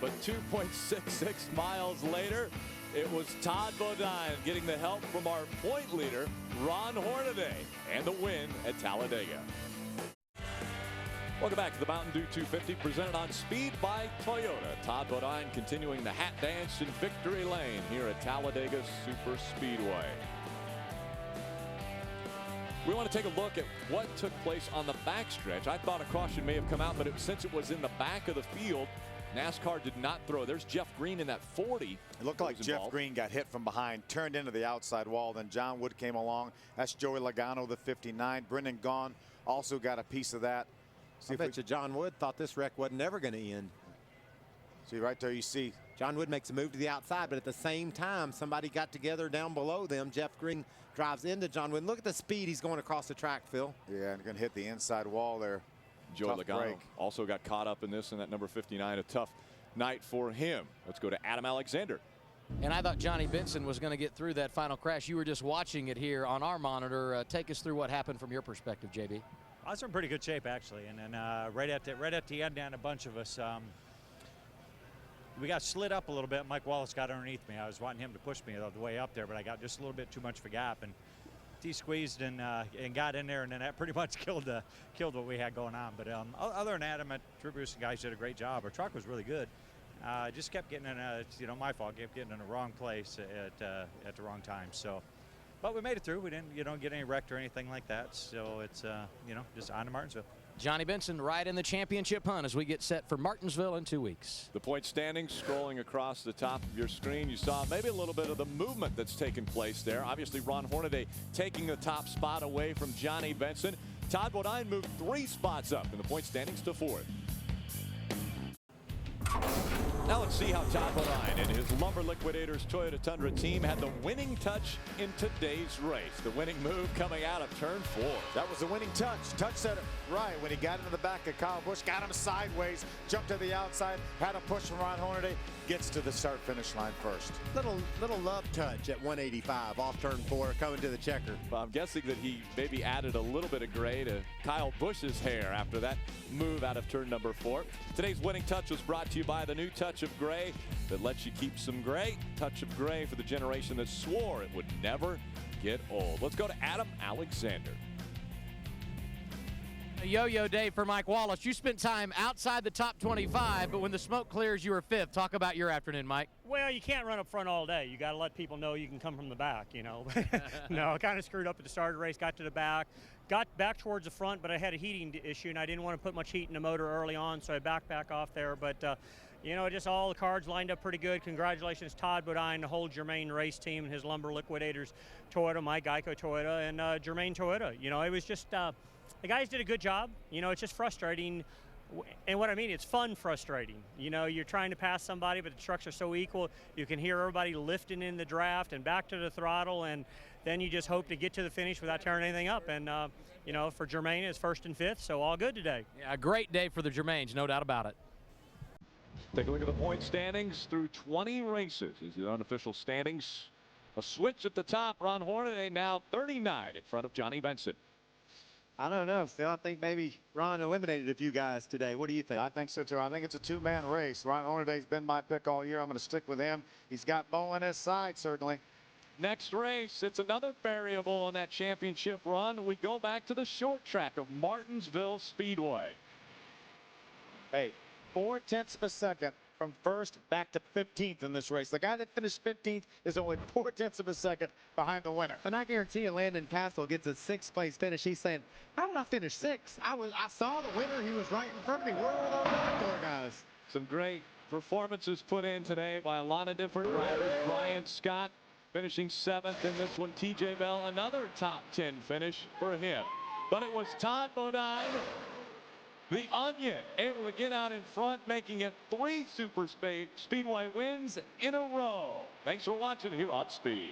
[SPEAKER 6] But 2.66 miles later, it was Todd Bodine getting the help from our point leader, Ron Hornaday, and the win at Talladega. Welcome back to the Mountain Dew 250, presented on Speed by Toyota. Todd Bodine continuing the hat dance in victory lane here at Talladega Superspeedway. We want to take a look at what took place on the backstretch. I thought a caution may have come out, but since it was in the back of the field, NASCAR did not throw. There's Jeff Green in that 40.
[SPEAKER 8] It looked like Jeff Green got hit from behind, turned into the outside wall. Then John Wood came along. That's Joey Logano, the 59. Brendan Gaughan also got a piece of that.
[SPEAKER 7] I bet you John Wood thought this wreck wasn't ever going to end.
[SPEAKER 8] See right there, you see
[SPEAKER 7] John Wood makes a move to the outside, but at the same time, somebody got together down below them. Jeff Green drives into John Wood. Look at the speed he's going across the track, Phil.
[SPEAKER 8] Yeah, and going to hit the inside wall there.
[SPEAKER 6] Joey Logano also got caught up in this, and that number 59, a tough night for him. Let's go to Adam Alexander.
[SPEAKER 14] And I thought Johnny Benson was going to get through that final crash. You were just watching it here on our monitor. Take us through what happened from your perspective, JB.
[SPEAKER 13] I was in pretty good shape, actually, and then right at the end, down a bunch of us, we got slid up a little bit. Mike Wallace got underneath me. I was wanting him to push me the way up there, but I got just a little bit too much of a gap, and he squeezed and got in there, and then that pretty much killed what we had going on. But other than that, True Bruce and guys did a great job. Our truck was really good. Just kept getting in my fault, kept getting in the wrong place at the wrong time. So, but we made it through. We didn't get any wrecked or anything like that. So it's just on to Martinsville.
[SPEAKER 14] Johnny Benson right in the championship hunt as we get set for Martinsville in 2 weeks.
[SPEAKER 6] The point standings scrolling across the top of your screen. You saw maybe a little bit of the movement that's taken place there. Obviously, Ron Hornaday taking the top spot away from Johnny Benson. Todd Bodine moved 3 spots up in the point standings to 4th. Now let's see how Todd Bodine and his Lumber Liquidators Toyota Tundra team had the winning touch in today's race. The winning move coming out of turn 4.
[SPEAKER 8] That was the winning touch. Touch said it right when he got into the back of Kyle Busch, got him sideways, jumped to the outside, had a push from Ron Hornaday, gets to the start-finish line first.
[SPEAKER 7] Little love touch at 185 off turn 4 coming to the checker.
[SPEAKER 6] Well, I'm guessing that he maybe added a little bit of gray to Kyle Busch's hair after that move out of turn number 4. Today's winning touch was brought to you by the new touch of gray that lets you keep some gray. Touch of gray for the generation that swore it would never get old. Let's go to Adam Alexander.
[SPEAKER 14] A yo-yo day for Mike Wallace. You spent time outside the top 25, but when the smoke clears, you were 5th. Talk about your afternoon, Mike.
[SPEAKER 3] Well, you can't run up front all day. You got to let people know you can come from the back, No, I kind of screwed up at the start of the race, got to the back, got back towards the front, but I had a heating issue, and I didn't want to put much heat in the motor early on, so I backed back off there. But, just all the cards lined up pretty good. Congratulations, Todd Bodine, the whole Germain race team and his Lumber Liquidators Toyota, my Geico Toyota, and Germain Toyota. It was just the guys did a good job. It's just frustrating. And what I mean, it's fun frustrating. You're trying to pass somebody, but the trucks are so equal. You can hear everybody lifting in the draft and back to the throttle, and then you just hope to get to the finish without tearing anything up. And, for Germain, it's 1st and 5th, so all good today.
[SPEAKER 14] Yeah, a great day for the Germains, no doubt about it.
[SPEAKER 6] Take a look at the point standings through 20 races. These are the unofficial standings. A switch at the top. Ron Hornaday now 39 in front of Johnny Benson.
[SPEAKER 18] I don't know, Phil. I think maybe Ron eliminated a few guys today. What do you think?
[SPEAKER 8] I think so, too. I think it's a 2-man race. Ron Hornaday's been my pick all year. I'm going to stick with him. He's got Bo on his side, certainly.
[SPEAKER 6] Next race, it's another variable on that championship run. We go back to the short track of Martinsville Speedway.
[SPEAKER 18] Hey, 0.4 of a second from 1st back to 15th in this race. The guy that finished 15th is only 0.4 of a second behind the winner.
[SPEAKER 7] And I guarantee you Landon Castle gets a 6th place finish. He's saying, how did I finish 6th? I saw the winner. He was right in front of me. Where were those other 4 guys?
[SPEAKER 6] Some great performances put in today by a lot of different drivers. Brian Scott finishing 7th in this one. TJ Bell, another top 10 finish for him. But it was Todd Bodine, the Onion, able to get out in front, making it 3 Super Speedway wins in a row. Thanks for watching here on Speed.